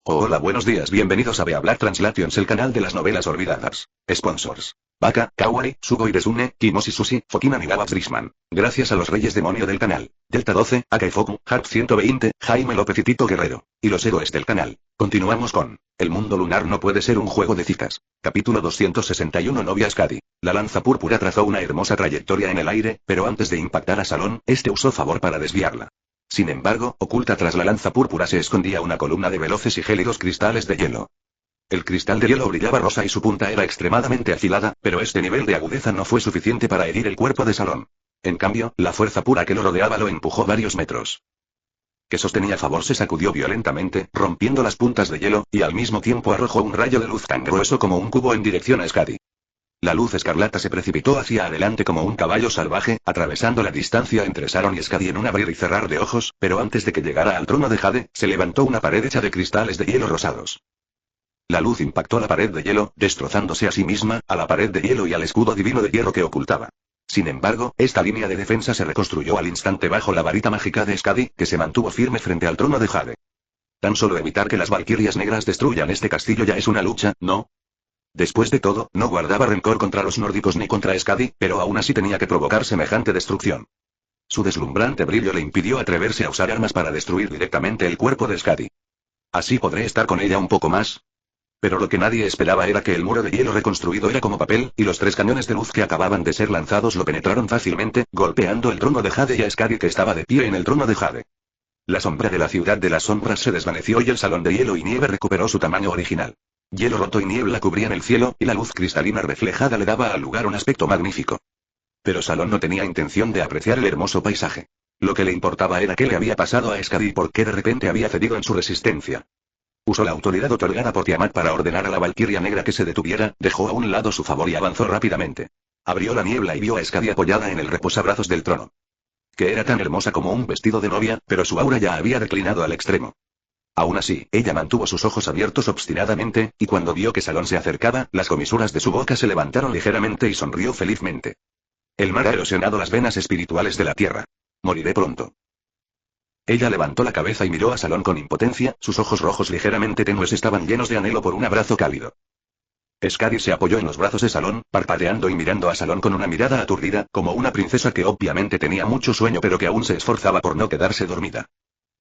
Hola, buenos días, bienvenidos a Beablack Translations, el canal de las novelas olvidadas. Sponsors: Baka, Kawaii, Sugoi Desune, Kimoshi Sushi, Fokina Nigawa Brisman. Gracias a los reyes demonio del canal. Delta 12, Akai Foku, Harp 120, Jaime López y Tito Guerrero. Y los héroes del canal. Continuamos con El mundo lunar no puede ser un juego de citas. Capítulo 261. Novia Skadi. La lanza púrpura trazó una hermosa trayectoria en el aire, pero antes de impactar a Salón, este usó favor para desviarla. Sin embargo, oculta tras la lanza púrpura se escondía una columna de veloces y gélidos cristales de hielo. El cristal de hielo brillaba rosa y su punta era extremadamente afilada, pero este nivel de agudeza no fue suficiente para herir el cuerpo de Salón. En cambio, la fuerza pura que lo rodeaba lo empujó varios metros. Que sostenía favor se sacudió violentamente, rompiendo las puntas de hielo, y al mismo tiempo arrojó un rayo de luz tan grueso como un cubo en dirección a Skadi. La luz escarlata se precipitó hacia adelante como un caballo salvaje, atravesando la distancia entre Sharon y Skadi en un abrir y cerrar de ojos, pero antes de que llegara al trono de Jade, se levantó una pared hecha de cristales de hielo rosados. La luz impactó la pared de hielo, destrozándose a sí misma, a la pared de hielo y al escudo divino de hierro que ocultaba. Sin embargo, esta línea de defensa se reconstruyó al instante bajo la varita mágica de Skadi, que se mantuvo firme frente al trono de Jade. Tan solo evitar que las valquirias negras destruyan este castillo ya es una lucha, ¿no? Después de todo, no guardaba rencor contra los nórdicos ni contra Skadi, pero aún así tenía que provocar semejante destrucción. Su deslumbrante brillo le impidió atreverse a usar armas para destruir directamente el cuerpo de Skadi. Así podré estar con ella un poco más. Pero lo que nadie esperaba era que el muro de hielo reconstruido era como papel, y los 3 cañones de luz que acababan de ser lanzados lo penetraron fácilmente, golpeando el trono de Jade y a Skadi que estaba de pie en el trono de Jade. La sombra de la ciudad de las sombras se desvaneció y el salón de hielo y nieve recuperó su tamaño original. Hielo roto y niebla cubrían el cielo, y la luz cristalina reflejada le daba al lugar un aspecto magnífico. Pero Salón no tenía intención de apreciar el hermoso paisaje. Lo que le importaba era qué le había pasado a Skadi y por qué de repente había cedido en su resistencia. Usó la autoridad otorgada por Tiamat para ordenar a la Valquiria Negra que se detuviera, dejó a un lado su favor y avanzó rápidamente. Abrió la niebla y vio a Skadi apoyada en el reposabrazos del trono. Que era tan hermosa como un vestido de novia, pero su aura ya había declinado al extremo. Aún así, ella mantuvo sus ojos abiertos obstinadamente, y cuando vio que Salón se acercaba, las comisuras de su boca se levantaron ligeramente y sonrió felizmente. El mar ha erosionado las venas espirituales de la tierra. Moriré pronto. Ella levantó la cabeza y miró a Salón con impotencia, sus ojos rojos ligeramente tenues estaban llenos de anhelo por un abrazo cálido. Skadi se apoyó en los brazos de Salón, parpadeando y mirando a Salón con una mirada aturdida, como una princesa que obviamente tenía mucho sueño pero que aún se esforzaba por no quedarse dormida.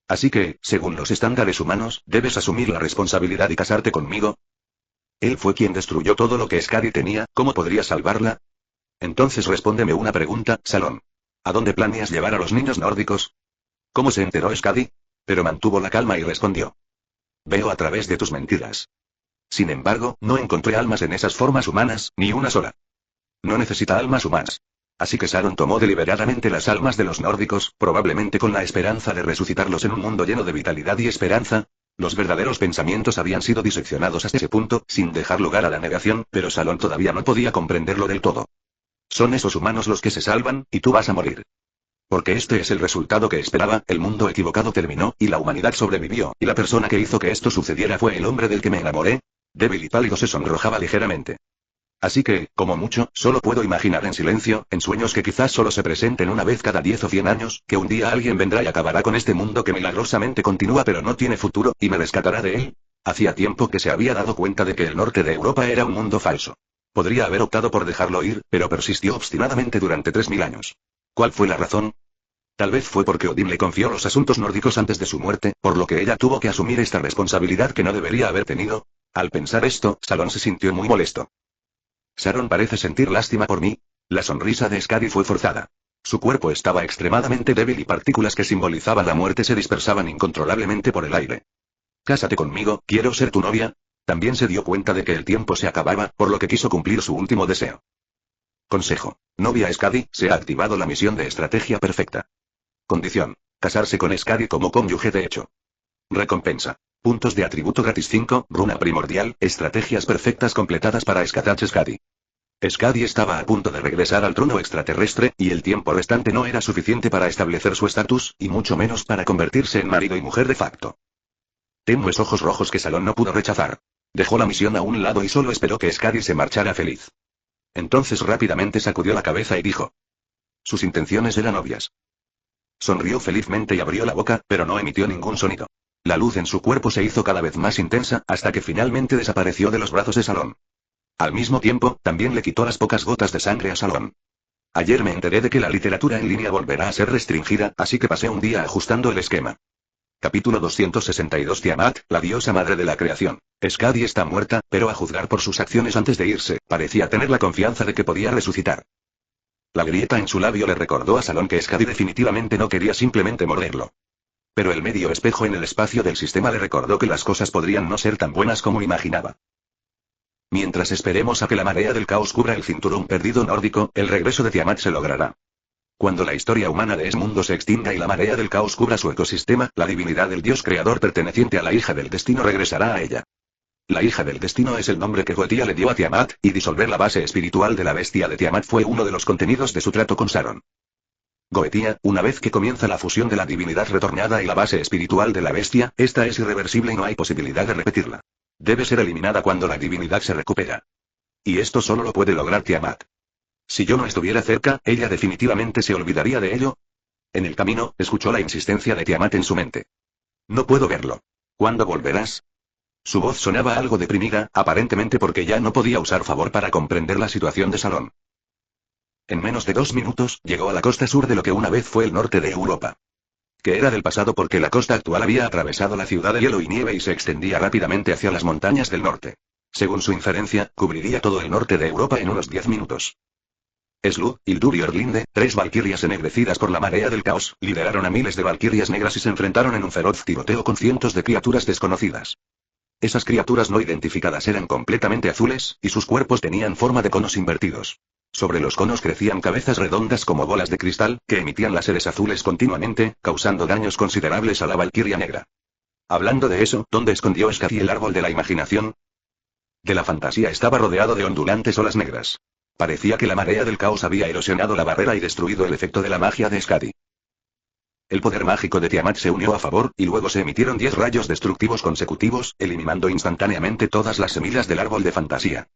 Así que, según los estándares humanos, debes asumir la responsabilidad y casarte conmigo. Él fue quien destruyó todo lo que Skadi tenía, ¿cómo podría salvarla? Entonces respóndeme una pregunta, Salón. ¿A dónde planeas llevar a los niños nórdicos? ¿Cómo se enteró Skadi? Pero mantuvo la calma y respondió. Veo a través de tus mentiras. Sin embargo, no encontré almas en esas formas humanas, ni una sola. No necesita almas humanas. Así que Sharon tomó deliberadamente las almas de los nórdicos, probablemente con la esperanza de resucitarlos en un mundo lleno de vitalidad y esperanza. Los verdaderos pensamientos habían sido diseccionados hasta ese punto, sin dejar lugar a la negación, pero Salón todavía no podía comprenderlo del todo. Son esos humanos los que se salvan, y tú vas a morir. Porque este es el resultado que esperaba, el mundo equivocado terminó, y la humanidad sobrevivió, y la persona que hizo que esto sucediera fue el hombre del que me enamoré. Débil y pálido se sonrojaba ligeramente. Así que, como mucho, solo puedo imaginar en silencio, en sueños que quizás solo se presenten una vez cada 10 o 100 años, que un día alguien vendrá y acabará con este mundo que milagrosamente continúa pero no tiene futuro, y me rescatará de él. Hacía tiempo que se había dado cuenta de que el norte de Europa era un mundo falso. Podría haber optado por dejarlo ir, pero persistió obstinadamente durante 3000 años. ¿Cuál fue la razón? Tal vez fue porque Odín le confió los asuntos nórdicos antes de su muerte, por lo que ella tuvo que asumir esta responsabilidad que no debería haber tenido. Al pensar esto, Salón se sintió muy molesto. Sharon parece sentir lástima por mí. La sonrisa de Skadi fue forzada. Su cuerpo estaba extremadamente débil y partículas que simbolizaban la muerte se dispersaban incontrolablemente por el aire. Cásate conmigo, quiero ser tu novia. También se dio cuenta de que el tiempo se acababa, por lo que quiso cumplir su último deseo. Consejo. Novia Skadi, se ha activado la misión de estrategia perfecta. Condición. Casarse con Skadi como cónyuge de hecho. Recompensa. Puntos de atributo gratis 5, runa primordial, estrategias perfectas completadas para Skatach Skadi. Skadi estaba a punto de regresar al trono extraterrestre, y el tiempo restante no era suficiente para establecer su estatus, y mucho menos para convertirse en marido y mujer de facto. Tenues ojos rojos que Salón no pudo rechazar. Dejó la misión a un lado y solo esperó que Skadi se marchara feliz. Entonces rápidamente sacudió la cabeza y dijo. Sus intenciones eran obvias. Sonrió felizmente y abrió la boca, pero no emitió ningún sonido. La luz en su cuerpo se hizo cada vez más intensa, hasta que finalmente desapareció de los brazos de Salón. Al mismo tiempo, también le quitó las pocas gotas de sangre a Salón. Ayer me enteré de que la literatura en línea volverá a ser restringida, así que pasé un día ajustando el esquema. Capítulo 262 Tiamat, la diosa madre de la creación. Skadi está muerta, pero a juzgar por sus acciones antes de irse, parecía tener la confianza de que podía resucitar. La grieta en su labio le recordó a Salón que Skadi definitivamente no quería simplemente morderlo. Pero el medio espejo en el espacio del sistema le recordó que las cosas podrían no ser tan buenas como imaginaba. Mientras esperemos a que la marea del caos cubra el cinturón perdido nórdico, el regreso de Tiamat se logrará. Cuando la historia humana de Esmundo se extinga y la marea del caos cubra su ecosistema, la divinidad del dios creador perteneciente a la hija del destino regresará a ella. La hija del destino es el nombre que Goetia le dio a Tiamat, y disolver la base espiritual de la bestia de Tiamat fue uno de los contenidos de su trato con Saron. Goetia, una vez que comienza la fusión de la divinidad retornada y la base espiritual de la bestia, esta es irreversible y no hay posibilidad de repetirla. Debe ser eliminada cuando la divinidad se recupera. Y esto solo lo puede lograr Tiamat. Si yo no estuviera cerca, ella definitivamente se olvidaría de ello. En el camino, escuchó la insistencia de Tiamat en su mente. No puedo verlo. ¿Cuándo volverás? Su voz sonaba algo deprimida, aparentemente porque ya no podía usar favor para comprender la situación de Salón. En menos de 2 minutos, llegó a la costa sur de lo que una vez fue el norte de Europa. Que era del pasado porque la costa actual había atravesado la ciudad de hielo y nieve y se extendía rápidamente hacia las montañas del norte. Según su inferencia, cubriría todo el norte de Europa en unos 10 minutos. Slud, Hildur y Orlinde, 3 valquirias ennegrecidas por la marea del caos, lideraron a miles de valquirias negras y se enfrentaron en un feroz tiroteo con cientos de criaturas desconocidas. Esas criaturas no identificadas eran completamente azules, y sus cuerpos tenían forma de conos invertidos. Sobre los conos crecían cabezas redondas como bolas de cristal, que emitían láseres azules continuamente, causando daños considerables a la valquiria negra. Hablando de eso, ¿dónde escondió Skadi el árbol de la imaginación? De la fantasía estaba rodeado de ondulantes olas negras. Parecía que la marea del caos había erosionado la barrera y destruido el efecto de la magia de Skadi. El poder mágico de Tiamat se unió a favor, y luego se emitieron 10 rayos destructivos consecutivos, eliminando instantáneamente todas las semillas del árbol de fantasía.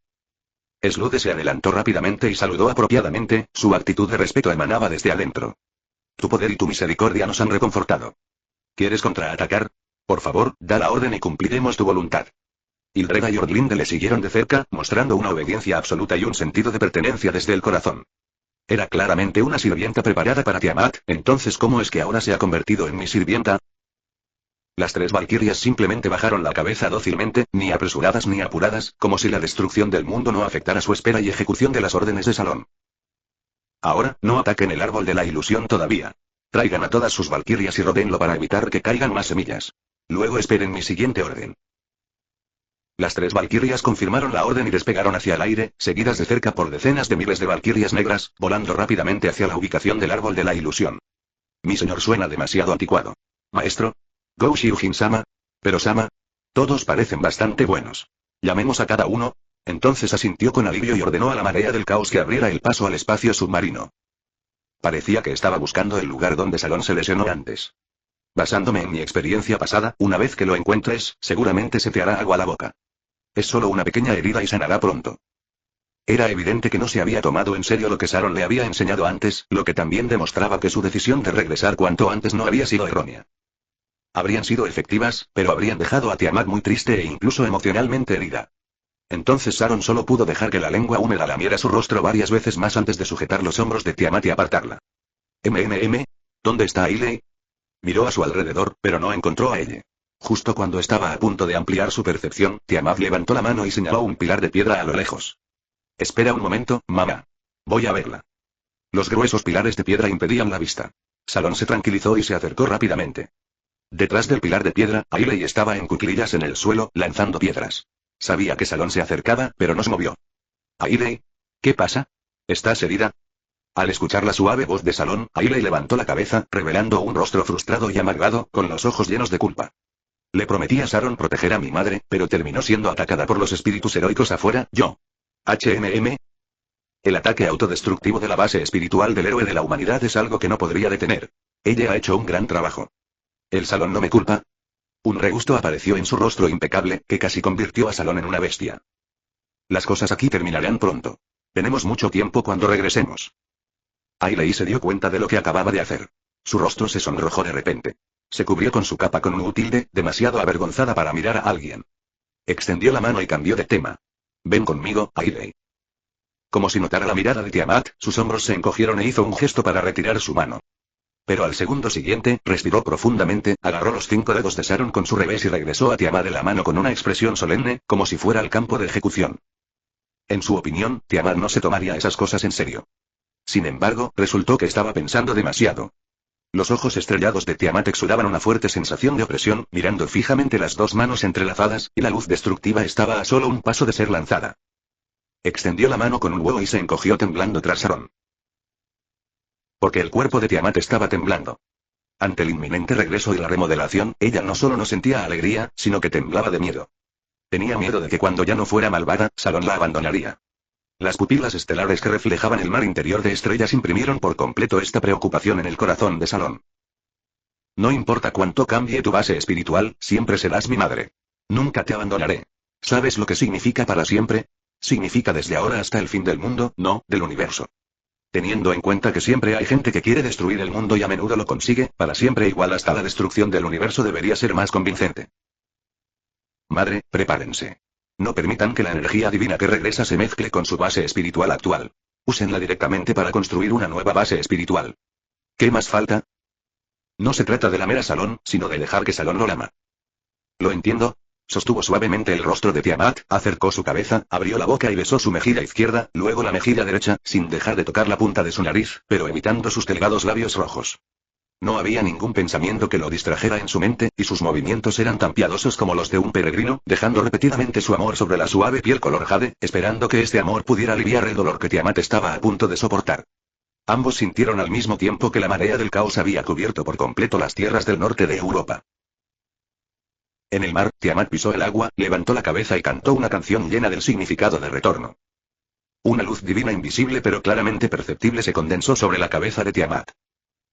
Slud se adelantó rápidamente y saludó apropiadamente, su actitud de respeto emanaba desde adentro. Tu poder y tu misericordia nos han reconfortado. ¿Quieres contraatacar? Por favor, da la orden y cumpliremos tu voluntad. Hildreda y Orlinde le siguieron de cerca, mostrando una obediencia absoluta y un sentido de pertenencia desde el corazón. Era claramente una sirvienta preparada para Tiamat, entonces ¿cómo es que ahora se ha convertido en mi sirvienta? Las 3 valquirias simplemente bajaron la cabeza dócilmente, ni apresuradas ni apuradas, como si la destrucción del mundo no afectara su espera y ejecución de las órdenes de Salón. Ahora, no ataquen el árbol de la ilusión todavía. Traigan a todas sus valquirias y rodéenlo para evitar que caigan más semillas. Luego esperen mi siguiente orden. Las 3 valquirias confirmaron la orden y despegaron hacia el aire, seguidas de cerca por decenas de miles de valquirias negras, volando rápidamente hacia la ubicación del árbol de la ilusión. Mi señor suena demasiado anticuado. Maestro. Go-Shiujin-sama. Pero Sama. Todos parecen bastante buenos. Llamemos a cada uno. Entonces asintió con alivio y ordenó a la marea del caos que abriera el paso al espacio submarino. Parecía que estaba buscando el lugar donde Salón se lesionó antes. Basándome en mi experiencia pasada, una vez que lo encuentres, seguramente se te hará agua la boca. Es solo una pequeña herida y sanará pronto. Era evidente que no se había tomado en serio lo que Saron le había enseñado antes, lo que también demostraba que su decisión de regresar cuanto antes no había sido errónea. Habrían sido efectivas, pero habrían dejado a Tiamat muy triste e incluso emocionalmente herida. Entonces Saron solo pudo dejar que la lengua húmeda lamiera su rostro varias veces más antes de sujetar los hombros de Tiamat y apartarla. ¿Dónde está Ailey? Miró a su alrededor, pero no encontró a ella. Justo cuando estaba a punto de ampliar su percepción, Tiamat levantó la mano y señaló un pilar de piedra a lo lejos. Espera un momento, mamá. Voy a verla. Los gruesos pilares de piedra impedían la vista. Salón se tranquilizó y se acercó rápidamente. Detrás del pilar de piedra, Ailey estaba en cuclillas en el suelo, lanzando piedras. Sabía que Salón se acercaba, pero no se movió. Ailey. ¿Qué pasa? ¿Estás herida? Al escuchar la suave voz de Salón, Ailey levantó la cabeza, revelando un rostro frustrado y amargado, con los ojos llenos de culpa. Le prometí a Saron proteger a mi madre, pero terminó siendo atacada por los espíritus heroicos afuera, yo. El ataque autodestructivo de la base espiritual del héroe de la humanidad es algo que no podría detener. Ella ha hecho un gran trabajo. ¿El Salón no me culpa? Un regusto apareció en su rostro impecable, que casi convirtió a Salón en una bestia. Las cosas aquí terminarán pronto. Tenemos mucho tiempo cuando regresemos. Ailey se dio cuenta de lo que acababa de hacer. Su rostro se sonrojó de repente. Se cubrió con su capa con un tilde, demasiado avergonzada para mirar a alguien. Extendió la mano y cambió de tema. Ven conmigo, Ailey. Como si notara la mirada de Tiamat, sus hombros se encogieron e hizo un gesto para retirar su mano. Pero al segundo siguiente, respiró profundamente, agarró los 5 dedos de Sharon con su revés y regresó a Tiamat de la mano con una expresión solemne, como si fuera al campo de ejecución. En su opinión, Tiamat no se tomaría esas cosas en serio. Sin embargo, resultó que estaba pensando demasiado. Los ojos estrellados de Tiamat exudaban una fuerte sensación de opresión, mirando fijamente las dos manos entrelazadas, y la luz destructiva estaba a solo un paso de ser lanzada. Extendió la mano con un huevo y se encogió temblando tras Sharon. Porque el cuerpo de Tiamat estaba temblando. Ante el inminente regreso y la remodelación, ella no solo no sentía alegría, sino que temblaba de miedo. Tenía miedo de que cuando ya no fuera malvada, Sharon la abandonaría. Las pupilas estelares que reflejaban el mar interior de estrellas imprimieron por completo esta preocupación en el corazón de Sharon. No importa cuánto cambie tu base espiritual, siempre serás mi madre. Nunca te abandonaré. ¿Sabes lo que significa para siempre? Significa desde ahora hasta el fin del mundo, no, del universo. Teniendo en cuenta que siempre hay gente que quiere destruir el mundo y a menudo lo consigue, para siempre igual hasta la destrucción del universo debería ser más convincente. Madre, prepárense. No permitan que la energía divina que regresa se mezcle con su base espiritual actual. Úsenla directamente para construir una nueva base espiritual. ¿Qué más falta? No se trata de lamer a Salón, sino de dejar que Salón lo lama. Lo entiendo. Sostuvo suavemente el rostro de Tiamat, acercó su cabeza, abrió la boca y besó su mejilla izquierda, luego la mejilla derecha, sin dejar de tocar la punta de su nariz, pero evitando sus delgados labios rojos. No había ningún pensamiento que lo distrajera en su mente, y sus movimientos eran tan piadosos como los de un peregrino, dejando repetidamente su amor sobre la suave piel color jade, esperando que este amor pudiera aliviar el dolor que Tiamat estaba a punto de soportar. Ambos sintieron al mismo tiempo que la marea del caos había cubierto por completo las tierras del norte de Europa. En el mar, Tiamat pisó el agua, levantó la cabeza y cantó una canción llena del significado de retorno. Una luz divina invisible pero claramente perceptible se condensó sobre la cabeza de Tiamat.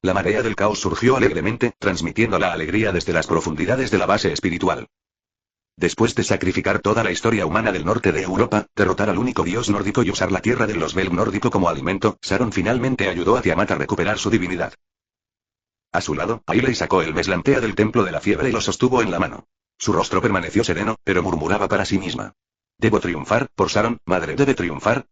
La marea del caos surgió alegremente, transmitiendo la alegría desde las profundidades de la base espiritual. Después de sacrificar toda la historia humana del norte de Europa, derrotar al único dios nórdico y usar la tierra del Losbel nórdico como alimento, Sharon finalmente ayudó a Tiamat a recuperar su divinidad. A su lado, Ailey sacó el Meslantea del templo de la fiebre y lo sostuvo en la mano. Su rostro permaneció sereno, pero murmuraba para sí misma. ¿Debo triunfar, por Sharon, madre debe triunfar?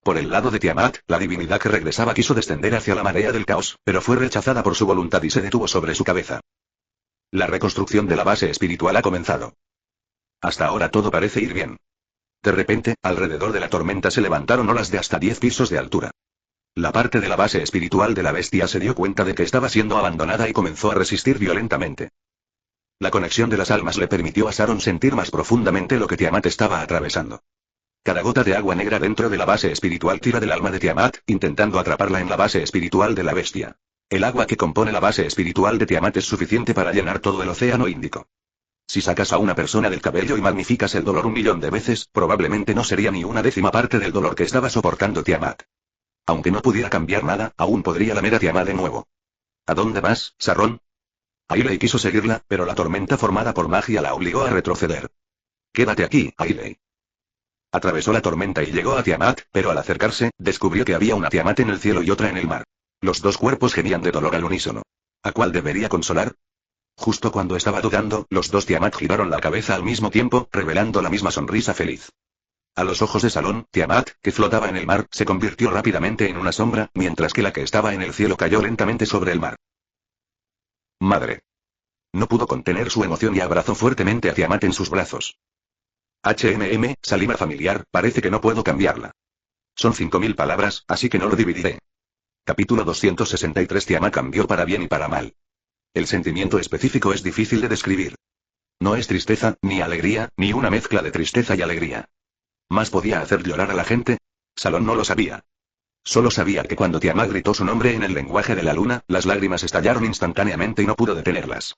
Por el lado de Tiamat, la divinidad que regresaba quiso descender hacia la marea del caos, pero fue rechazada por su voluntad y se detuvo sobre su cabeza. La reconstrucción de la base espiritual ha comenzado. Hasta ahora todo parece ir bien. De repente, alrededor de la tormenta se levantaron olas de hasta 10 pisos de altura. La parte de la base espiritual de la bestia se dio cuenta de que estaba siendo abandonada y comenzó a resistir violentamente. La conexión de las almas le permitió a Sharon sentir más profundamente lo que Tiamat estaba atravesando. Cada gota de agua negra dentro de la base espiritual tira del alma de Tiamat, intentando atraparla en la base espiritual de la bestia. El agua que compone la base espiritual de Tiamat es suficiente para llenar todo el océano Índico. Si sacas a una persona del cabello y magnificas el dolor 1.000.000 de veces, probablemente no sería ni una décima parte del dolor que estaba soportando Tiamat. Aunque no pudiera cambiar nada, aún podría lamer a Tiamat de nuevo. ¿A dónde vas, Sharon? Ailey quiso seguirla, pero la tormenta formada por magia la obligó a retroceder. Quédate aquí, Ailey. Atravesó la tormenta y llegó a Tiamat, pero al acercarse, descubrió que había una Tiamat en el cielo y otra en el mar. Los dos cuerpos gemían de dolor al unísono. ¿A cuál debería consolar? Justo cuando estaba dudando, los dos Tiamat giraron la cabeza al mismo tiempo, revelando la misma sonrisa feliz. A los ojos de Salón, Tiamat, que flotaba en el mar, se convirtió rápidamente en una sombra, mientras que la que estaba en el cielo cayó lentamente sobre el mar. Madre. No pudo contener su emoción y abrazó fuertemente a Tiamat en sus brazos. Saliva familiar, parece que no puedo cambiarla. Son 5000 palabras, así que no lo dividiré. Capítulo 263. Tiamat cambió para bien y para mal. El sentimiento específico es difícil de describir. No es tristeza, ni alegría, ni una mezcla de tristeza y alegría. ¿Más podía hacer llorar a la gente? Salón no lo sabía. Solo sabía que cuando Tiamat gritó su nombre en el lenguaje de la luna, las lágrimas estallaron instantáneamente y no pudo detenerlas.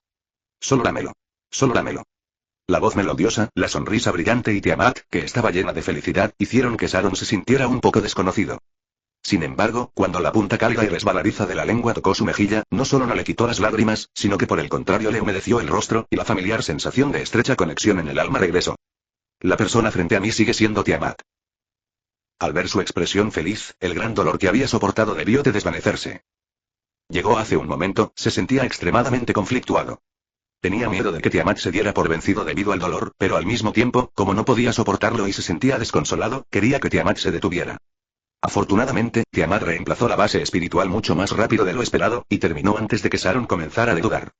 Solo dámelo. Solo dámelo. La voz melodiosa, la sonrisa brillante y Tiamat, que estaba llena de felicidad, hicieron que Sharon se sintiera un poco desconocido. Sin embargo, cuando la punta cálida y resbaladiza de la lengua tocó su mejilla, no solo no le quitó las lágrimas, sino que por el contrario le humedeció el rostro, y la familiar sensación de estrecha conexión en el alma regresó. La persona frente a mí sigue siendo Tiamat. Al ver su expresión feliz, el gran dolor que había soportado debió de desvanecerse. Llegó hace un momento, se sentía extremadamente conflictuado. Tenía miedo de que Tiamat se diera por vencido debido al dolor, pero al mismo tiempo, como no podía soportarlo y se sentía desconsolado, quería que Tiamat se detuviera. Afortunadamente, Tiamat reemplazó la base espiritual mucho más rápido de lo esperado, y terminó antes de que Sharon comenzara a dudar.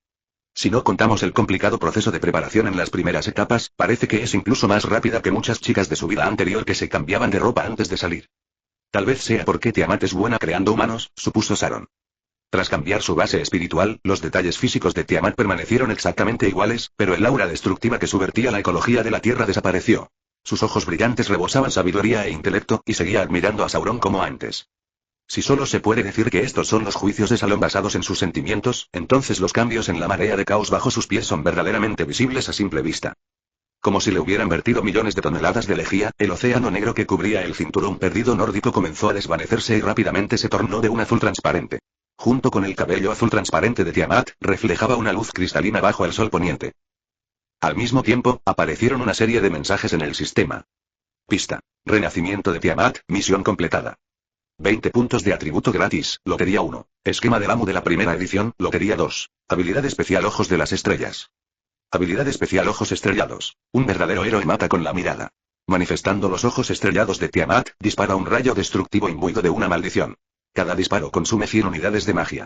Si no contamos el complicado proceso de preparación en las primeras etapas, parece que es incluso más rápida que muchas chicas de su vida anterior que se cambiaban de ropa antes de salir. Tal vez sea porque Tiamat es buena creando humanos, supuso Sharon. Tras cambiar su base espiritual, los detalles físicos de Tiamat permanecieron exactamente iguales, pero el aura destructiva que subvertía la ecología de la Tierra desapareció. Sus ojos brillantes rebosaban sabiduría e intelecto, y seguía admirando a Sauron como antes. Si solo se puede decir que estos son los juicios de Salón basados en sus sentimientos, entonces los cambios en la marea de caos bajo sus pies son verdaderamente visibles a simple vista. Como si le hubieran vertido millones de toneladas de lejía, el océano negro que cubría el cinturón perdido nórdico comenzó a desvanecerse y rápidamente se tornó de un azul transparente. Junto con el cabello azul transparente de Tiamat, reflejaba una luz cristalina bajo el sol poniente. Al mismo tiempo, aparecieron una serie de mensajes en el sistema. Pista. Renacimiento de Tiamat, misión completada. 20 puntos de atributo gratis, Lotería 1. Esquema del amo de la primera edición, Lotería 2. Habilidad especial Ojos de las Estrellas. Habilidad especial Ojos Estrellados. Un verdadero héroe mata con la mirada. Manifestando los ojos estrellados de Tiamat, dispara un rayo destructivo imbuido de una maldición. Cada disparo consume 100 unidades de magia.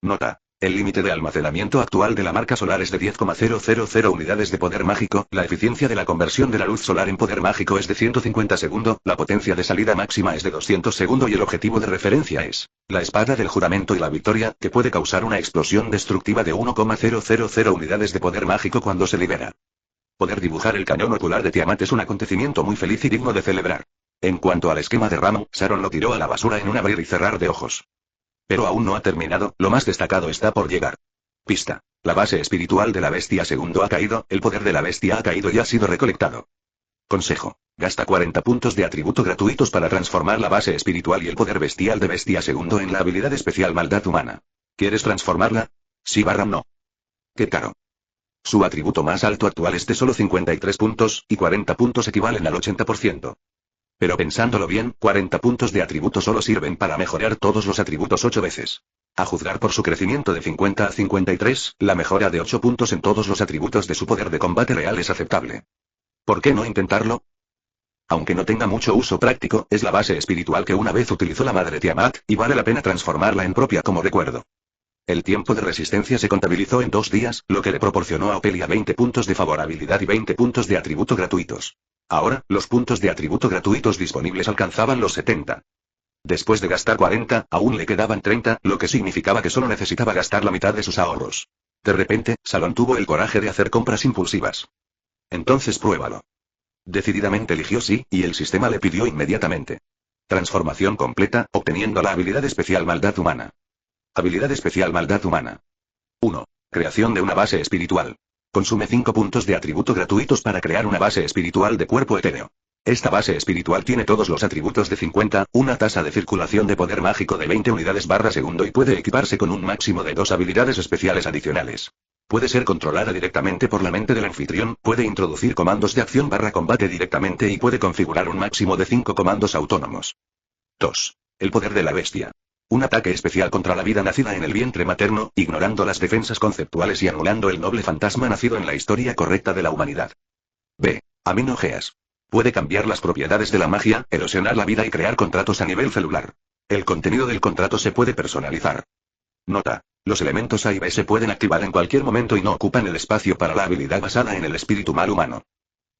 Nota. El límite de almacenamiento actual de la marca solar es de 10,000 unidades de poder mágico, la eficiencia de la conversión de la luz solar en poder mágico es de 150 segundos, la potencia de salida máxima es de 200 segundos y el objetivo de referencia es la espada del juramento y la victoria, que puede causar una explosión destructiva de 1,000 unidades de poder mágico cuando se libera. Poder dibujar el cañón ocular de Tiamat es un acontecimiento muy feliz y digno de celebrar. En cuanto al esquema de Ramo, Sharon lo tiró a la basura en un abrir y cerrar de ojos. Pero aún no ha terminado, lo más destacado está por llegar. Pista. La base espiritual de la bestia segundo ha caído, el poder de la bestia ha caído y ha sido recolectado. Consejo. Gasta 40 puntos de atributo gratuitos para transformar la base espiritual y el poder bestial de bestia segundo en la habilidad especial maldad humana. ¿Quieres transformarla? Sí barra no. Qué caro. Su atributo más alto actual es de solo 53 puntos, y 40 puntos equivalen al 80%. Pero pensándolo bien, 40 puntos de atributo solo sirven para mejorar todos los atributos 8 veces. A juzgar por su crecimiento de 50 a 53, la mejora de 8 puntos en todos los atributos de su poder de combate real es aceptable. ¿Por qué no intentarlo? Aunque no tenga mucho uso práctico, es la base espiritual que una vez utilizó la madre Tiamat, y vale la pena transformarla en propia como recuerdo. El tiempo de resistencia se contabilizó en 2 días, lo que le proporcionó a Opelia 20 puntos de favorabilidad y 20 puntos de atributo gratuitos. Ahora, los puntos de atributo gratuitos disponibles alcanzaban los 70. Después de gastar 40, aún le quedaban 30, lo que significaba que solo necesitaba gastar la mitad de sus ahorros. De repente, Salón tuvo el coraje de hacer compras impulsivas. Entonces pruébalo. Decididamente eligió sí, y el sistema le pidió inmediatamente. Transformación completa, obteniendo la habilidad especial Maldad Humana. Habilidad especial Maldad Humana. 1. Creación de una base espiritual. Consume 5 puntos de atributo gratuitos para crear una base espiritual de cuerpo etéreo. Esta base espiritual tiene todos los atributos de 50, una tasa de circulación de poder mágico de 20 unidades barra segundo y puede equiparse con un máximo de 2 habilidades especiales adicionales. Puede ser controlada directamente por la mente del anfitrión, puede introducir comandos de acción barra combate directamente y puede configurar un máximo de 5 comandos autónomos. 2. El poder de la bestia. Un ataque especial contra la vida nacida en el vientre materno, ignorando las defensas conceptuales y anulando el noble fantasma nacido en la historia correcta de la humanidad. B. Aminogeas. Puede cambiar las propiedades de la magia, erosionar la vida y crear contratos a nivel celular. El contenido del contrato se puede personalizar. Nota. Los elementos A y B se pueden activar en cualquier momento y no ocupan el espacio para la habilidad basada en el espíritu mal humano.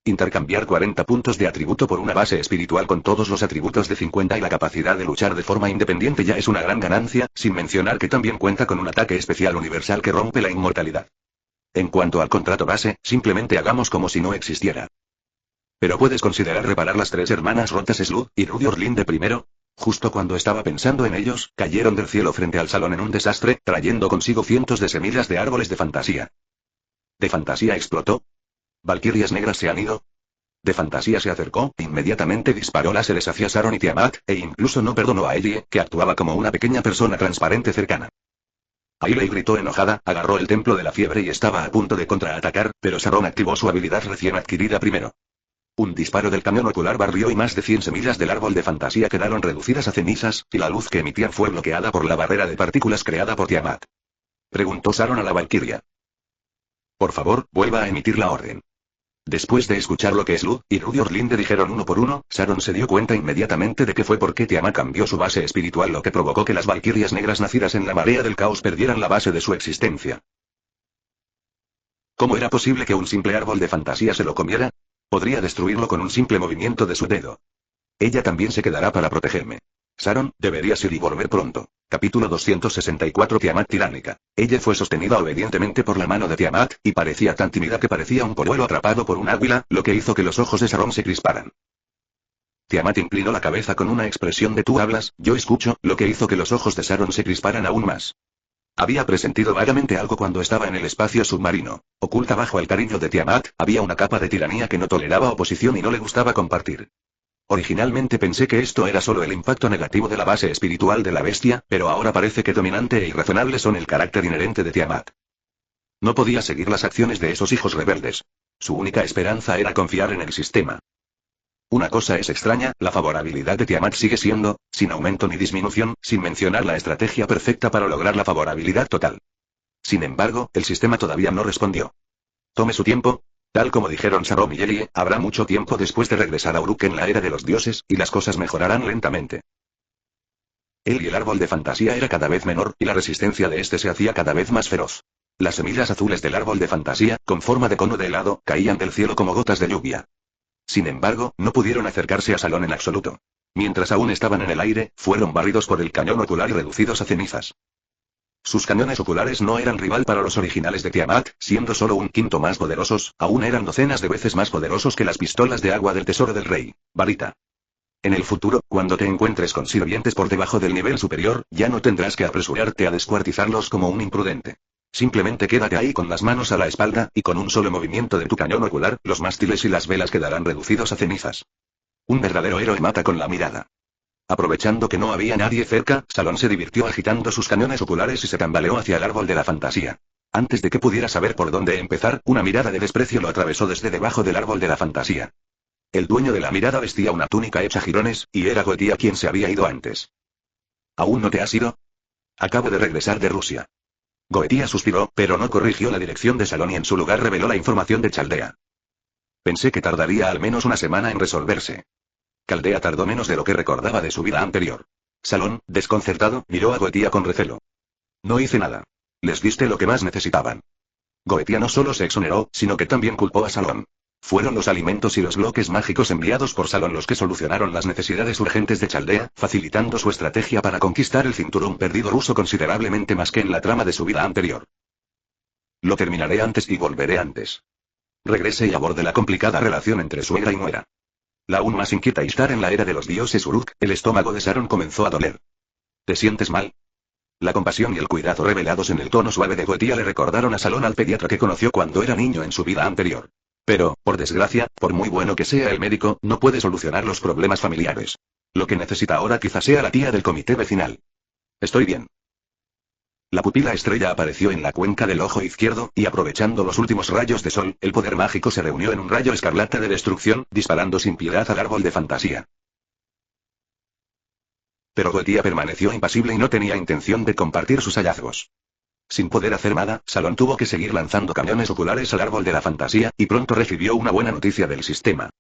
Intercambiar 40 puntos de atributo por una base espiritual con todos los atributos de 50 y la capacidad de luchar de forma independiente ya es una gran ganancia, sin mencionar que también cuenta con un ataque especial universal que rompe la inmortalidad. En cuanto al contrato base, simplemente hagamos como si no existiera. Pero puedes considerar reparar las 3 hermanas rotas Slud y Rudy Orlin de primero. Justo cuando estaba pensando en ellos, cayeron del cielo frente al salón en un desastre, trayendo consigo cientos de semillas de árboles de fantasía. ¿De fantasía explotó? ¿Valquirias negras se han ido? De fantasía se acercó, inmediatamente disparó láseres hacia Sharon y Tiamat, e incluso no perdonó a Ellie, que actuaba como una pequeña persona transparente cercana. Ailey gritó enojada, agarró el templo de la fiebre y estaba a punto de contraatacar, pero Sharon activó su habilidad recién adquirida primero. Un disparo del cañón ocular barrió y más de 100 semillas del árbol de fantasía quedaron reducidas a cenizas, y la luz que emitían fue bloqueada por la barrera de partículas creada por Tiamat. Preguntó Sharon a la Valquiria. Por favor, vuelva a emitir la orden. Después de escuchar lo que Slud y Rudy Orlinde dijeron uno por uno, Sharon se dio cuenta inmediatamente de que fue porque Tiamat cambió su base espiritual lo que provocó que las Valquirias negras nacidas en la marea del caos perdieran la base de su existencia. ¿Cómo era posible que un simple árbol de fantasía se lo comiera? Podría destruirlo con un simple movimiento de su dedo. Ella también se quedará para protegerme. Sharon, deberías ir y volver pronto. Capítulo 264 Tiamat tiránica. Ella fue sostenida obedientemente por la mano de Tiamat, y parecía tan tímida que parecía un polluelo atrapado por un águila, lo que hizo que los ojos de Sharon se crisparan. Tiamat inclinó la cabeza con una expresión de tú hablas, yo escucho, lo que hizo que los ojos de Sharon se crisparan aún más. Había presentido vagamente algo cuando estaba en el espacio submarino. Oculta bajo el cariño de Tiamat, había una capa de tiranía que no toleraba oposición y no le gustaba compartir. Originalmente pensé que esto era solo el impacto negativo de la base espiritual de la bestia, pero ahora parece que dominante e irrazonable son el carácter inherente de Tiamat. No podía seguir las acciones de esos hijos rebeldes. Su única esperanza era confiar en el sistema. Una cosa es extraña, la favorabilidad de Tiamat sigue siendo, sin aumento ni disminución, sin mencionar la estrategia perfecta para lograr la favorabilidad total. Sin embargo, el sistema todavía no respondió. Tome su tiempo. Tal como dijeron Sharon y Ellie, habrá mucho tiempo después de regresar a Uruk en la era de los dioses, y las cosas mejorarán lentamente. Él y el árbol de fantasía era cada vez menor, y la resistencia de este se hacía cada vez más feroz. Las semillas azules del árbol de fantasía, con forma de cono de helado, caían del cielo como gotas de lluvia. Sin embargo, no pudieron acercarse a Salón en absoluto. Mientras aún estaban en el aire, fueron barridos por el cañón ocular y reducidos a cenizas. Sus cañones oculares no eran rival para los originales de Tiamat, siendo solo un quinto más poderosos, aún eran docenas de veces más poderosos que las pistolas de agua del tesoro del rey, Barita. En el futuro, cuando te encuentres con sirvientes por debajo del nivel superior, ya no tendrás que apresurarte a descuartizarlos como un imprudente. Simplemente quédate ahí con las manos a la espalda, y con un solo movimiento de tu cañón ocular, los mástiles y las velas quedarán reducidos a cenizas. Un verdadero héroe mata con la mirada. Aprovechando que no había nadie cerca, Salón se divirtió agitando sus cañones oculares y se tambaleó hacia el árbol de la fantasía. Antes de que pudiera saber por dónde empezar, una mirada de desprecio lo atravesó desde debajo del árbol de la fantasía. El dueño de la mirada vestía una túnica hecha jirones, y era Goetia quien se había ido antes. ¿Aún no te has ido? Acabo de regresar de Rusia. Goetia suspiró, pero no corrigió la dirección de Salón y en su lugar reveló la información de Chaldea. Pensé que tardaría al menos una semana en resolverse. Chaldea tardó menos de lo que recordaba de su vida anterior. Salón, desconcertado, miró a Goetia con recelo. No hice nada. Les diste lo que más necesitaban. Goetia no solo se exoneró, sino que también culpó a Salón. Fueron los alimentos y los bloques mágicos enviados por Salón los que solucionaron las necesidades urgentes de Chaldea, facilitando su estrategia para conquistar el cinturón perdido ruso considerablemente más que en la trama de su vida anterior. Lo terminaré antes y volveré antes. Regrese y aborde la complicada relación entre suegra y nuera. La aún más inquieta Ishtar en la era de los dioses Uruk, el estómago de Sharon comenzó a doler. ¿Te sientes mal? La compasión y el cuidado revelados en el tono suave de Goetia le recordaron a Salón al pediatra que conoció cuando era niño en su vida anterior. Pero, por desgracia, por muy bueno que sea el médico, no puede solucionar los problemas familiares. Lo que necesita ahora quizá sea la tía del comité vecinal. Estoy bien. La pupila estrella apareció en la cuenca del ojo izquierdo, y aprovechando los últimos rayos de sol, el poder mágico se reunió en un rayo escarlata de destrucción, disparando sin piedad al árbol de fantasía. Pero Goetia permaneció impasible y no tenía intención de compartir sus hallazgos. Sin poder hacer nada, Salón tuvo que seguir lanzando cañones oculares al árbol de la fantasía, y pronto recibió una buena noticia del sistema.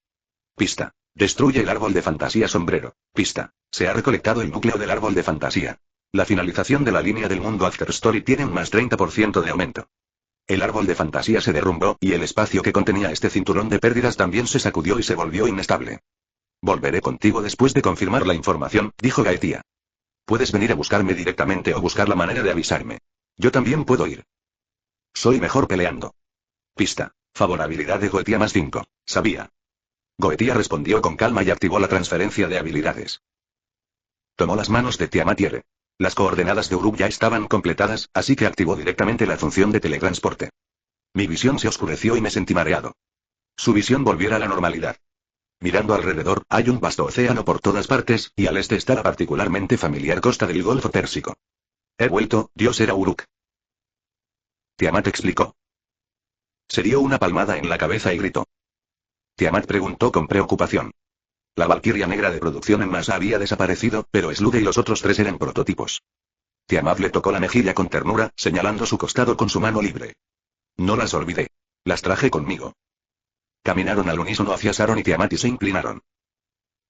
Pista. Destruye el árbol de fantasía sombrero. Pista. Se ha recolectado el núcleo del árbol de fantasía. La finalización de la línea del mundo After Story tiene un más 30% de aumento. El árbol de fantasía se derrumbó, y el espacio que contenía este cinturón de pérdidas también se sacudió y se volvió inestable. Volveré contigo después de confirmar la información, dijo Goetia. Puedes venir a buscarme directamente o buscar la manera de avisarme. Yo también puedo ir. Soy mejor peleando. Pista. Favorabilidad de Goetia más 5. Sabía. Goetia respondió con calma y activó la transferencia de habilidades. Tomó las manos de Tiamat y R. Las coordenadas de Uruk ya estaban completadas, así que activó directamente la función de teletransporte. Mi visión se oscureció y me sentí mareado. Su visión volviera a la normalidad. Mirando alrededor, hay un vasto océano por todas partes, y al este está la particularmente familiar costa del Golfo Pérsico. He vuelto, Dios era Uruk. Tiamat explicó. Se dio una palmada en la cabeza y gritó. Tiamat preguntó con preocupación. La valquiria negra de producción en masa había desaparecido, pero Slude y los otros tres eran prototipos. Tiamat le tocó la mejilla con ternura, señalando su costado con su mano libre. No las olvidé. Las traje conmigo. Caminaron al unísono hacia Saron y Tiamat y se inclinaron.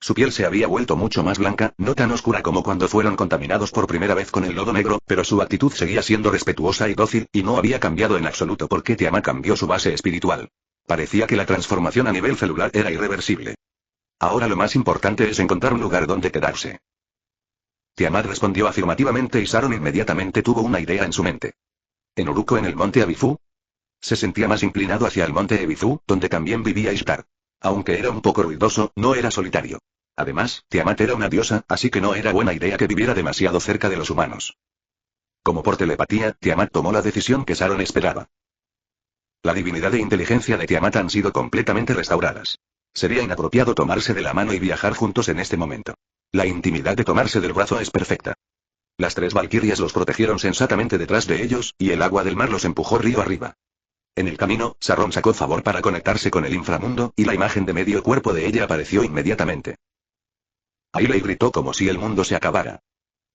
Su piel se había vuelto mucho más blanca, no tan oscura como cuando fueron contaminados por primera vez con el lodo negro, pero su actitud seguía siendo respetuosa y dócil, y no había cambiado en absoluto porque Tiamat cambió su base espiritual. Parecía que la transformación a nivel celular era irreversible. Ahora lo más importante es encontrar un lugar donde quedarse. Tiamat respondió afirmativamente y Saron inmediatamente tuvo una idea en su mente. ¿En Uruko en el monte Abifu? Se sentía más inclinado hacia el monte Ebizu, donde también vivía Ishtar. Aunque era un poco ruidoso, no era solitario. Además, Tiamat era una diosa, así que no era buena idea que viviera demasiado cerca de los humanos. Como por telepatía, Tiamat tomó la decisión que Saron esperaba. La divinidad e inteligencia de Tiamat han sido completamente restauradas. Sería inapropiado tomarse de la mano y viajar juntos en este momento. La intimidad de tomarse del brazo es perfecta. Las tres valquirias los protegieron sensatamente detrás de ellos, y el agua del mar los empujó río arriba. En el camino, Saron sacó favor para conectarse con el inframundo, y la imagen de medio cuerpo de ella apareció inmediatamente. Ailey gritó como si el mundo se acabara.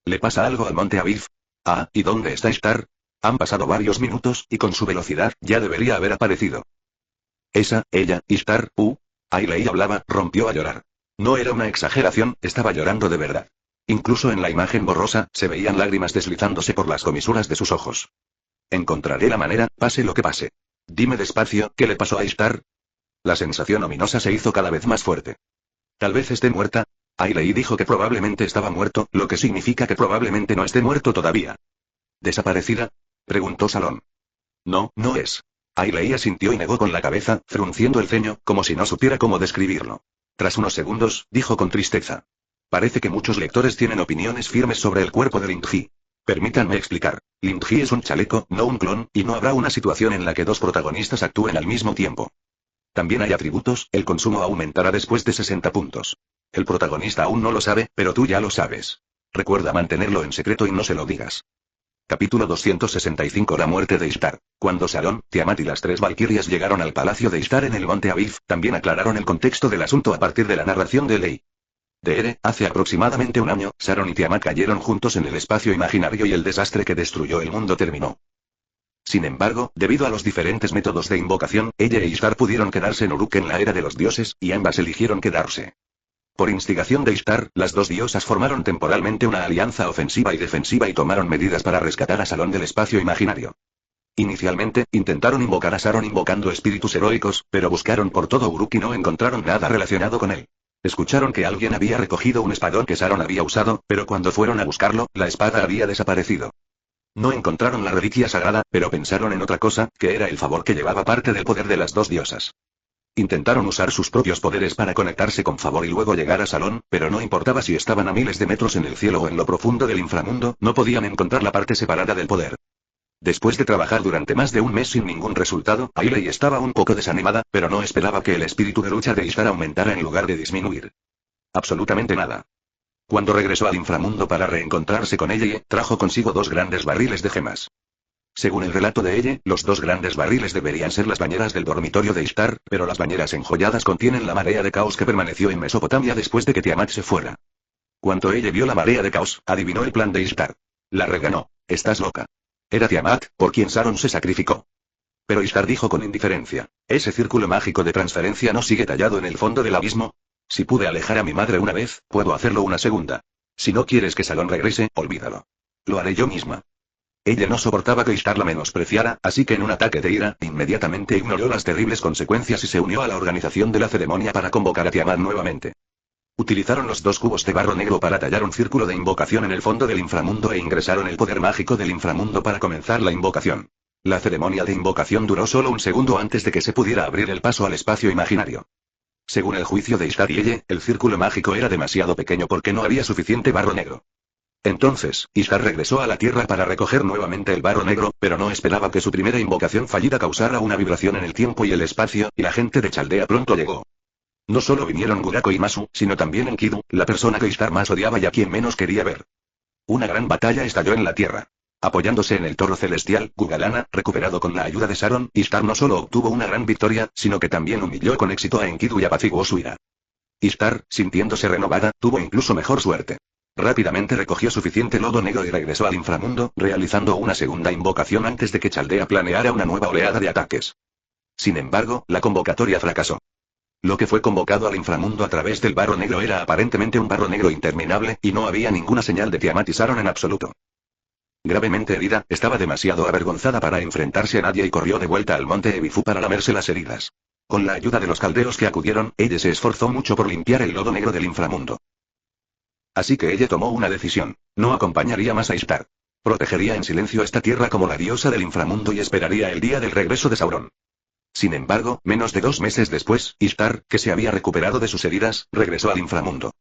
¿Le pasa algo al monte Abif? Ah, ¿y dónde está Ishtar? Han pasado varios minutos, y con su velocidad, ya debería haber aparecido. Ella, Ishtar, Ailey hablaba, rompió a llorar. No era una exageración, estaba llorando de verdad. Incluso en la imagen borrosa, se veían lágrimas deslizándose por las comisuras de sus ojos. Encontraré la manera, pase lo que pase. Dime despacio, ¿qué le pasó a Ishtar? La sensación ominosa se hizo cada vez más fuerte. Tal vez esté muerta. Ailey dijo que probablemente estaba muerto, lo que significa que probablemente no esté muerto todavía. ¿Desaparecida? Preguntó Salón. No, no es. Ailey asintió y negó con la cabeza, frunciendo el ceño, como si no supiera cómo describirlo. Tras unos segundos, dijo con tristeza. Parece que muchos lectores tienen opiniones firmes sobre el cuerpo de Lin-Ji. Permítanme explicar. Lin-Ji es un chaleco, no un clon, y no habrá una situación en la que dos protagonistas actúen al mismo tiempo. También hay atributos, el consumo aumentará después de 60 puntos. El protagonista aún no lo sabe, pero tú ya lo sabes. Recuerda mantenerlo en secreto y no se lo digas. Capítulo 265 La muerte de Ishtar. Cuando Salón, Tiamat y las tres valquirias llegaron al palacio de Ishtar en el monte Abif, también aclararon el contexto del asunto a partir de la narración de Lei. Hace aproximadamente un año, Saron y Tiamat cayeron juntos en el espacio imaginario y el desastre que destruyó el mundo terminó. Sin embargo, debido a los diferentes métodos de invocación, ella e Ishtar pudieron quedarse en Uruk en la era de los dioses, y ambas eligieron quedarse. Por instigación de Ishtar, las dos diosas formaron temporalmente una alianza ofensiva y defensiva y tomaron medidas para rescatar a Salón del espacio imaginario. Inicialmente, intentaron invocar a Saron invocando espíritus heroicos, pero buscaron por todo Uruk y no encontraron nada relacionado con él. Escucharon que alguien había recogido un espadón que Saron había usado, pero cuando fueron a buscarlo, la espada había desaparecido. No encontraron la reliquia sagrada, pero pensaron en otra cosa, que era el favor que llevaba parte del poder de las dos diosas. Intentaron usar sus propios poderes para conectarse con favor y luego llegar a Salón, pero no importaba si estaban a miles de metros en el cielo o en lo profundo del inframundo, no podían encontrar la parte separada del poder. Después de trabajar durante más de un mes sin ningún resultado, Ailey estaba un poco desanimada, pero no esperaba que el espíritu de lucha de Ishtar aumentara en lugar de disminuir. Absolutamente nada. Cuando regresó al inframundo para reencontrarse con ella, trajo consigo dos grandes barriles de gemas. Según el relato de ella, los dos grandes barriles deberían ser las bañeras del dormitorio de Ishtar, pero las bañeras enjolladas contienen la marea de caos que permaneció en Mesopotamia después de que Tiamat se fuera. Cuando ella vio la marea de caos, adivinó el plan de Ishtar. La reganó. Estás loca. Era Tiamat, por quien Saron se sacrificó. Pero Ishtar dijo con indiferencia. ¿Ese círculo mágico de transferencia no sigue tallado en el fondo del abismo? Si pude alejar a mi madre una vez, puedo hacerlo una segunda. Si no quieres que Salón regrese, olvídalo. Lo haré yo misma. Ella no soportaba que Ishtar la menospreciara, así que en un ataque de ira, inmediatamente ignoró las terribles consecuencias y se unió a la organización de la ceremonia para convocar a Tiamat nuevamente. Utilizaron los dos cubos de barro negro para tallar un círculo de invocación en el fondo del inframundo e ingresaron el poder mágico del inframundo para comenzar la invocación. La ceremonia de invocación duró solo un segundo antes de que se pudiera abrir el paso al espacio imaginario. Según el juicio de Ishtar y ella, el círculo mágico era demasiado pequeño porque no había suficiente barro negro. Entonces, Ishtar regresó a la Tierra para recoger nuevamente el barro negro, pero no esperaba que su primera invocación fallida causara una vibración en el tiempo y el espacio, y la gente de Chaldea pronto llegó. No solo vinieron Gurako y Masu, sino también Enkidu, la persona que Ishtar más odiaba y a quien menos quería ver. Una gran batalla estalló en la Tierra. Apoyándose en el toro celestial, Gugalana, recuperado con la ayuda de Saron, Ishtar no solo obtuvo una gran victoria, sino que también humilló con éxito a Enkidu y apaciguó su ira. Ishtar, sintiéndose renovada, tuvo incluso mejor suerte. Rápidamente recogió suficiente lodo negro y regresó al inframundo, realizando una segunda invocación antes de que Chaldea planeara una nueva oleada de ataques. Sin embargo, la convocatoria fracasó. Lo que fue convocado al inframundo a través del barro negro era aparentemente un barro negro interminable, y no había ninguna señal de Tiamat y Saron en absoluto. Gravemente herida, estaba demasiado avergonzada para enfrentarse a nadie y corrió de vuelta al monte Ebifu para lamerse las heridas. Con la ayuda de los caldeos que acudieron, ella se esforzó mucho por limpiar el lodo negro del inframundo. Así que ella tomó una decisión. No acompañaría más a Ishtar. Protegería en silencio esta tierra como la diosa del inframundo y esperaría el día del regreso de Sauron. Sin embargo, menos de 2 meses después, Ishtar, que se había recuperado de sus heridas, regresó al inframundo.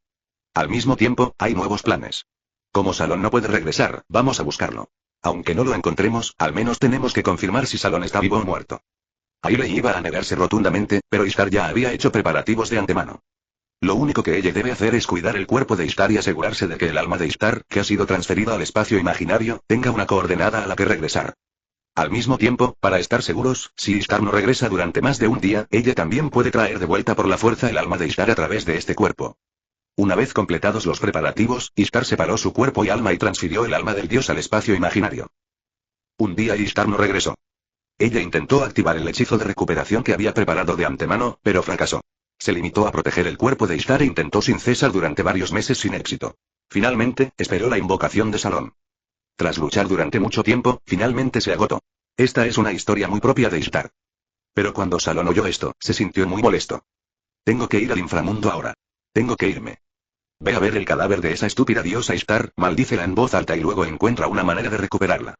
Al mismo tiempo, hay nuevos planes. Como Salón no puede regresar, vamos a buscarlo. Aunque no lo encontremos, al menos tenemos que confirmar si Salón está vivo o muerto. Aile iba a negarse rotundamente, pero Ishtar ya había hecho preparativos de antemano. Lo único que ella debe hacer es cuidar el cuerpo de Ishtar y asegurarse de que el alma de Ishtar, que ha sido transferida al espacio imaginario, tenga una coordenada a la que regresar. Al mismo tiempo, para estar seguros, si Ishtar no regresa durante más de un día, ella también puede traer de vuelta por la fuerza el alma de Ishtar a través de este cuerpo. Una vez completados los preparativos, Ishtar separó su cuerpo y alma y transfirió el alma del dios al espacio imaginario. Un día Ishtar no regresó. Ella intentó activar el hechizo de recuperación que había preparado de antemano, pero fracasó. Se limitó a proteger el cuerpo de Ishtar e intentó sin cesar durante varios meses sin éxito. Finalmente, esperó la invocación de Salón. Tras luchar durante mucho tiempo, finalmente se agotó. Esta es una historia muy propia de Ishtar. Pero cuando Salón oyó esto, se sintió muy molesto. Tengo que ir al inframundo ahora. Tengo que irme. Ve a ver el cadáver de esa estúpida diosa Ishtar, maldícela en voz alta y luego encuentra una manera de recuperarla.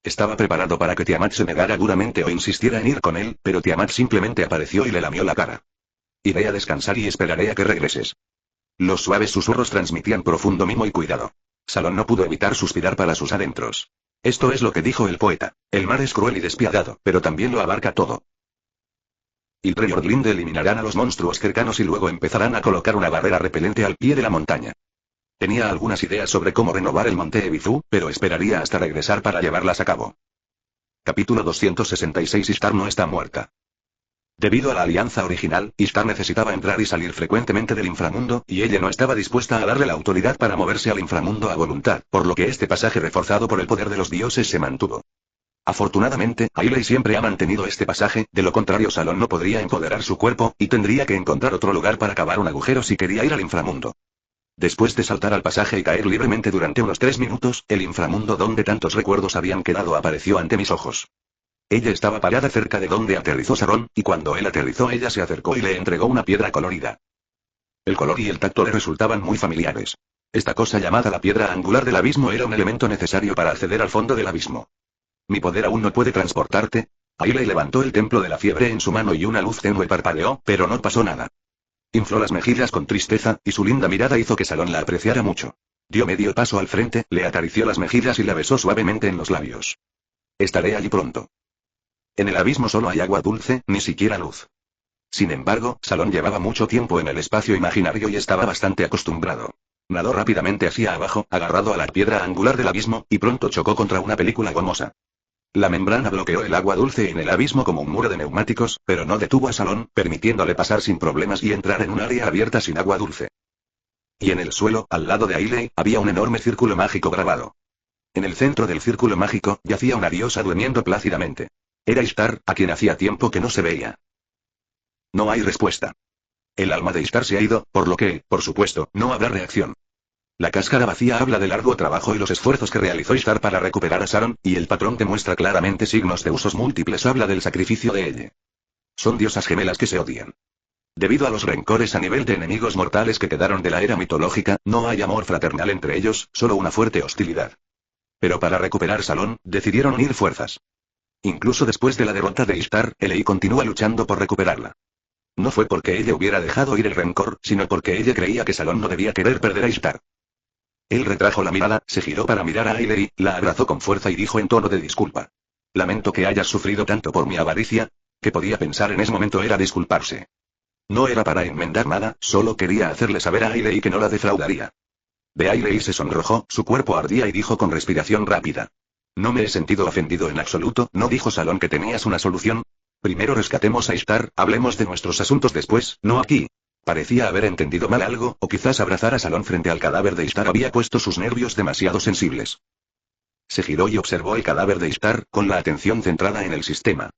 Estaba preparado para que Tiamat se negara duramente o insistiera en ir con él, pero Tiamat simplemente apareció y le lamió la cara. Iré a descansar y esperaré a que regreses. Los suaves susurros transmitían profundo mimo y cuidado. Salón no pudo evitar suspirar para sus adentros. Esto es lo que dijo el poeta. El mar es cruel y despiadado, pero también lo abarca todo. Ildre y Ordlinde eliminarán a los monstruos cercanos y luego empezarán a colocar una barrera repelente al pie de la montaña. Tenía algunas ideas sobre cómo renovar el monte Ebizu, pero esperaría hasta regresar para llevarlas a cabo. Capítulo 266. Ishtar no está muerta. Debido a la alianza original, Ishtar necesitaba entrar y salir frecuentemente del inframundo, y ella no estaba dispuesta a darle la autoridad para moverse al inframundo a voluntad, por lo que este pasaje reforzado por el poder de los dioses se mantuvo. Afortunadamente, Ailey siempre ha mantenido este pasaje, de lo contrario Salón no podría empoderar su cuerpo, y tendría que encontrar otro lugar para cavar un agujero si quería ir al inframundo. Después de saltar al pasaje y caer libremente durante unos 3 minutos, el inframundo donde tantos recuerdos habían quedado apareció ante mis ojos. Ella estaba parada cerca de donde aterrizó Saron, y cuando él aterrizó ella se acercó y le entregó una piedra colorida. El color y el tacto le resultaban muy familiares. Esta cosa llamada la piedra angular del abismo era un elemento necesario para acceder al fondo del abismo. ¿Mi poder aún no puede transportarte? Ailey levantó el templo de la fiebre en su mano y una luz tenue parpadeó, pero no pasó nada. Infló las mejillas con tristeza, y su linda mirada hizo que Salón la apreciara mucho. Dio medio paso al frente, le acarició las mejillas y la besó suavemente en los labios. Estaré allí pronto. En el abismo solo hay agua dulce, ni siquiera luz. Sin embargo, Salón llevaba mucho tiempo en el espacio imaginario y estaba bastante acostumbrado. Nadó rápidamente hacia abajo, agarrado a la piedra angular del abismo, y pronto chocó contra una película gomosa. La membrana bloqueó el agua dulce en el abismo como un muro de neumáticos, pero no detuvo a Salón, permitiéndole pasar sin problemas y entrar en un área abierta sin agua dulce. Y en el suelo, al lado de Ailey, había un enorme círculo mágico grabado. En el centro del círculo mágico, yacía una diosa durmiendo plácidamente. Era Ishtar, a quien hacía tiempo que no se veía. No hay respuesta. El alma de Ishtar se ha ido, por lo que, por supuesto, no habrá reacción. La cáscara vacía habla del arduo trabajo y los esfuerzos que realizó Ishtar para recuperar a Saron, y el patrón que muestra claramente signos de usos múltiples habla del sacrificio de ella. Son diosas gemelas que se odian. Debido a los rencores a nivel de enemigos mortales que quedaron de la era mitológica, no hay amor fraternal entre ellos, solo una fuerte hostilidad. Pero para recuperar Salón, decidieron unir fuerzas. Incluso después de la derrota de Ishtar, Elei continúa luchando por recuperarla. No fue porque ella hubiera dejado ir el rencor, sino porque ella creía que Salón no debía querer perder a Ishtar. Él retrajo la mirada, se giró para mirar a Ailey, la abrazó con fuerza y dijo en tono de disculpa. Lamento que hayas sufrido tanto por mi avaricia. Que podía pensar en ese momento era disculparse. No era para enmendar nada, solo quería hacerle saber a Ailey que no la defraudaría. De Ailey se sonrojó, su cuerpo ardía y dijo con respiración rápida. No me he sentido ofendido en absoluto, ¿no dijo Salón que tenías una solución? Primero rescatemos a Ishtar, hablemos de nuestros asuntos después, no aquí. Parecía haber entendido mal algo, o quizás abrazar a Salón frente al cadáver de Ishtar había puesto sus nervios demasiado sensibles. Se giró y observó el cadáver de Ishtar, con la atención centrada en el sistema.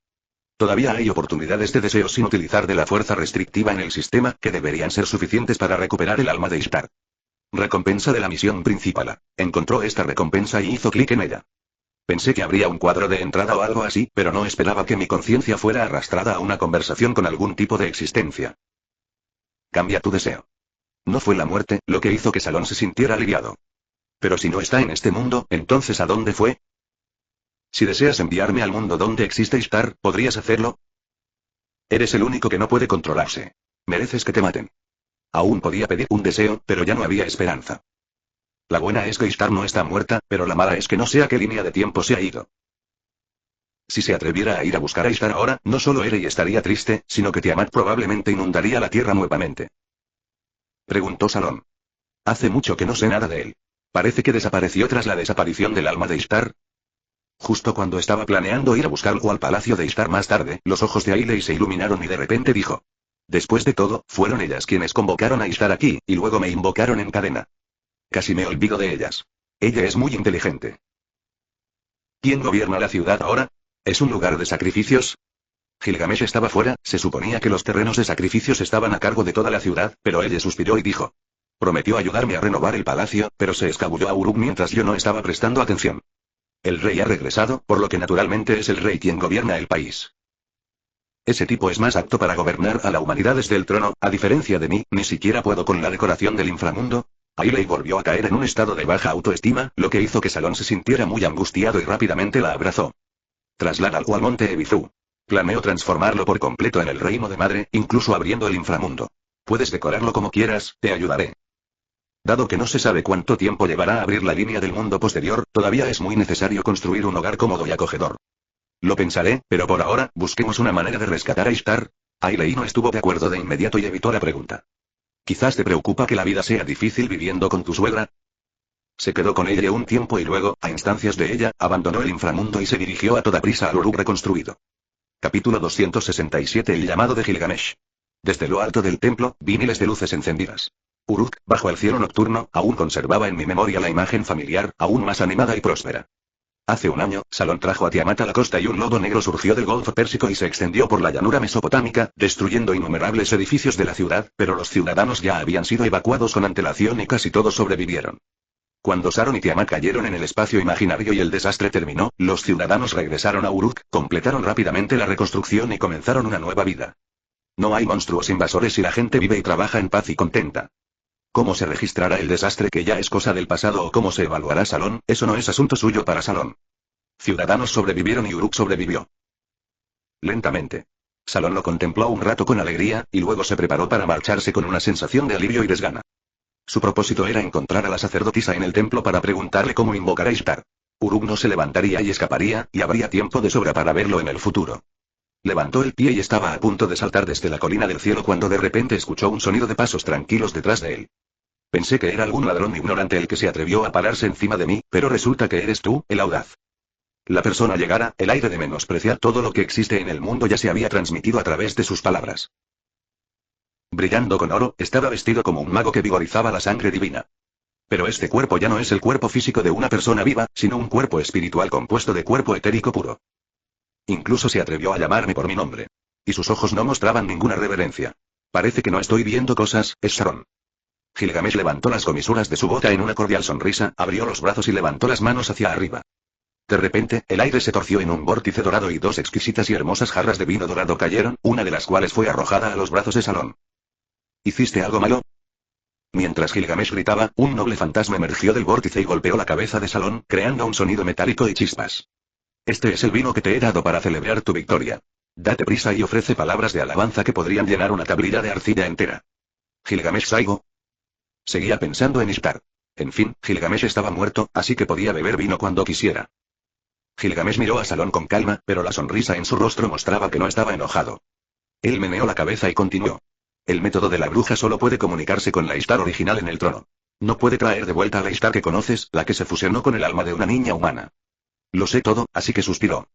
Todavía hay oportunidades de deseo sin utilizar de la fuerza restrictiva en el sistema, que deberían ser suficientes para recuperar el alma de Ishtar. Recompensa de la misión principal. Encontró esta recompensa y hizo clic en ella. Pensé que habría un cuadro de entrada o algo así, pero no esperaba que mi conciencia fuera arrastrada a una conversación con algún tipo de existencia. Cambia tu deseo. No fue la muerte lo que hizo que Salón se sintiera aliviado. Pero si no está en este mundo, entonces ¿a dónde fue? Si deseas enviarme al mundo donde existe Ishtar, ¿podrías hacerlo? Eres el único que no puede controlarse. Mereces que te maten. Aún podía pedir un deseo, pero ya no había esperanza. La buena es que Ishtar no está muerta, pero la mala es que no sé a qué línea de tiempo se ha ido. Si se atreviera a ir a buscar a Ishtar ahora, no solo Eri estaría triste, sino que Tiamat probablemente inundaría la tierra nuevamente. Preguntó Salón. Hace mucho que no sé nada de él. Parece que desapareció tras la desaparición del alma de Ishtar. Justo cuando estaba planeando ir a buscarlo al palacio de Ishtar más tarde, los ojos de Ailey se iluminaron y de repente dijo. Después de todo, fueron ellas quienes convocaron a Ishtar aquí, y luego me invocaron en cadena. Casi me olvido de ellas. Ella es muy inteligente. ¿Quién gobierna la ciudad ahora? ¿Es un lugar de sacrificios? Gilgamesh estaba fuera, se suponía que los terrenos de sacrificios estaban a cargo de toda la ciudad, pero ella suspiró y dijo. Prometió ayudarme a renovar el palacio, pero se escabulló a Uruk mientras yo no estaba prestando atención. El rey ha regresado, por lo que naturalmente es el rey quien gobierna el país. Ese tipo es más apto para gobernar a la humanidad desde el trono, a diferencia de mí, ni siquiera puedo con la decoración del inframundo. Ailey volvió a caer en un estado de baja autoestima, lo que hizo que Salón se sintiera muy angustiado y rápidamente la abrazó. Trasládalo al monte Ebizu. Planeo transformarlo por completo en el reino de madre, incluso abriendo el inframundo. Puedes decorarlo como quieras, te ayudaré. Dado que no se sabe cuánto tiempo llevará a abrir la línea del mundo posterior, todavía es muy necesario construir un hogar cómodo y acogedor. Lo pensaré, pero por ahora, busquemos una manera de rescatar a Ishtar. Ailey no estuvo de acuerdo de inmediato y evitó la pregunta. Quizás te preocupa que la vida sea difícil viviendo con tu suegra. Se quedó con ella un tiempo y luego, a instancias de ella, abandonó el inframundo y se dirigió a toda prisa al Uruk reconstruido. Capítulo 267. El llamado de Gilgamesh. Desde lo alto del templo, vi miles de luces encendidas. Uruk, bajo el cielo nocturno, aún conservaba en mi memoria la imagen familiar, aún más animada y próspera. Hace un año, Salón trajo a Tiamat a la costa y un lodo negro surgió del Golfo Pérsico y se extendió por la llanura mesopotámica, destruyendo innumerables edificios de la ciudad, pero los ciudadanos ya habían sido evacuados con antelación y casi todos sobrevivieron. Cuando Saron y Tiamat cayeron en el espacio imaginario y el desastre terminó, los ciudadanos regresaron a Uruk, completaron rápidamente la reconstrucción y comenzaron una nueva vida. No hay monstruos invasores y la gente vive y trabaja en paz y contenta. ¿Cómo se registrará el desastre que ya es cosa del pasado o cómo se evaluará Salón? Eso no es asunto suyo para Salón. Ciudadanos sobrevivieron y Uruk sobrevivió. Lentamente. Salón lo contempló un rato con alegría, y luego se preparó para marcharse con una sensación de alivio y desgana. Su propósito era encontrar a la sacerdotisa en el templo para preguntarle cómo invocar a Ishtar. Uruk no se levantaría y escaparía, y habría tiempo de sobra para verlo en el futuro. Levantó el pie y estaba a punto de saltar desde la colina del cielo cuando de repente escuchó un sonido de pasos tranquilos detrás de él. Pensé que era algún ladrón ignorante el que se atrevió a pararse encima de mí, pero resulta que eres tú, el audaz. La persona llegara, el aire de menospreciar todo lo que existe en el mundo ya se había transmitido a través de sus palabras. Brillando con oro, estaba vestido como un mago que vigorizaba la sangre divina. Pero este cuerpo ya no es el cuerpo físico de una persona viva, sino un cuerpo espiritual compuesto de cuerpo etérico puro. Incluso se atrevió a llamarme por mi nombre. Y sus ojos no mostraban ninguna reverencia. Parece que no estoy viendo cosas, es Saron. Gilgamesh levantó las comisuras de su boca en una cordial sonrisa, abrió los brazos y levantó las manos hacia arriba. De repente, el aire se torció en un vórtice dorado y dos exquisitas y hermosas jarras de vino dorado cayeron, una de las cuales fue arrojada a los brazos de Salón. ¿Hiciste algo malo? Mientras Gilgamesh gritaba, un noble fantasma emergió del vórtice y golpeó la cabeza de Salón, creando un sonido metálico y chispas. Este es el vino que te he dado para celebrar tu victoria. Date prisa y ofrece palabras de alabanza que podrían llenar una tablilla de arcilla entera. Gilgamesh Saigo. Seguía pensando en Ishtar. En fin, Gilgamesh estaba muerto, así que podía beber vino cuando quisiera. Gilgamesh miró a Salón con calma, pero la sonrisa en su rostro mostraba que no estaba enojado. Él meneó la cabeza y continuó. El método de la bruja solo puede comunicarse con la Ishtar original en el trono. No puede traer de vuelta a la Ishtar que conoces, la que se fusionó con el alma de una niña humana. Lo sé todo, así que suspiró.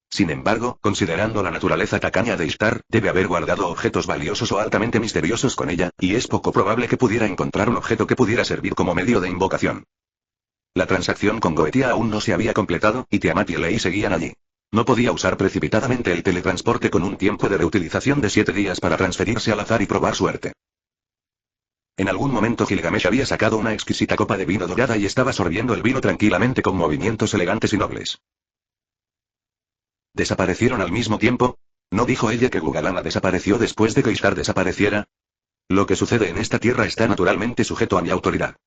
Sin embargo, considerando la naturaleza tacaña de Ishtar, debe haber guardado objetos valiosos o altamente misteriosos con ella, y es poco probable que pudiera encontrar un objeto que pudiera servir como medio de invocación. La transacción con Goetia aún no se había completado, y Tiamat y Lei seguían allí. No podía usar precipitadamente el teletransporte con un tiempo de reutilización de 7 días para transferirse al azar y probar suerte. En algún momento Gilgamesh había sacado una exquisita copa de vino dorada y estaba sorbiendo el vino tranquilamente con movimientos elegantes y nobles. ¿Desaparecieron al mismo tiempo? ¿No dijo ella que Gugalana desapareció después de que Ishtar desapareciera? Lo que sucede en esta tierra está naturalmente sujeto a mi autoridad.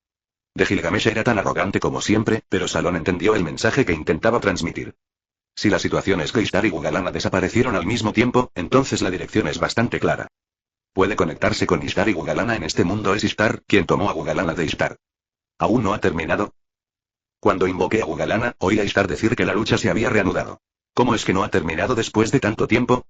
De Gilgamesh era tan arrogante como siempre, pero Salón entendió el mensaje que intentaba transmitir. Si la situación es que Ishtar y Gugalana desaparecieron al mismo tiempo, entonces la dirección es bastante clara. Puede conectarse con Ishtar y Gugalana en este mundo. Es Ishtar quien tomó a Gugalana de Ishtar. ¿Aún no ha terminado? Cuando invoqué a Gugalana, oí a Ishtar decir que la lucha se había reanudado. ¿Cómo es que no ha terminado después de tanto tiempo?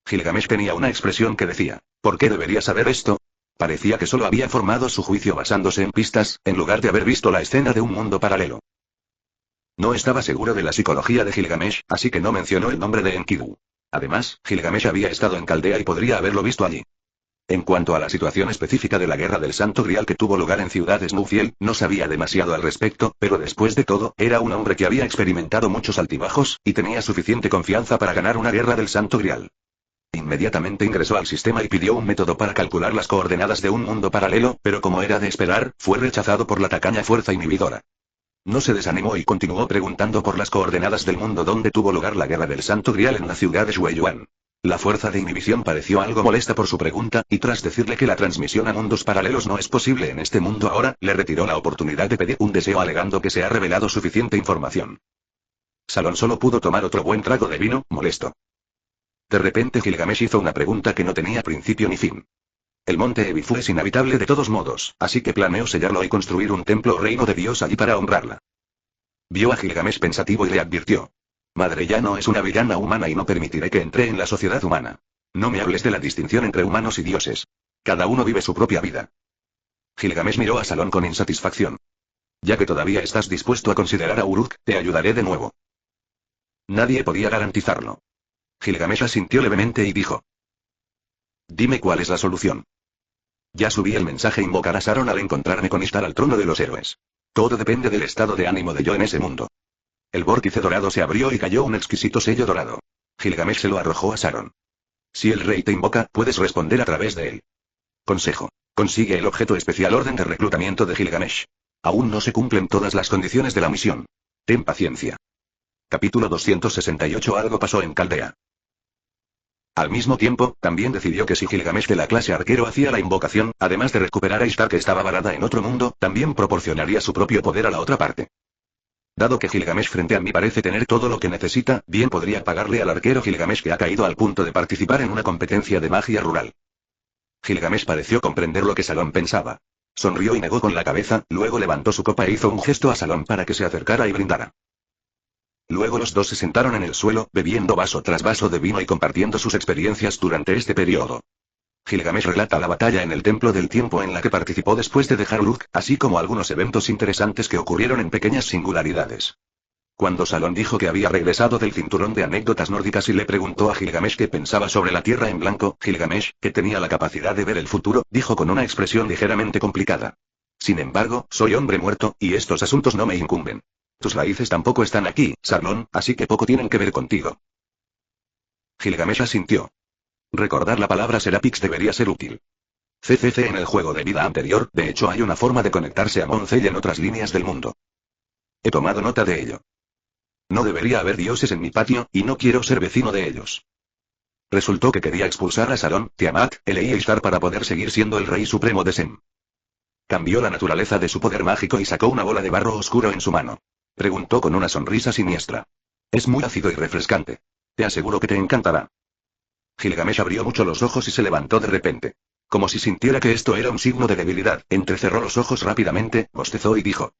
Gilgamesh tenía una expresión que decía, ¿por qué debería saber esto? Parecía que solo había formado su juicio basándose en pistas, en lugar de haber visto la escena de un mundo paralelo. No estaba seguro de la psicología de Gilgamesh, así que no mencionó el nombre de Enkidu. Además, Gilgamesh había estado en Caldea y podría haberlo visto allí. En cuanto a la situación específica de la guerra del Santo Grial que tuvo lugar en Ciudad Snowfield, no sabía demasiado al respecto, pero después de todo, era un hombre que había experimentado muchos altibajos, y tenía suficiente confianza para ganar una guerra del Santo Grial. Inmediatamente ingresó al sistema y pidió un método para calcular las coordenadas de un mundo paralelo, pero como era de esperar, fue rechazado por la tacaña fuerza inhibidora. No se desanimó y continuó preguntando por las coordenadas del mundo donde tuvo lugar la guerra del Santo Grial en la ciudad de Shueyuan. La fuerza de inhibición pareció algo molesta por su pregunta, y tras decirle que la transmisión a mundos paralelos no es posible en este mundo ahora, le retiró la oportunidad de pedir un deseo alegando que se ha revelado suficiente información. Salón solo pudo tomar otro buen trago de vino, molesto. De repente Gilgamesh hizo una pregunta que no tenía principio ni fin. El monte Ebifu es inhabitable de todos modos, así que planeo sellarlo y construir un templo o reino de Dios allí para honrarla. Vio a Gilgamesh pensativo y le advirtió. Madre ya no es una villana humana y no permitiré que entre en la sociedad humana. No me hables de la distinción entre humanos y dioses. Cada uno vive su propia vida. Gilgamesh miró a Salón con insatisfacción. Ya que todavía estás dispuesto a considerar a Uruk, te ayudaré de nuevo. Nadie podía garantizarlo. Gilgamesh asintió levemente y dijo. Dime cuál es la solución. Ya subí el mensaje invocar a Saron al encontrarme con Ishtar al trono de los héroes. Todo depende del estado de ánimo de yo en ese mundo. El vórtice dorado se abrió y cayó un exquisito sello dorado. Gilgamesh se lo arrojó a Saron. Si el rey te invoca, puedes responder a través de él. Consejo. Consigue el objeto especial orden de reclutamiento de Gilgamesh. Aún no se cumplen todas las condiciones de la misión. Ten paciencia. Capítulo 268. Algo pasó en Caldea. Al mismo tiempo, también decidió que si Gilgamesh de la clase arquero hacía la invocación, además de recuperar a Ishtar que estaba varada en otro mundo, también proporcionaría su propio poder a la otra parte. Dado que Gilgamesh frente a mí parece tener todo lo que necesita, bien podría pagarle al arquero Gilgamesh que ha caído al punto de participar en una competencia de magia rural. Gilgamesh pareció comprender lo que Salón pensaba. Sonrió y negó con la cabeza, luego levantó su copa e hizo un gesto a Salón para que se acercara y brindara. Luego los dos se sentaron en el suelo, bebiendo vaso tras vaso de vino y compartiendo sus experiencias durante este periodo. Gilgamesh relata la batalla en el Templo del Tiempo en la que participó después de dejar Uruk, así como algunos eventos interesantes que ocurrieron en pequeñas singularidades. Cuando Salón dijo que había regresado del cinturón de anécdotas nórdicas y le preguntó a Gilgamesh qué pensaba sobre la Tierra en blanco, Gilgamesh, que tenía la capacidad de ver el futuro, dijo con una expresión ligeramente complicada. Sin embargo, soy hombre muerto, y estos asuntos no me incumben. Tus raíces tampoco están aquí, Salón, así que poco tienen que ver contigo. Gilgamesh asintió. Recordar la palabra Serapix debería ser útil. CCC en el juego de vida anterior, de hecho hay una forma de conectarse a Moncel en otras líneas del mundo. He tomado nota de ello. No debería haber dioses en mi patio, y no quiero ser vecino de ellos. Resultó que quería expulsar a Saron, Tiamat, Elei y Ishtar para poder seguir siendo el rey supremo de Sem. Cambió la naturaleza de su poder mágico y sacó una bola de barro oscuro en su mano. Preguntó con una sonrisa siniestra. Es muy ácido y refrescante. Te aseguro que te encantará. Gilgamesh abrió mucho los ojos y se levantó de repente. Como si sintiera que esto era un signo de debilidad, entrecerró los ojos rápidamente, bostezó y dijo.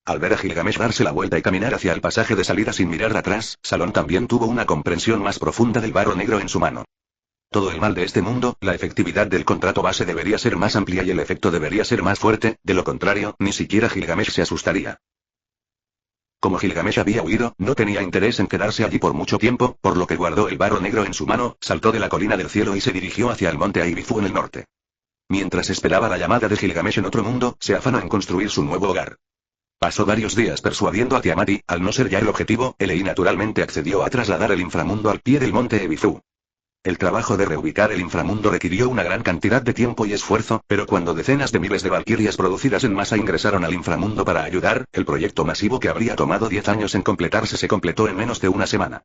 Al ver a Gilgamesh darse la vuelta y caminar hacia el pasaje de salida sin mirar atrás, Salón también tuvo una comprensión más profunda del barro negro en su mano. Todo el mal de este mundo, la efectividad del contrato base debería ser más amplia y el efecto debería ser más fuerte, de lo contrario, ni siquiera Gilgamesh se asustaría. Como Gilgamesh había huido, no tenía interés en quedarse allí por mucho tiempo, por lo que guardó el barro negro en su mano, saltó de la colina del cielo y se dirigió hacia el monte Aibifu en el norte. Mientras esperaba la llamada de Gilgamesh en otro mundo, se afanó en construir su nuevo hogar. Pasó varios días persuadiendo a Tiamat y, al no ser ya el objetivo, Elei naturalmente accedió a trasladar el inframundo al pie del monte Ebizu. El trabajo de reubicar el inframundo requirió una gran cantidad de tiempo y esfuerzo, pero cuando decenas de miles de valquirias producidas en masa ingresaron al inframundo para ayudar, el proyecto masivo que habría tomado 10 años en completarse se completó en menos de una semana.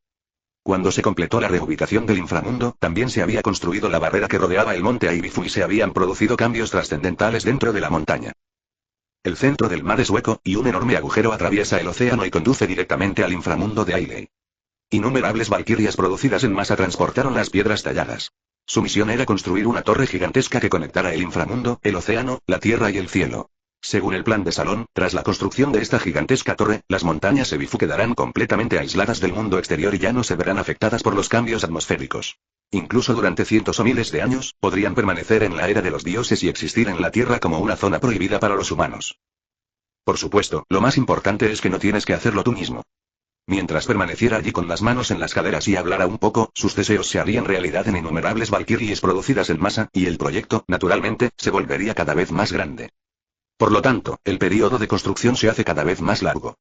Cuando se completó la reubicación del inframundo, también se había construido la barrera que rodeaba el monte Aibifu y se habían producido cambios trascendentales dentro de la montaña. El centro del mar es hueco, y un enorme agujero atraviesa el océano y conduce directamente al inframundo de Ailey. Innumerables valquirias producidas en masa transportaron las piedras talladas. Su misión era construir una torre gigantesca que conectara el inframundo, el océano, la tierra y el cielo. Según el plan de Salón, tras la construcción de esta gigantesca torre, las montañas Ebifu quedarán completamente aisladas del mundo exterior y ya no se verán afectadas por los cambios atmosféricos. Incluso durante cientos o miles de años, podrían permanecer en la era de los dioses y existir en la Tierra como una zona prohibida para los humanos. Por supuesto, lo más importante es que no tienes que hacerlo tú mismo. Mientras permaneciera allí con las manos en las caderas y hablara un poco, sus deseos se harían realidad en innumerables valquirias producidas en masa, y el proyecto, naturalmente, se volvería cada vez más grande. Por lo tanto, el período de construcción se hace cada vez más largo.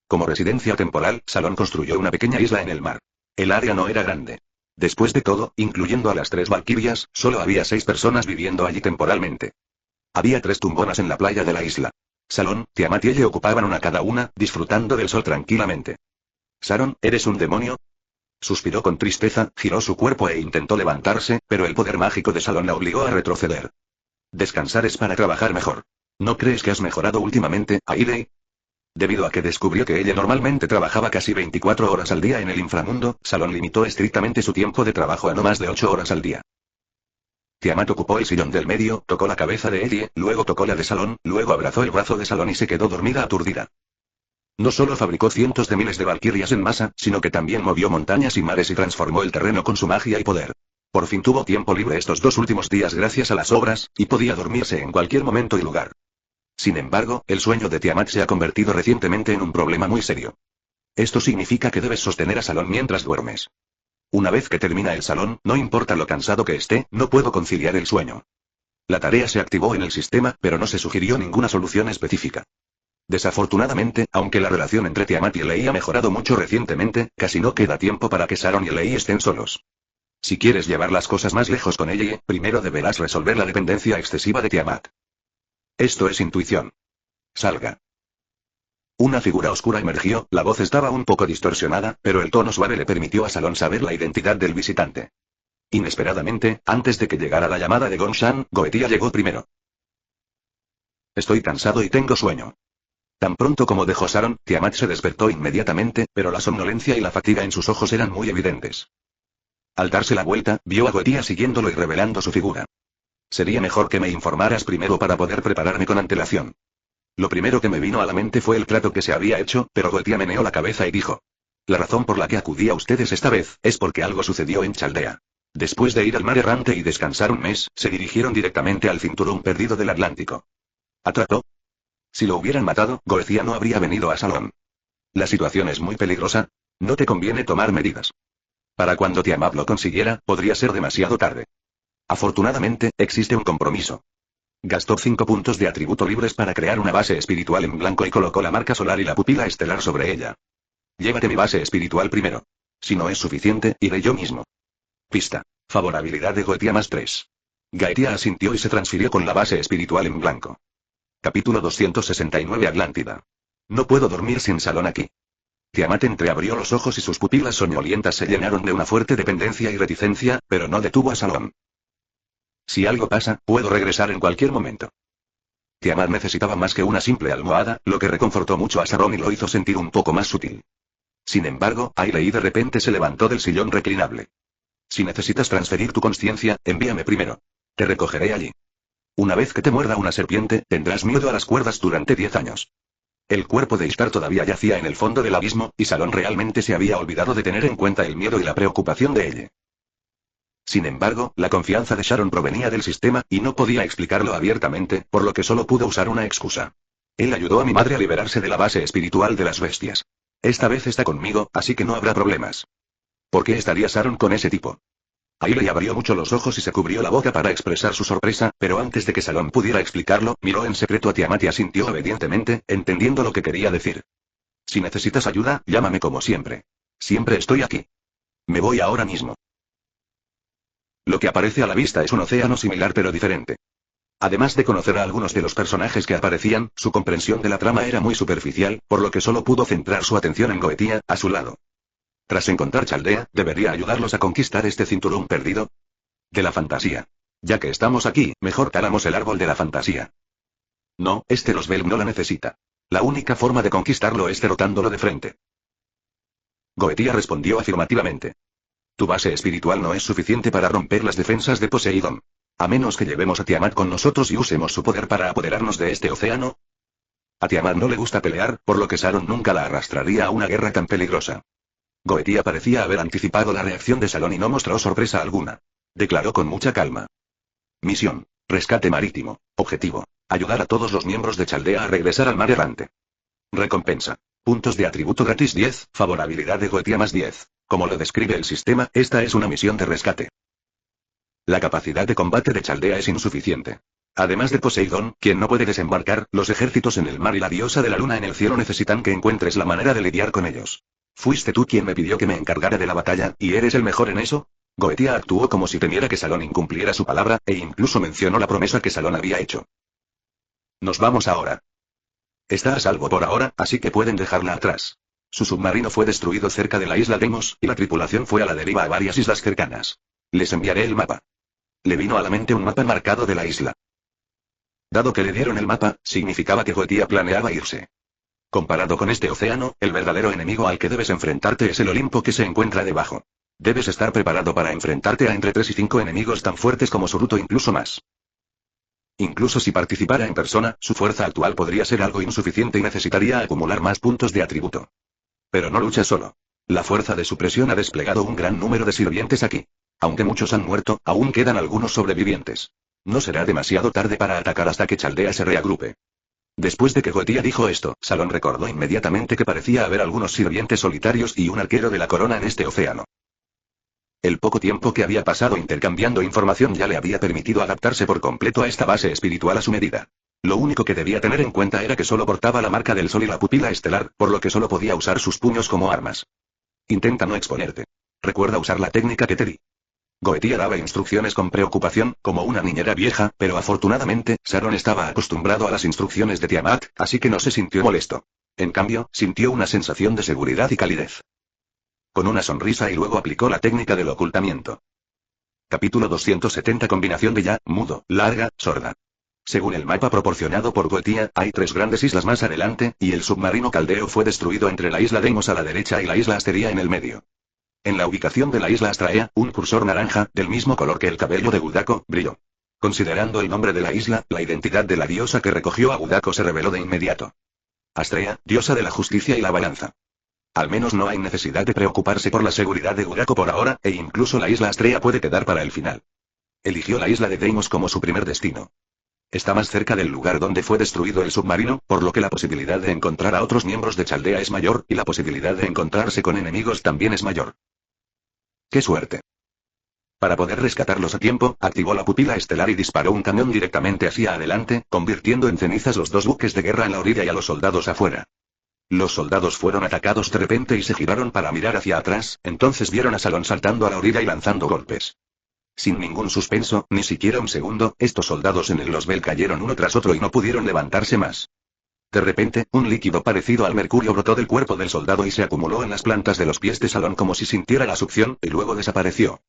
Como residencia temporal, Salón construyó una pequeña isla en el mar. El área no era grande. Después de todo, incluyendo a las 3 valquirias, solo había 6 personas viviendo allí temporalmente. Había 3 tumbonas en la playa de la isla. Salón, Tiamat y ella ocupaban una cada una, disfrutando del sol tranquilamente. «Sharon, ¿eres un demonio?», suspiró con tristeza, giró su cuerpo e intentó levantarse, pero el poder mágico de Salón la obligó a retroceder. «Descansar es para trabajar mejor. ¿No crees que has mejorado últimamente, Ailey?». Debido a que descubrió que ella normalmente trabajaba casi 24 horas al día en el inframundo, Salón limitó estrictamente su tiempo de trabajo a no más de 8 horas al día. Tiamat ocupó el sillón del medio, tocó la cabeza de Ellie, luego tocó la de Salón, luego abrazó el brazo de Salón y se quedó dormida aturdida. No solo fabricó cientos de miles de valquirias en masa, sino que también movió montañas y mares y transformó el terreno con su magia y poder. Por fin tuvo tiempo libre estos 2 últimos días gracias a las obras, y podía dormirse en cualquier momento y lugar. Sin embargo, el sueño de Tiamat se ha convertido recientemente en un problema muy serio. Esto significa que debes sostener a Salón mientras duermes. Una vez que termina el Salón, no importa lo cansado que esté, no puedo conciliar el sueño. La tarea se activó en el sistema, pero no se sugirió ninguna solución específica. Desafortunadamente, aunque la relación entre Tiamat y Elei ha mejorado mucho recientemente, casi no queda tiempo para que Sharon y Elei estén solos. Si quieres llevar las cosas más lejos con ella, primero deberás resolver la dependencia excesiva de Tiamat. Esto es intuición. Salga. Una figura oscura emergió, la voz estaba un poco distorsionada, pero el tono suave le permitió a Salón saber la identidad del visitante. Inesperadamente, antes de que llegara la llamada de Gongshan, Goetia llegó primero. Estoy cansado y tengo sueño. Tan pronto como dejó Sharon, Tiamat se despertó inmediatamente, pero la somnolencia y la fatiga en sus ojos eran muy evidentes. Al darse la vuelta, vio a Goetia siguiéndolo y revelando su figura. Sería mejor que me informaras primero para poder prepararme con antelación. Lo primero que me vino a la mente fue el trato que se había hecho, pero Goetia meneó la cabeza y dijo. La razón por la que acudí a ustedes esta vez, es porque algo sucedió en Chaldea. Después de ir al mar errante y descansar un mes, se dirigieron directamente al cinturón perdido del Atlántico. ¿Atrapó? Si lo hubieran matado, Goetia no habría venido a Salón. La situación es muy peligrosa. No te conviene tomar medidas. Para cuando Tiamat lo consiguiera, podría ser demasiado tarde. Afortunadamente, existe un compromiso. Gastó 5 puntos de atributo libres para crear una base espiritual en blanco y colocó la marca solar y la pupila estelar sobre ella. Llévate mi base espiritual primero. Si no es suficiente, iré yo mismo. Pista. Favorabilidad de Goetia +3. Goetia asintió y se transfirió con la base espiritual en blanco. Capítulo 269 Atlántida. No puedo dormir sin Salón aquí. Tiamat entreabrió los ojos y sus pupilas soñolientas se llenaron de una fuerte dependencia y reticencia, pero no detuvo a Salón. Si algo pasa, puedo regresar en cualquier momento. Tiamat necesitaba más que una simple almohada, lo que reconfortó mucho a Salón y lo hizo sentir un poco más sutil. Sin embargo, Ailey de repente se levantó del sillón reclinable. Si necesitas transferir tu consciencia, envíame primero. Te recogeré allí. Una vez que te muerda una serpiente, tendrás miedo a las cuerdas durante 10 años. El cuerpo de Ishtar todavía yacía en el fondo del abismo, y Salón realmente se había olvidado de tener en cuenta el miedo y la preocupación de ella. Sin embargo, la confianza de Sharon provenía del sistema, y no podía explicarlo abiertamente, por lo que solo pudo usar una excusa. Él ayudó a mi madre a liberarse de la base espiritual de las bestias. Esta vez está conmigo, así que no habrá problemas. ¿Por qué estaría Sharon con ese tipo? Ailey abrió mucho los ojos y se cubrió la boca para expresar su sorpresa, pero antes de que Salón pudiera explicarlo, miró en secreto a Tiamat y asintió obedientemente, entendiendo lo que quería decir. Si necesitas ayuda, llámame como siempre. Siempre estoy aquí. Me voy ahora mismo. Lo que aparece a la vista es un océano similar pero diferente. Además de conocer a algunos de los personajes que aparecían, su comprensión de la trama era muy superficial, por lo que solo pudo centrar su atención en Goetia, a su lado. Tras encontrar Chaldea, ¿debería ayudarlos a conquistar este cinturón perdido? De la fantasía. Ya que estamos aquí, mejor talamos el árbol de la fantasía. No, este Roswell no la necesita. La única forma de conquistarlo es derrotándolo de frente. Goetia respondió afirmativamente. Tu base espiritual no es suficiente para romper las defensas de Poseidón. A menos que llevemos a Tiamat con nosotros y usemos su poder para apoderarnos de este océano. A Tiamat no le gusta pelear, por lo que Sharon nunca la arrastraría a una guerra tan peligrosa. Goetia parecía haber anticipado la reacción de Salón y no mostró sorpresa alguna. Declaró con mucha calma. Misión. Rescate marítimo. Objetivo. Ayudar a todos los miembros de Chaldea a regresar al mar errante. Recompensa. Puntos de atributo gratis 10, favorabilidad de Goetia más 10. Como lo describe el sistema, esta es una misión de rescate. La capacidad de combate de Chaldea es insuficiente. Además de Poseidón, quien no puede desembarcar, los ejércitos en el mar y la diosa de la luna en el cielo necesitan que encuentres la manera de lidiar con ellos. ¿Fuiste tú quien me pidió que me encargara de la batalla, y eres el mejor en eso? Goetia actuó como si temiera que Salón incumpliera su palabra, e incluso mencionó la promesa que Salón había hecho. Nos vamos ahora. Está a salvo por ahora, así que pueden dejarla atrás. Su submarino fue destruido cerca de la isla Deimos, y la tripulación fue a la deriva a varias islas cercanas. Les enviaré el mapa. Le vino a la mente un mapa marcado de la isla. Dado que le dieron el mapa, significaba que Goetia planeaba irse. Comparado con este océano, el verdadero enemigo al que debes enfrentarte es el Olimpo que se encuentra debajo. Debes estar preparado para enfrentarte a entre 3 y 5 enemigos tan fuertes como Suruto, incluso más. Incluso si participara en persona, su fuerza actual podría ser algo insuficiente y necesitaría acumular más puntos de atributo. Pero no lucha solo. La fuerza de supresión ha desplegado un gran número de sirvientes aquí. Aunque muchos han muerto, aún quedan algunos sobrevivientes. No será demasiado tarde para atacar hasta que Chaldea se reagrupe. Después de que Goetia dijo esto, Salón recordó inmediatamente que parecía haber algunos sirvientes solitarios y un arquero de la corona en este océano. El poco tiempo que había pasado intercambiando información ya le había permitido adaptarse por completo a esta base espiritual a su medida. Lo único que debía tener en cuenta era que solo portaba la marca del sol y la pupila estelar, por lo que solo podía usar sus puños como armas. Intenta no exponerte. Recuerda usar la técnica que te di. Goetia daba instrucciones con preocupación, como una niñera vieja, pero afortunadamente, Sharon estaba acostumbrado a las instrucciones de Tiamat, así que no se sintió molesto. En cambio, sintió una sensación de seguridad y calidez. Con una sonrisa y luego aplicó la técnica del ocultamiento. Capítulo 270. Combinación de ya, mudo, larga, sorda. Según el mapa proporcionado por Goetia, hay 3 grandes islas más adelante, y el submarino Caldeo fue destruido entre la isla Deimos a la derecha y la isla Asteria en el medio. En la ubicación de la isla Astraea, un cursor naranja, del mismo color que el cabello de Gudako, brilló. Considerando el nombre de la isla, la identidad de la diosa que recogió a Gudako se reveló de inmediato. Astrea, diosa de la justicia y la balanza. Al menos no hay necesidad de preocuparse por la seguridad de Gudako por ahora, e incluso la isla Astrea puede quedar para el final. Eligió la isla de Deimos como su primer destino. Está más cerca del lugar donde fue destruido el submarino, por lo que la posibilidad de encontrar a otros miembros de Chaldea es mayor, y la posibilidad de encontrarse con enemigos también es mayor. ¡Qué suerte! Para poder rescatarlos a tiempo, activó la pupila estelar y disparó un cañón directamente hacia adelante, convirtiendo en cenizas los 2 buques de guerra en la orilla y a los soldados afuera. Los soldados fueron atacados de repente y se giraron para mirar hacia atrás, entonces vieron a Salón saltando a la orilla y lanzando golpes. Sin ningún suspenso, ni siquiera un segundo, estos soldados en el Roswell cayeron uno tras otro y no pudieron levantarse más. De repente, un líquido parecido al mercurio brotó del cuerpo del soldado y se acumuló en las plantas de los pies de Salón como si sintiera la succión, y luego desapareció.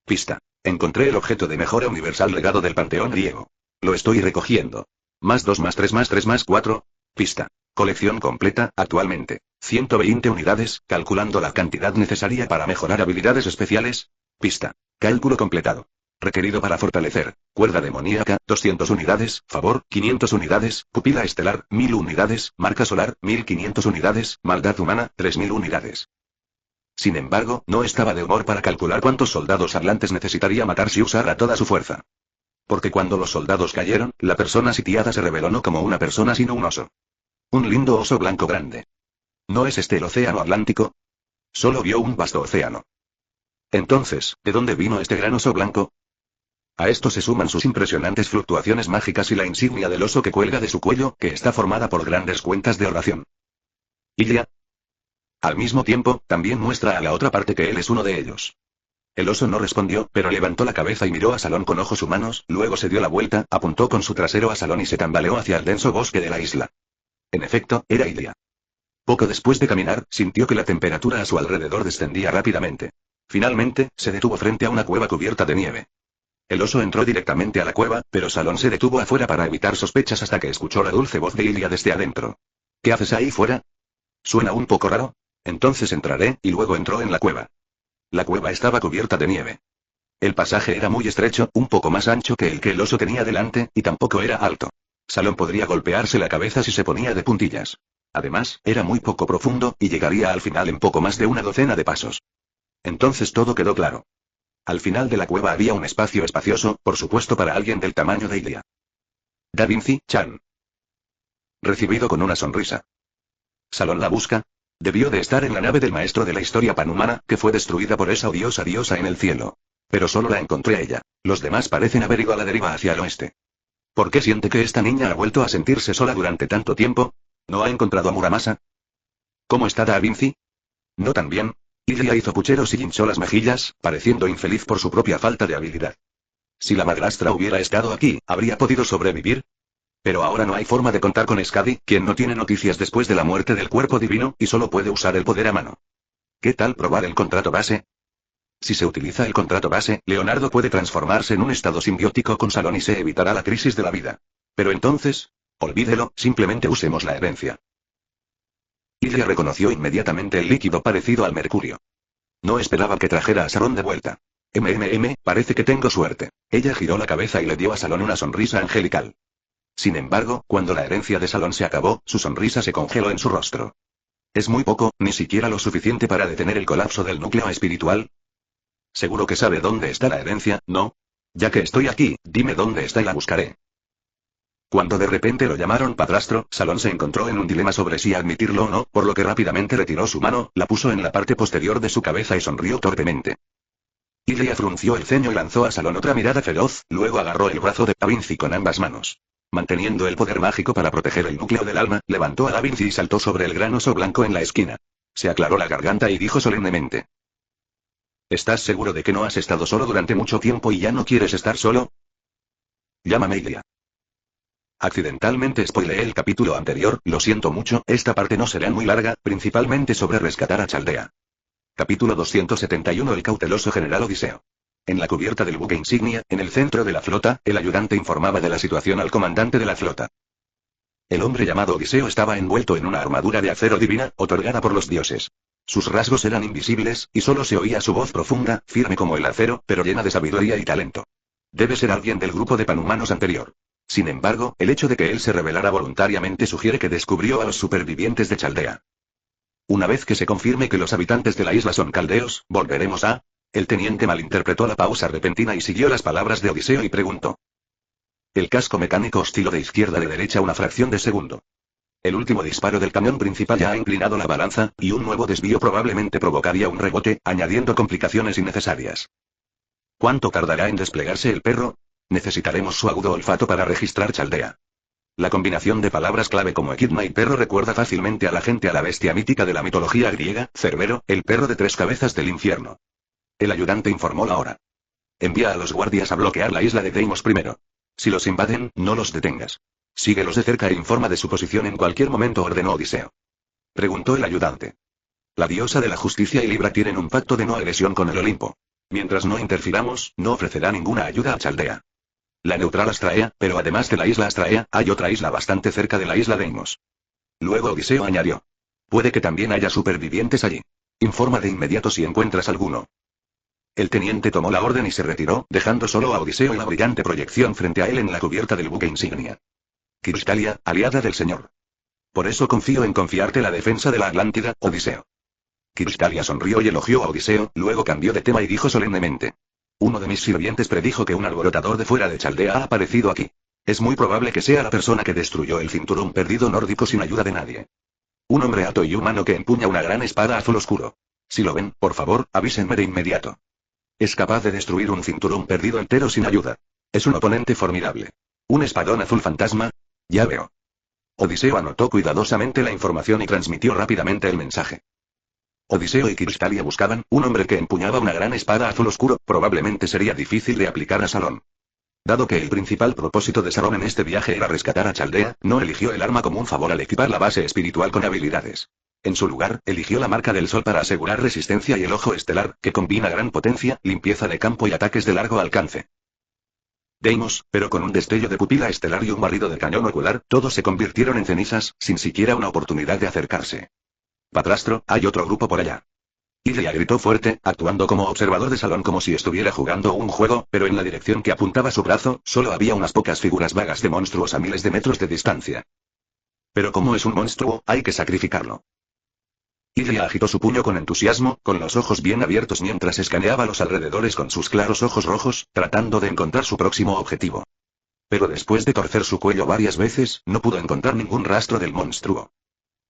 Pista. Encontré el objeto de mejora universal legado del panteón griego. Lo estoy recogiendo. Más 2 más 3 más 3 más 4. Pista. Colección completa, actualmente. 120 unidades, calculando la cantidad necesaria para mejorar habilidades especiales. Pista. Cálculo completado. Requerido para fortalecer. Cuerda demoníaca, 200 unidades, favor, 500 unidades, pupila estelar, 1000 unidades, marca solar, 1500 unidades, maldad humana, 3000 unidades. Sin embargo, no estaba de humor para calcular cuántos soldados hablantes necesitaría matar si usara toda su fuerza. Porque cuando los soldados cayeron, la persona sitiada se reveló no como una persona sino un oso. Un lindo oso blanco grande. ¿No es este el océano Atlántico? Solo vio un vasto océano. Entonces, ¿de dónde vino este gran oso blanco? A esto se suman sus impresionantes fluctuaciones mágicas y la insignia del oso que cuelga de su cuello, que está formada por grandes cuentas de oración. Ilia. Al mismo tiempo, también muestra a la otra parte que él es uno de ellos. El oso no respondió, pero levantó la cabeza y miró a Salón con ojos humanos, luego se dio la vuelta, apuntó con su trasero a Salón y se tambaleó hacia el denso bosque de la isla. En efecto, era Ilia. Poco después de caminar, sintió que la temperatura a su alrededor descendía rápidamente. Finalmente, se detuvo frente a una cueva cubierta de nieve. El oso entró directamente a la cueva, pero Salón se detuvo afuera para evitar sospechas hasta que escuchó la dulce voz de Ilia desde adentro. ¿Qué haces ahí fuera? ¿Suena un poco raro? Entonces entraré, y luego entró en la cueva. La cueva estaba cubierta de nieve. El pasaje era muy estrecho, un poco más ancho que el que el oso tenía delante, y tampoco era alto. Salón podría golpearse la cabeza si se ponía de puntillas. Además, era muy poco profundo, y llegaría al final en poco más de una docena de pasos. Entonces todo quedó claro. Al final de la cueva había un espacio espacioso, por supuesto para alguien del tamaño de Ilia. Da Vinci-chan. Recibido con una sonrisa. Salón la busca. Debió de estar en la nave del maestro de la historia panhumana, que fue destruida por esa odiosa diosa en el cielo. Pero solo la encontré a ella. Los demás parecen haber ido a la deriva hacia el oeste. ¿Por qué siente que esta niña ha vuelto a sentirse sola durante tanto tiempo? ¿No ha encontrado a Muramasa? ¿Cómo está Da Vinci? No tan bien. Ilia hizo pucheros y hinchó las mejillas, pareciendo infeliz por su propia falta de habilidad. Si la madrastra hubiera estado aquí, ¿habría podido sobrevivir? Pero ahora no hay forma de contar con Skadi, quien no tiene noticias después de la muerte del cuerpo divino, y solo puede usar el poder a mano. ¿Qué tal probar el contrato base? Si se utiliza el contrato base, Leonardo puede transformarse en un estado simbiótico con Salón y se evitará la crisis de la vida. Pero entonces, olvídelo, simplemente usemos la herencia. Ilia reconoció inmediatamente el líquido parecido al mercurio. No esperaba que trajera a Salón de vuelta. Parece que tengo suerte. Ella giró la cabeza y le dio a Salón una sonrisa angelical. Sin embargo, cuando la herencia de Salón se acabó, su sonrisa se congeló en su rostro. Es muy poco, ni siquiera lo suficiente para detener el colapso del núcleo espiritual. Seguro que sabe dónde está la herencia, ¿no? Ya que estoy aquí, dime dónde está y la buscaré. Cuando de repente lo llamaron padrastro, Salón se encontró en un dilema sobre si admitirlo o no, por lo que rápidamente retiró su mano, la puso en la parte posterior de su cabeza y sonrió torpemente. Ilia frunció el ceño y lanzó a Salón otra mirada feroz, luego agarró el brazo de Da Vinci con ambas manos. Manteniendo el poder mágico para proteger el núcleo del alma, levantó a Da Vinci y saltó sobre el gran oso blanco en la esquina. Se aclaró la garganta y dijo solemnemente. ¿Estás seguro de que no has estado solo durante mucho tiempo y ya no quieres estar solo? Llámame Ilia. Accidentalmente spoileé el capítulo anterior, lo siento mucho, esta parte no será muy larga, principalmente sobre rescatar a Chaldea. Capítulo 271. El cauteloso general Odiseo. En la cubierta del buque insignia, en el centro de la flota, el ayudante informaba de la situación al comandante de la flota. El hombre llamado Odiseo estaba envuelto en una armadura de acero divina, otorgada por los dioses. Sus rasgos eran invisibles, y solo se oía su voz profunda, firme como el acero, pero llena de sabiduría y talento. Debe ser alguien del grupo de panhumanos anterior. Sin embargo, el hecho de que él se revelara voluntariamente sugiere que descubrió a los supervivientes de Chaldea. Una vez que se confirme que los habitantes de la isla son caldeos, volveremos a... El teniente malinterpretó la pausa repentina y siguió las palabras de Odiseo y preguntó. El casco mecánico osciló de izquierda a derecha una fracción de segundo. El último disparo del cañón principal ya ha inclinado la balanza, y un nuevo desvío probablemente provocaría un rebote, añadiendo complicaciones innecesarias. ¿Cuánto tardará en desplegarse el perro? Necesitaremos su agudo olfato para registrar Chaldea. La combinación de palabras clave como equidna y perro recuerda fácilmente a la bestia mítica de la mitología griega, Cerbero, el perro de 3 cabezas del infierno. El ayudante informó la hora. Envía a los guardias a bloquear la isla de Deimos primero. Si los invaden, no los detengas. Síguelos de cerca e informa de su posición en cualquier momento, ordenó Odiseo. Preguntó el ayudante. La diosa de la justicia y Libra tienen un pacto de no agresión con el Olimpo. Mientras no interfiramos, no ofrecerá ninguna ayuda a Chaldea. La neutral Astraea, pero además de la isla Astraea, hay otra isla bastante cerca de la isla Deimos. Luego Odiseo añadió. Puede que también haya supervivientes allí. Informa de inmediato si encuentras alguno. El teniente tomó la orden y se retiró, dejando solo a Odiseo y la brillante proyección frente a él en la cubierta del buque insignia. Crystallia, aliada del señor. Por eso confío en confiarte la defensa de la Atlántida, Odiseo. Crystallia sonrió y elogió a Odiseo, luego cambió de tema y dijo solemnemente. Uno de mis sirvientes predijo que un alborotador de fuera de Chaldea ha aparecido aquí. Es muy probable que sea la persona que destruyó el cinturón perdido nórdico sin ayuda de nadie. Un hombre alto y humano que empuña una gran espada azul oscuro. Si lo ven, por favor, avísenme de inmediato. Es capaz de destruir un cinturón perdido entero sin ayuda. Es un oponente formidable. ¿Un espadón azul fantasma? Ya veo. Odiseo anotó cuidadosamente la información y transmitió rápidamente el mensaje. Odiseo y Cristalia buscaban un hombre que empuñaba una gran espada azul oscuro, probablemente sería difícil de aplicar a Salón. Dado que el principal propósito de Salón en este viaje era rescatar a Chaldea, no eligió el arma como un favor al equipar la base espiritual con habilidades. En su lugar, eligió la marca del sol para asegurar resistencia y el ojo estelar, que combina gran potencia, limpieza de campo y ataques de largo alcance. Deimos, pero con un destello de pupila estelar y un barrido de cañón ocular, todos se convirtieron en cenizas, sin siquiera una oportunidad de acercarse. Padrastro, hay otro grupo por allá. Ilia gritó fuerte, actuando como observador de Salón como si estuviera jugando un juego, pero en la dirección que apuntaba su brazo, solo había unas pocas figuras vagas de monstruos a miles de metros de distancia. Pero como es un monstruo, hay que sacrificarlo. Ilia agitó su puño con entusiasmo, con los ojos bien abiertos mientras escaneaba los alrededores con sus claros ojos rojos, tratando de encontrar su próximo objetivo. Pero después de torcer su cuello varias veces, no pudo encontrar ningún rastro del monstruo.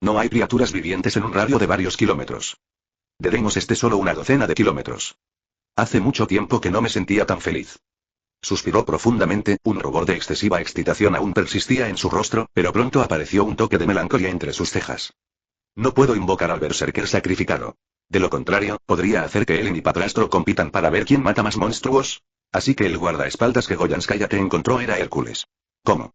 No hay criaturas vivientes en un radio de varios kilómetros. De Deimos esté solo una docena de kilómetros. Hace mucho tiempo que no me sentía tan feliz. Suspiró profundamente, un rubor de excesiva excitación aún persistía en su rostro, pero pronto apareció un toque de melancolía entre sus cejas. No puedo invocar al berserker sacrificado. De lo contrario, podría hacer que él y mi padrastro compitan para ver quién mata más monstruos. Así que el guardaespaldas que Goyanskaya te encontró era Hércules. ¿Cómo?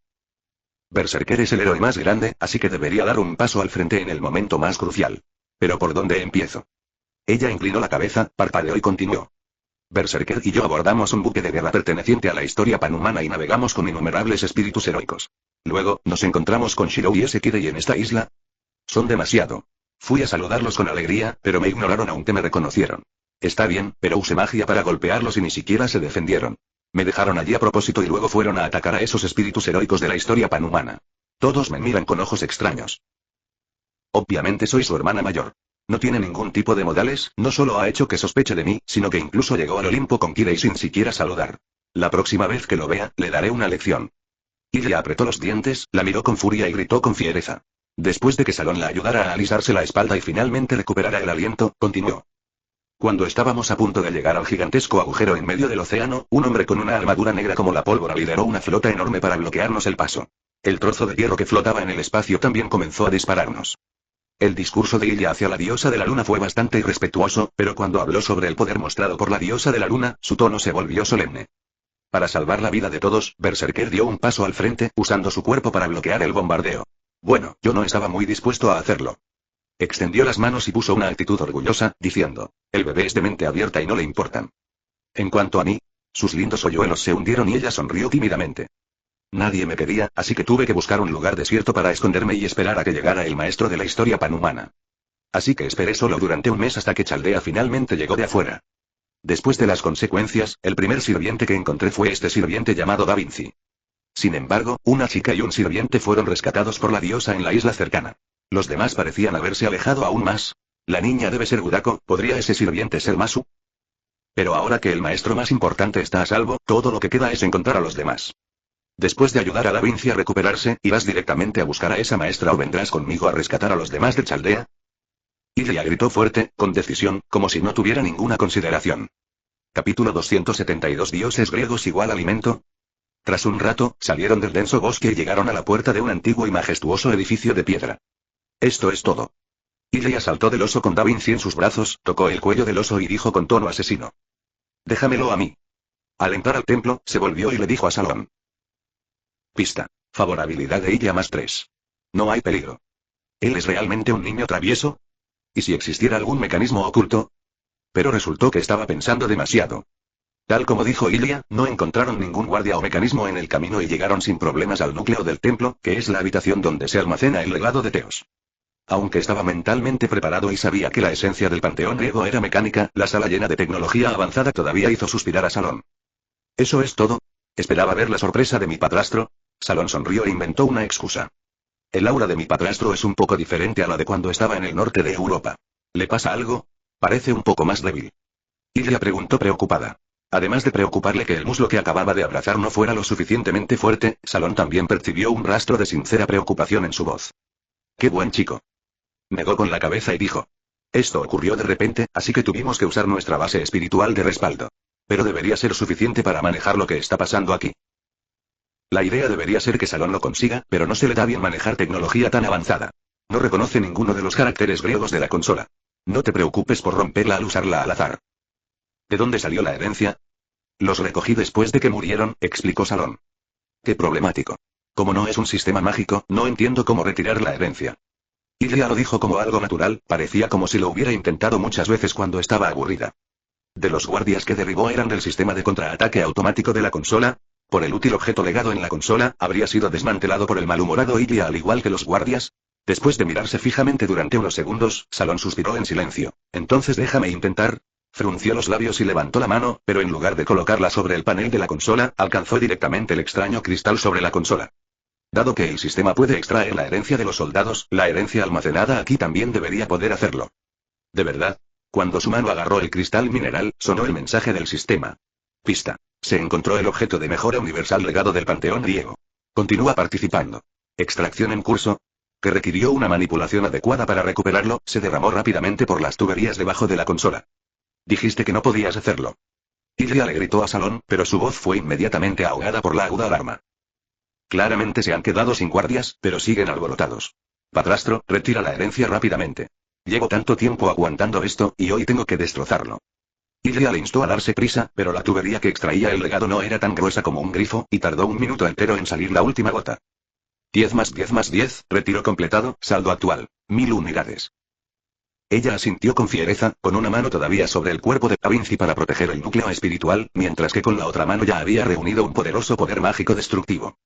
Berserker es el héroe más grande, así que debería dar un paso al frente en el momento más crucial. ¿Pero por dónde empiezo? Ella inclinó la cabeza, parpadeó y continuó. Berserker y yo abordamos un buque de guerra perteneciente a la historia panhumana y navegamos con innumerables espíritus heroicos. Luego, nos encontramos con Shirou y Sekirei en esta isla. Son demasiado. Fui a saludarlos con alegría, pero me ignoraron aunque me reconocieron. Está bien, pero usé magia para golpearlos y ni siquiera se defendieron. Me dejaron allí a propósito y luego fueron a atacar a esos espíritus heroicos de la historia panhumana. Todos me miran con ojos extraños. Obviamente soy su hermana mayor. No tiene ningún tipo de modales, no solo ha hecho que sospeche de mí, sino que incluso llegó al Olimpo con Kirei sin siquiera saludar. La próxima vez que lo vea, le daré una lección. Ilia apretó los dientes, la miró con furia y gritó con fiereza. Después de que Salón la ayudara a alisarse la espalda y finalmente recuperara el aliento, continuó. Cuando estábamos a punto de llegar al gigantesco agujero en medio del océano, un hombre con una armadura negra como la pólvora lideró una flota enorme para bloquearnos el paso. El trozo de hierro que flotaba en el espacio también comenzó a dispararnos. El discurso de Ilia hacia la diosa de la luna fue bastante irrespetuoso, pero cuando habló sobre el poder mostrado por la diosa de la luna, su tono se volvió solemne. Para salvar la vida de todos, Berserker dio un paso al frente, usando su cuerpo para bloquear el bombardeo. Bueno, yo no estaba muy dispuesto a hacerlo. Extendió las manos y puso una actitud orgullosa, diciendo, el bebé es de mente abierta y no le importan. En cuanto a mí, sus lindos hoyuelos se hundieron y ella sonrió tímidamente. Nadie me quería, así que tuve que buscar un lugar desierto para esconderme y esperar a que llegara el maestro de la historia panhumana. Así que esperé solo durante un mes hasta que Chaldea finalmente llegó de afuera. Después de las consecuencias, el primer sirviente que encontré fue este sirviente llamado Da Vinci. Sin embargo, una chica y un sirviente fueron rescatados por la diosa en la isla cercana. Los demás parecían haberse alejado aún más. La niña debe ser Gudako, ¿podría ese sirviente ser Masu? Pero ahora que el maestro más importante está a salvo, todo lo que queda es encontrar a los demás. Después de ayudar a Da Vinci a recuperarse, ¿irás directamente a buscar a esa maestra o vendrás conmigo a rescatar a los demás de Chaldea? Ilia gritó fuerte, con decisión, como si no tuviera ninguna consideración. Capítulo 272 Dioses griegos igual alimento. Tras un rato, salieron del denso bosque y llegaron a la puerta de un antiguo y majestuoso edificio de piedra. Esto es todo. Ilia saltó del oso con Da Vinci en sus brazos, tocó el cuello del oso y dijo con tono asesino. Déjamelo a mí. Al entrar al templo, se volvió y le dijo a Salón. Pista. Favorabilidad de Ilia +3. No hay peligro. ¿Él es realmente un niño travieso? ¿Y si existiera algún mecanismo oculto? Pero resultó que estaba pensando demasiado. Tal como dijo Ilia, no encontraron ningún guardia o mecanismo en el camino y llegaron sin problemas al núcleo del templo, que es la habitación donde se almacena el legado de Teos. Aunque estaba mentalmente preparado y sabía que la esencia del panteón griego era mecánica, la sala llena de tecnología avanzada todavía hizo suspirar a Salón. ¿Eso es todo? ¿Esperaba ver la sorpresa de mi padrastro? Salón sonrió e inventó una excusa. El aura de mi padrastro es un poco diferente a la de cuando estaba en el norte de Europa. ¿Le pasa algo? Parece un poco más débil. Ilia preguntó preocupada. Además de preocuparle que el muslo que acababa de abrazar no fuera lo suficientemente fuerte, Salón también percibió un rastro de sincera preocupación en su voz. ¡Qué buen chico! negó con la cabeza y dijo. Esto ocurrió de repente, así que tuvimos que usar nuestra base espiritual de respaldo. Pero debería ser suficiente para manejar lo que está pasando aquí. La idea debería ser que Salón lo consiga, pero no se le da bien manejar tecnología tan avanzada. No reconoce ninguno de los caracteres griegos de la consola. No te preocupes por romperla al usarla al azar. ¿De dónde salió la herencia? Los recogí después de que murieron, explicó Salón. Qué problemático. Como no es un sistema mágico, no entiendo cómo retirar la herencia. Ilia lo dijo como algo natural, parecía como si lo hubiera intentado muchas veces cuando estaba aburrida. De los guardias que derribó eran del sistema de contraataque automático de la consola. Por el útil objeto legado en la consola, habría sido desmantelado por el malhumorado Ilia al igual que los guardias. Después de mirarse fijamente durante unos segundos, Salón suspiró en silencio. Entonces déjame intentar. Frunció los labios y levantó la mano, pero en lugar de colocarla sobre el panel de la consola, alcanzó directamente el extraño cristal sobre la consola. Dado que el sistema puede extraer la herencia de los soldados, la herencia almacenada aquí también debería poder hacerlo. ¿De verdad? Cuando su mano agarró el cristal mineral, sonó el mensaje del sistema. Pista. Se encontró el objeto de mejora universal legado del panteón griego. Continúa participando. Extracción en curso. Que requirió una manipulación adecuada para recuperarlo, se derramó rápidamente por las tuberías debajo de la consola. Dijiste que no podías hacerlo. Ilia le gritó a Salón, pero su voz fue inmediatamente ahogada por la aguda alarma. Claramente se han quedado sin guardias, pero siguen alborotados. Padrastro, retira la herencia rápidamente. Llevo tanto tiempo aguantando esto, y hoy tengo que destrozarlo. Ilia le instó a darse prisa, pero la tubería que extraía el legado no era tan gruesa como un grifo, y tardó un minuto entero en salir la última gota. 10 más 10 más 10, retiro completado, saldo actual. 1000 unidades. Ella asintió con fiereza, con una mano todavía sobre el cuerpo de Da Vinci para proteger el núcleo espiritual, mientras que con la otra mano ya había reunido un poderoso poder mágico destructivo.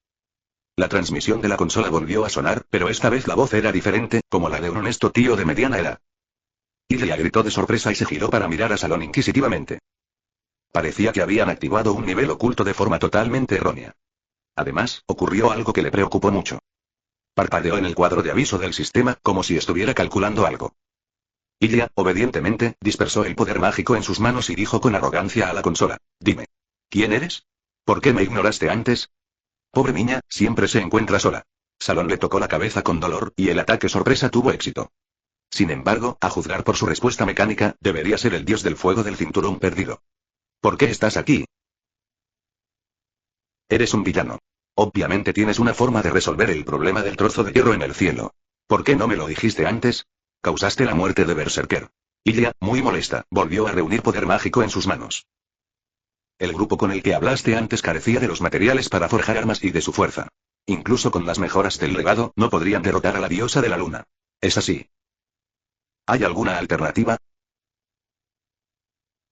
La transmisión de la consola volvió a sonar, pero esta vez la voz era diferente, como la de un honesto tío de mediana edad. Ilia gritó de sorpresa y se giró para mirar a Salón inquisitivamente. Parecía que habían activado un nivel oculto de forma totalmente errónea. Además, ocurrió algo que le preocupó mucho. Parpadeó en el cuadro de aviso del sistema, como si estuviera calculando algo. Ilia, obedientemente, dispersó el poder mágico en sus manos y dijo con arrogancia a la consola. Dime. ¿Quién eres? ¿Por qué me ignoraste antes? Pobre niña, siempre se encuentra sola. Salón le tocó la cabeza con dolor, y el ataque sorpresa tuvo éxito. Sin embargo, a juzgar por su respuesta mecánica, debería ser el dios del fuego del cinturón perdido. ¿Por qué estás aquí? Eres un villano. Obviamente tienes una forma de resolver el problema del trozo de hierro en el cielo. ¿Por qué no me lo dijiste antes? Causaste la muerte de Berserker. Ilia, muy molesta, volvió a reunir poder mágico en sus manos. El grupo con el que hablaste antes carecía de los materiales para forjar armas y de su fuerza. Incluso con las mejoras del legado, no podrían derrotar a la diosa de la luna. ¿Es así? ¿Hay alguna alternativa?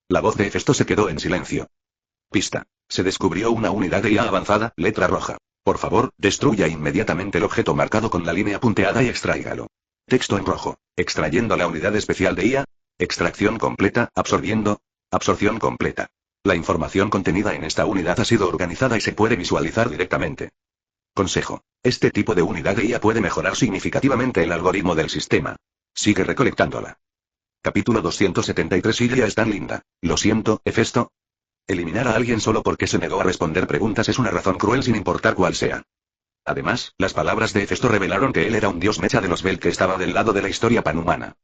La voz de Hefesto se quedó en silencio. Pista. Se descubrió una unidad de IA avanzada, letra roja. Por favor, destruya inmediatamente el objeto marcado con la línea punteada y extráigalo. Texto en rojo. Extrayendo la unidad especial de IA. Extracción completa, absorbiendo. Absorción completa. La información contenida en esta unidad ha sido organizada y se puede visualizar directamente. Consejo. Este tipo de unidad de IA puede mejorar significativamente el algoritmo del sistema. Sigue recolectándola. Capítulo 273. Ilia es tan linda. Lo siento, Hefesto. Eliminar a alguien solo porque se negó a responder preguntas es una razón cruel sin importar cuál sea. Además, las palabras de Hefesto revelaron que él era un dios mecha de los Vel que estaba del lado de la historia panhumana.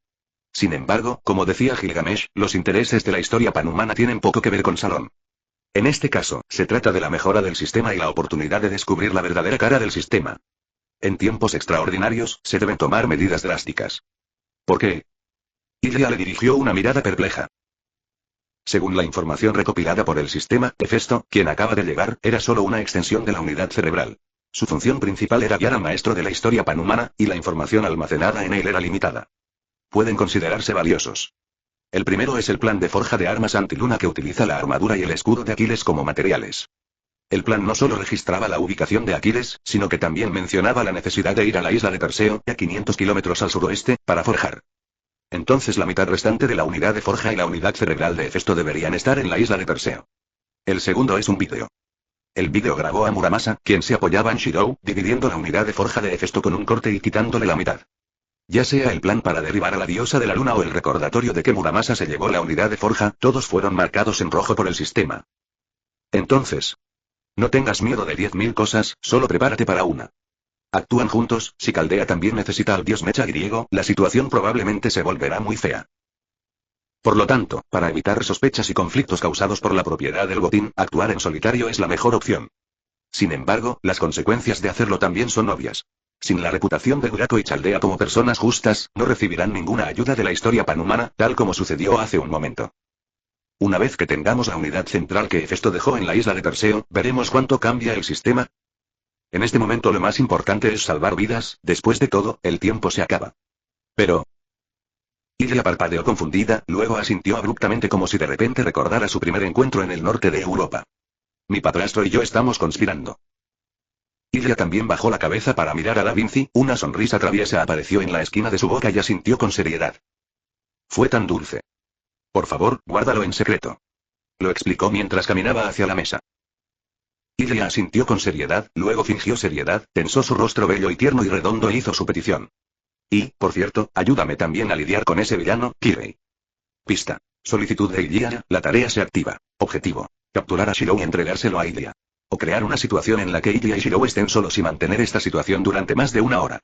Sin embargo, como decía Gilgamesh, los intereses de la historia panhumana tienen poco que ver con Salón. En este caso, se trata de la mejora del sistema y la oportunidad de descubrir la verdadera cara del sistema. En tiempos extraordinarios, se deben tomar medidas drásticas. ¿Por qué? Ilia le dirigió una mirada perpleja. Según la información recopilada por el sistema, Hefesto, quien acaba de llegar, era solo una extensión de la unidad cerebral. Su función principal era guiar al maestro de la historia panhumana, y la información almacenada en él era limitada. Pueden considerarse valiosos. El primero es el plan de forja de armas antiluna que utiliza la armadura y el escudo de Aquiles como materiales. El plan no solo registraba la ubicación de Aquiles, sino que también mencionaba la necesidad de ir a la isla de Perseo, a 500 kilómetros al suroeste, para forjar. Entonces la mitad restante de la unidad de forja y la unidad cerebral de Hefesto deberían estar en la isla de Perseo. El segundo es un vídeo. El vídeo grabó a Muramasa, quien se apoyaba en Shirou, dividiendo la unidad de forja de Hefesto con un corte y quitándole la mitad. Ya sea el plan para derribar a la diosa de la luna o el recordatorio de que Muramasa se llevó la unidad de forja, todos fueron marcados en rojo por el sistema. Entonces, no tengas miedo de 10.000 cosas, solo prepárate para una. Actúan juntos, si Caldea también necesita al dios mecha griego, la situación probablemente se volverá muy fea. Por lo tanto, para evitar sospechas y conflictos causados por la propiedad del botín, actuar en solitario es la mejor opción. Sin embargo, las consecuencias de hacerlo también son obvias. Sin la reputación de Urako y Chaldea como personas justas, no recibirán ninguna ayuda de la historia panhumana, tal como sucedió hace un momento. Una vez que tengamos la unidad central que Hefesto dejó en la isla de Perseo, veremos cuánto cambia el sistema. En este momento lo más importante es salvar vidas, después de todo, el tiempo se acaba. Pero... Ilia parpadeó confundida, luego asintió abruptamente como si de repente recordara su primer encuentro en el norte de Europa. Mi padrastro y yo estamos conspirando. Ilia también bajó la cabeza para mirar a Da Vinci, una sonrisa traviesa apareció en la esquina de su boca y asintió con seriedad. Fue tan dulce. Por favor, guárdalo en secreto. Lo explicó mientras caminaba hacia la mesa. Ilia asintió con seriedad, luego fingió seriedad, tensó su rostro bello y tierno y redondo e hizo su petición. Y, por cierto, ayúdame también a lidiar con ese villano, Kirei. Pista. Solicitud de Ilia, la tarea se activa. Objetivo. Capturar a Shirou y entregárselo a Ilia. O crear una situación en la que Ilia y Shirou estén solos y mantener esta situación durante más de una hora.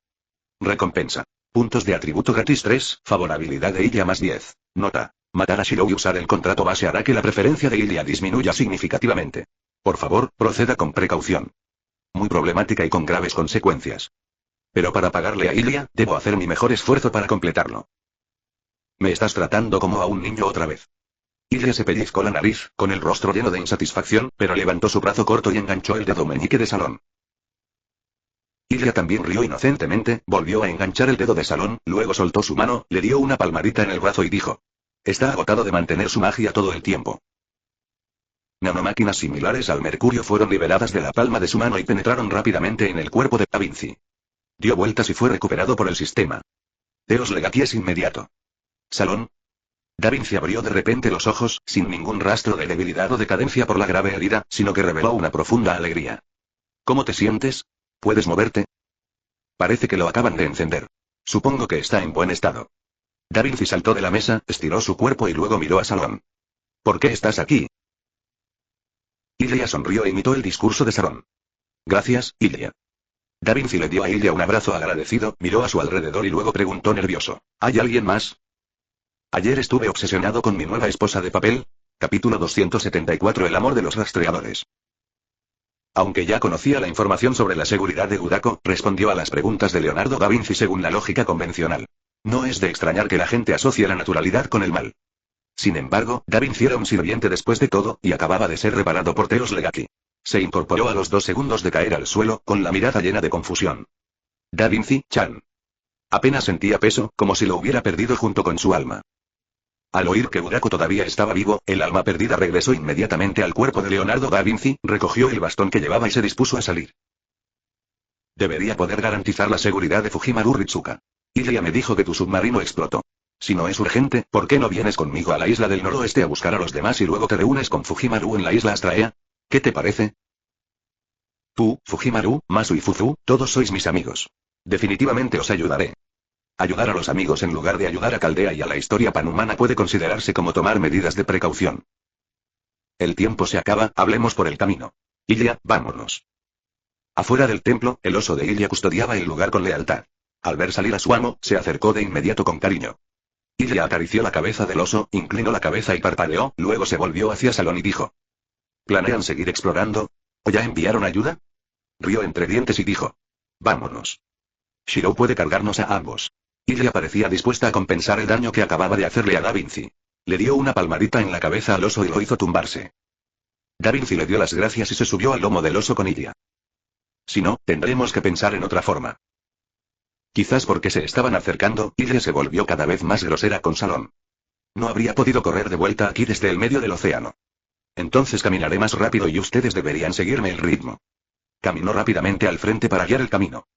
Recompensa. Puntos de atributo gratis 3, favorabilidad de Ilia más 10. Nota. Matar a Shirou y usar el contrato base hará que la preferencia de Ilia disminuya significativamente. Por favor, proceda con precaución. Muy problemática y con graves consecuencias. Pero para pagarle a Ilia, debo hacer mi mejor esfuerzo para completarlo. Me estás tratando como a un niño otra vez. Ilia se pellizcó la nariz, con el rostro lleno de insatisfacción, pero levantó su brazo corto y enganchó el dedo meñique de Salón. Ilia también rió inocentemente, volvió a enganchar el dedo de Salón, luego soltó su mano, le dio una palmadita en el brazo y dijo. Está agotado de mantener su magia todo el tiempo. Nanomáquinas similares al mercurio fueron liberadas de la palma de su mano y penetraron rápidamente en el cuerpo de Da Vinci. Dio vueltas y fue recuperado por el sistema. Teos Legati es inmediato. Salón. Da Vinci abrió de repente los ojos, sin ningún rastro de debilidad o decadencia por la grave herida, sino que reveló una profunda alegría. ¿Cómo te sientes? ¿Puedes moverte? Parece que lo acaban de encender. Supongo que está en buen estado. Da Vinci saltó de la mesa, estiró su cuerpo y luego miró a Salón. ¿Por qué estás aquí? Ilia sonrió e imitó el discurso de Salón. Gracias, Ilia. Da Vinci le dio a Ilia un abrazo agradecido, miró a su alrededor y luego preguntó nervioso. ¿Hay alguien más? Ayer estuve obsesionado con mi nueva esposa de papel. Capítulo 274 El amor de los rastreadores. Aunque ya conocía la información sobre la seguridad de Urako, respondió a las preguntas de Leonardo da Vinci según la lógica convencional. No es de extrañar que la gente asocie la naturalidad con el mal. Sin embargo, Da Vinci era un sirviente después de todo, y acababa de ser reparado por Teos Legati. Se incorporó a los 2 segundos de caer al suelo, con la mirada llena de confusión. Da Vinci-chan. Apenas sentía peso, como si lo hubiera perdido junto con su alma. Al oír que Urako todavía estaba vivo, el alma perdida regresó inmediatamente al cuerpo de Leonardo da Vinci, recogió el bastón que llevaba y se dispuso a salir. Debería poder garantizar la seguridad de Fujimaru Ritsuka. Ilia me dijo que tu submarino explotó. Si no es urgente, ¿por qué no vienes conmigo a la isla del noroeste a buscar a los demás y luego te reúnes con Fujimaru en la isla Astraea? ¿Qué te parece? Tú, Fujimaru, Masu y Fuzu, todos sois mis amigos. Definitivamente os ayudaré. Ayudar a los amigos en lugar de ayudar a Caldea y a la historia panhumana puede considerarse como tomar medidas de precaución. El tiempo se acaba, hablemos por el camino. Ilia, vámonos. Afuera del templo, el oso de Ilia custodiaba el lugar con lealtad. Al ver salir a su amo, se acercó de inmediato con cariño. Ilia acarició la cabeza del oso, inclinó la cabeza y parpadeó, luego se volvió hacia Salón y dijo. ¿Planean seguir explorando? ¿O ya enviaron ayuda? Rió entre dientes y dijo. Vámonos. Shirou puede cargarnos a ambos. Ilia parecía dispuesta a compensar el daño que acababa de hacerle a Da Vinci. Le dio una palmadita en la cabeza al oso y lo hizo tumbarse. Da Vinci le dio las gracias y se subió al lomo del oso con Ilia. Si no, tendremos que pensar en otra forma. Quizás porque se estaban acercando, Ilia se volvió cada vez más grosera con Salón. No habría podido correr de vuelta aquí desde el medio del océano. Entonces caminaré más rápido y ustedes deberían seguirme el ritmo. Caminó rápidamente al frente para guiar el camino.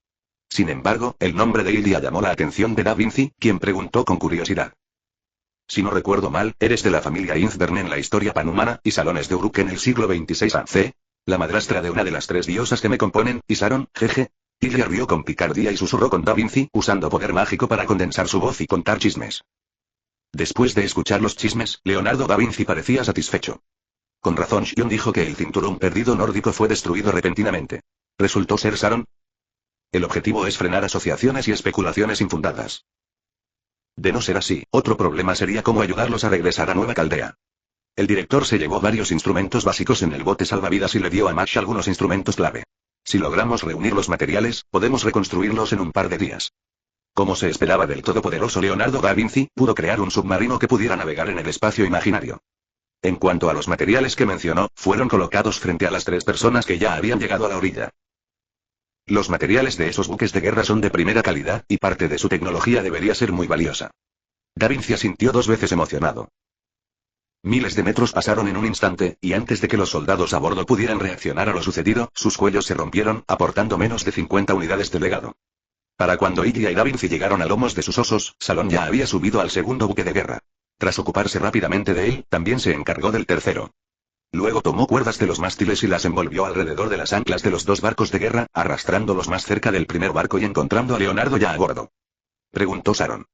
Sin embargo, el nombre de Ilia llamó la atención de Da Vinci, quien preguntó con curiosidad. Si no recuerdo mal, eres de la familia Inzbern en la historia panhumana, y Salones de Uruk en el siglo XXVI a.C., la madrastra de una de las 3 diosas que me componen, Isaron, jeje. Ilia rió con picardía y susurró con Da Vinci, usando poder mágico para condensar su voz y contar chismes. Después de escuchar los chismes, Leonardo da Vinci parecía satisfecho. Con razón Shion dijo que el cinturón perdido nórdico fue destruido repentinamente. ¿Resultó ser Saron? El objetivo es frenar asociaciones y especulaciones infundadas. De no ser así, otro problema sería cómo ayudarlos a regresar a Nueva Caldea. El director se llevó varios instrumentos básicos en el bote salvavidas y le dio a Mash algunos instrumentos clave. Si logramos reunir los materiales, podemos reconstruirlos en un par de días. Como se esperaba del todopoderoso Leonardo da Vinci, pudo crear un submarino que pudiera navegar en el espacio imaginario. En cuanto a los materiales que mencionó, fueron colocados frente a las 3 personas que ya habían llegado a la orilla. Los materiales de esos buques de guerra son de primera calidad, y parte de su tecnología debería ser muy valiosa. Da Vinci asintió 2 veces emocionado. Miles de metros pasaron en un instante, y antes de que los soldados a bordo pudieran reaccionar a lo sucedido, sus cuellos se rompieron, aportando menos de 50 unidades de legado. Para cuando Ilya y Da Vinci llegaron a lomos de sus osos, Salón ya había subido al segundo buque de guerra. Tras ocuparse rápidamente de él, también se encargó del tercero. Luego tomó cuerdas de los mástiles y las envolvió alrededor de las anclas de los 2 barcos de guerra, arrastrándolos más cerca del primer barco y encontrando a Leonardo ya a bordo. Preguntó Sharon.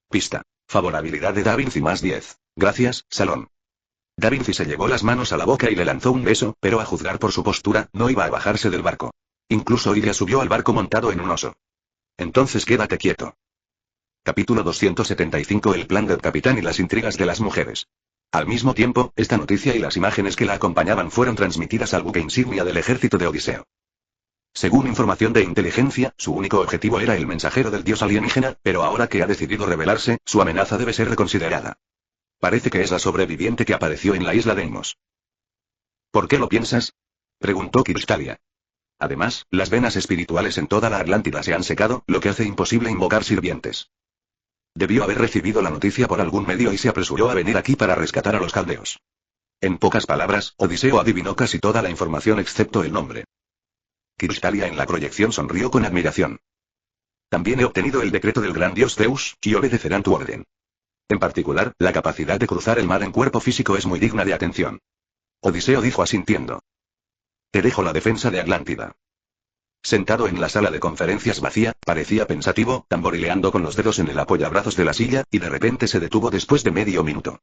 Pista. Favorabilidad de Da Vinci más 10. Gracias, Salón. Da Vinci se llevó las manos a la boca y le lanzó un beso, pero a juzgar por su postura, no iba a bajarse del barco. Incluso Ilya subió al barco montado en un oso. Entonces quédate quieto. Capítulo 275. El plan del capitán y las intrigas de las mujeres. Al mismo tiempo, esta noticia y las imágenes que la acompañaban fueron transmitidas al buque insignia del ejército de Odiseo. Según información de inteligencia, su único objetivo era el mensajero del dios alienígena, pero ahora que ha decidido rebelarse, su amenaza debe ser reconsiderada. Parece que es la sobreviviente que apareció en la isla de Deimos. ¿Por qué lo piensas?, preguntó Crystalia. Además, las venas espirituales en toda la Atlántida se han secado, lo que hace imposible invocar sirvientes. Debió haber recibido la noticia por algún medio y se apresuró a venir aquí para rescatar a los caldeos. En pocas palabras, Odiseo adivinó casi toda la información excepto el nombre. Crystalia en la proyección sonrió con admiración. También he obtenido el decreto del gran dios Zeus, y obedecerán tu orden. En particular, la capacidad de cruzar el mar en cuerpo físico es muy digna de atención. Odiseo dijo asintiendo. Te dejo la defensa de Atlántida. Sentado en la sala de conferencias vacía, parecía pensativo, tamborileando con los dedos en el apoyabrazos de la silla, y de repente se detuvo después de medio minuto.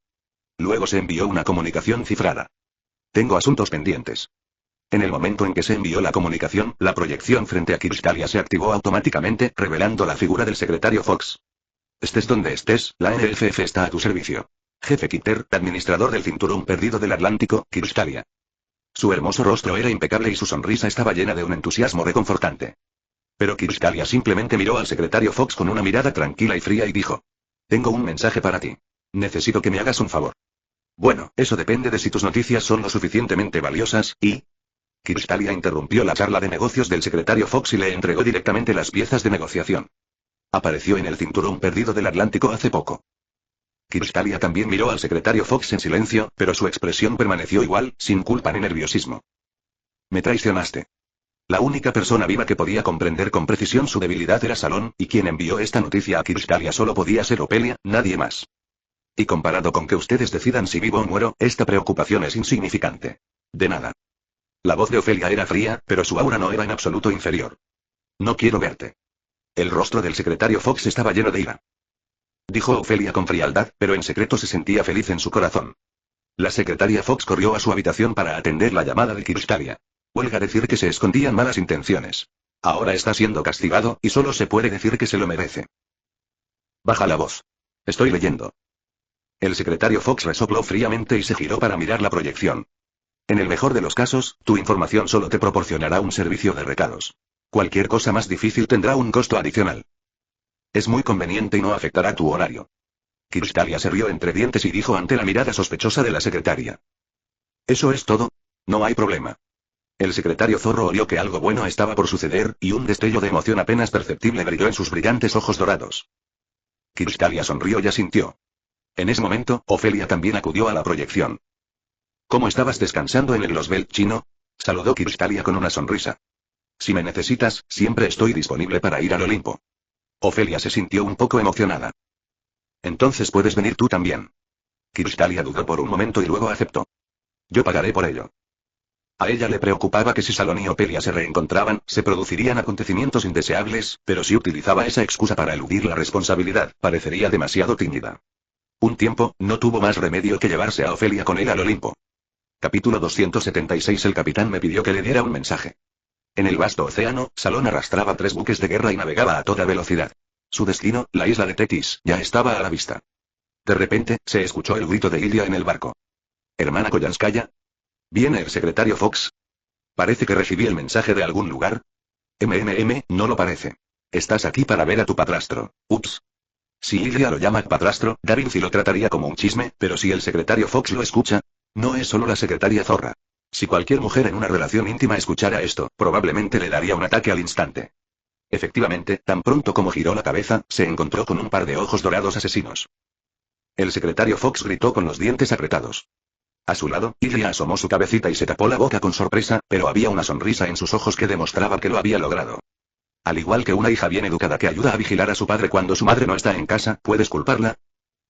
Luego se envió una comunicación cifrada. Tengo asuntos pendientes. En el momento en que se envió la comunicación, la proyección frente a Crystalia se activó automáticamente, revelando la figura del secretario Fox. Estés donde estés, la NFF está a tu servicio. Jefe Kitter, administrador del cinturón perdido del Atlántico, Crystalia. Su hermoso rostro era impecable y su sonrisa estaba llena de un entusiasmo reconfortante. Pero Crystalia simplemente miró al secretario Fox con una mirada tranquila y fría y dijo. Tengo un mensaje para ti. Necesito que me hagas un favor. Bueno, eso depende de si tus noticias son lo suficientemente valiosas, y... Crystalia interrumpió la charla de negocios del secretario Fox y le entregó directamente las piezas de negociación. Apareció en el cinturón perdido del Atlántico hace poco. Crystalia también miró al secretario Fox en silencio, pero su expresión permaneció igual, sin culpa ni nerviosismo. Me traicionaste. La única persona viva que podía comprender con precisión su debilidad era Salón, y quien envió esta noticia a Crystalia solo podía ser Opelia, nadie más. Y comparado con que ustedes decidan si vivo o muero, esta preocupación es insignificante. De nada. La voz de Ofelia era fría, pero su aura no era en absoluto inferior. No quiero verte. El rostro del secretario Fox estaba lleno de ira. Dijo Ofelia con frialdad, pero en secreto se sentía feliz en su corazón. La secretaria Fox corrió a su habitación para atender la llamada de Crystalia. Huelga decir que se escondían malas intenciones. Ahora está siendo castigado, y solo se puede decir que se lo merece. Baja la voz. Estoy leyendo. El secretario Fox resopló fríamente y se giró para mirar la proyección. En el mejor de los casos, tu información solo te proporcionará un servicio de recados. Cualquier cosa más difícil tendrá un costo adicional. Es muy conveniente y no afectará tu horario. Crystalia se rió entre dientes y dijo ante la mirada sospechosa de la secretaria. ¿Eso es todo? No hay problema. El secretario zorro olió que algo bueno estaba por suceder, y un destello de emoción apenas perceptible brilló en sus brillantes ojos dorados. Crystalia sonrió y asintió. En ese momento, Ofelia también acudió a la proyección. ¿Cómo estabas descansando en el Losbel chino? Saludó Crystalia con una sonrisa. Si me necesitas, siempre estoy disponible para ir al Olimpo. Ofelia se sintió un poco emocionada. Entonces puedes venir tú también. Crystalia dudó por un momento y luego aceptó. Yo pagaré por ello. A ella le preocupaba que si Salón y Ofelia se reencontraban, se producirían acontecimientos indeseables, pero si utilizaba esa excusa para eludir la responsabilidad, parecería demasiado tímida. Un tiempo, no tuvo más remedio que llevarse a Ofelia con él al Olimpo. Capítulo 276. El capitán me pidió que le diera un mensaje. En el vasto océano, Salón arrastraba 3 buques de guerra y navegaba a toda velocidad. Su destino, la isla de Tetis, ya estaba a la vista. De repente, se escuchó el grito de Ilia en el barco. «Hermana Koyanskaya. ¿Viene el secretario Fox? Parece que recibí el mensaje de algún lugar». No lo parece. Estás aquí para ver a tu padrastro. Ups. Si Ilia lo llama padrastro, Da Vinci lo trataría como un chisme, pero si el secretario Fox lo escucha... No es solo la secretaria zorra. Si cualquier mujer en una relación íntima escuchara esto, probablemente le daría un ataque al instante. Efectivamente, tan pronto como giró la cabeza, se encontró con un par de ojos dorados asesinos. El secretario Fox gritó con los dientes apretados. A su lado, Ilia asomó su cabecita y se tapó la boca con sorpresa, pero había una sonrisa en sus ojos que demostraba que lo había logrado. Al igual que una hija bien educada que ayuda a vigilar a su padre cuando su madre no está en casa, ¿puedes culparla?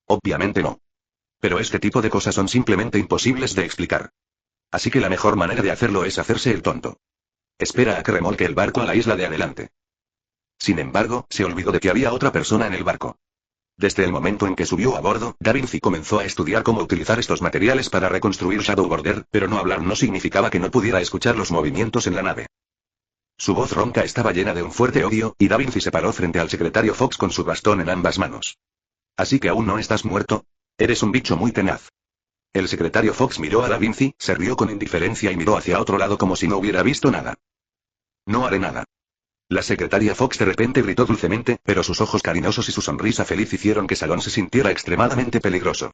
Obviamente no. Pero este tipo de cosas son simplemente imposibles de explicar. Así que la mejor manera de hacerlo es hacerse el tonto. Espera a que remolque el barco a la isla de adelante. Sin embargo, se olvidó de que había otra persona en el barco. Desde el momento en que subió a bordo, Da Vinci comenzó a estudiar cómo utilizar estos materiales para reconstruir Shadow Border, pero no hablar no significaba que no pudiera escuchar los movimientos en la nave. Su voz ronca estaba llena de un fuerte odio, y Da Vinci se paró frente al secretario Fox con su bastón en ambas manos. ¿Así que aún no estás muerto? Eres un bicho muy tenaz. El secretario Fox miró a Da Vinci, se rió con indiferencia y miró hacia otro lado como si no hubiera visto nada. No haré nada. La secretaria Fox de repente gritó dulcemente, pero sus ojos cariñosos y su sonrisa feliz hicieron que Salón se sintiera extremadamente peligroso.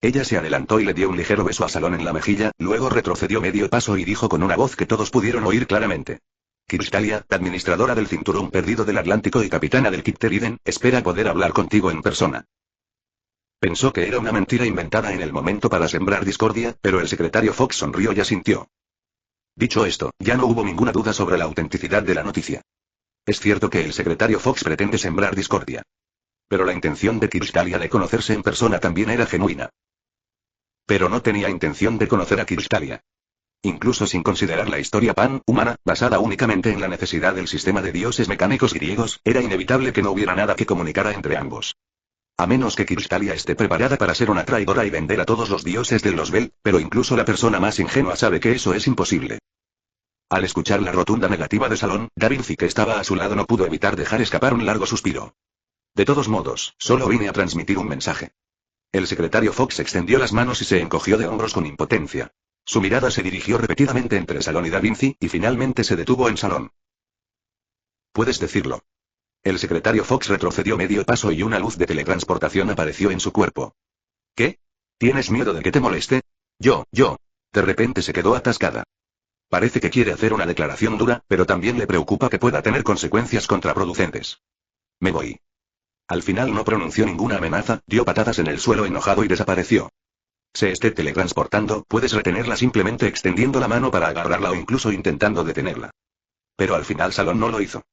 Ella se adelantó y le dio un ligero beso a Salón en la mejilla, luego retrocedió medio paso y dijo con una voz que todos pudieron oír claramente. Crystalia, administradora del cinturón perdido del Atlántico y capitana del Kitteriden, espera poder hablar contigo en persona. Pensó que era una mentira inventada en el momento para sembrar discordia, pero el secretario Fox sonrió y asintió. Dicho esto, ya no hubo ninguna duda sobre la autenticidad de la noticia. Es cierto que el secretario Fox pretende sembrar discordia. Pero la intención de Crystalia de conocerse en persona también era genuina. Pero no tenía intención de conocer a Crystalia. Incluso sin considerar la historia pan-humana, basada únicamente en la necesidad del sistema de dioses mecánicos griegos, era inevitable que no hubiera nada que comunicara entre ambos. A menos que Crystalia esté preparada para ser una traidora y vender a todos los dioses del Losbel, pero incluso la persona más ingenua sabe que eso es imposible. Al escuchar la rotunda negativa de Salón, Da Vinci que estaba a su lado no pudo evitar dejar escapar un largo suspiro. De todos modos, solo vine a transmitir un mensaje. El secretario Fox extendió las manos y se encogió de hombros con impotencia. Su mirada se dirigió repetidamente entre Salón y Da Vinci, y finalmente se detuvo en Salón. Puedes decirlo. El secretario Fox retrocedió medio paso y una luz de teletransportación apareció en su cuerpo. ¿Qué? ¿Tienes miedo de que te moleste? Yo. De repente se quedó atascada. Parece que quiere hacer una declaración dura, pero también le preocupa que pueda tener consecuencias contraproducentes. Me voy. Al final no pronunció ninguna amenaza, dio patadas en el suelo enojado y desapareció. Se esté teletransportando, puedes retenerla simplemente extendiendo la mano para agarrarla o incluso intentando detenerla. Pero al final Salón no lo hizo.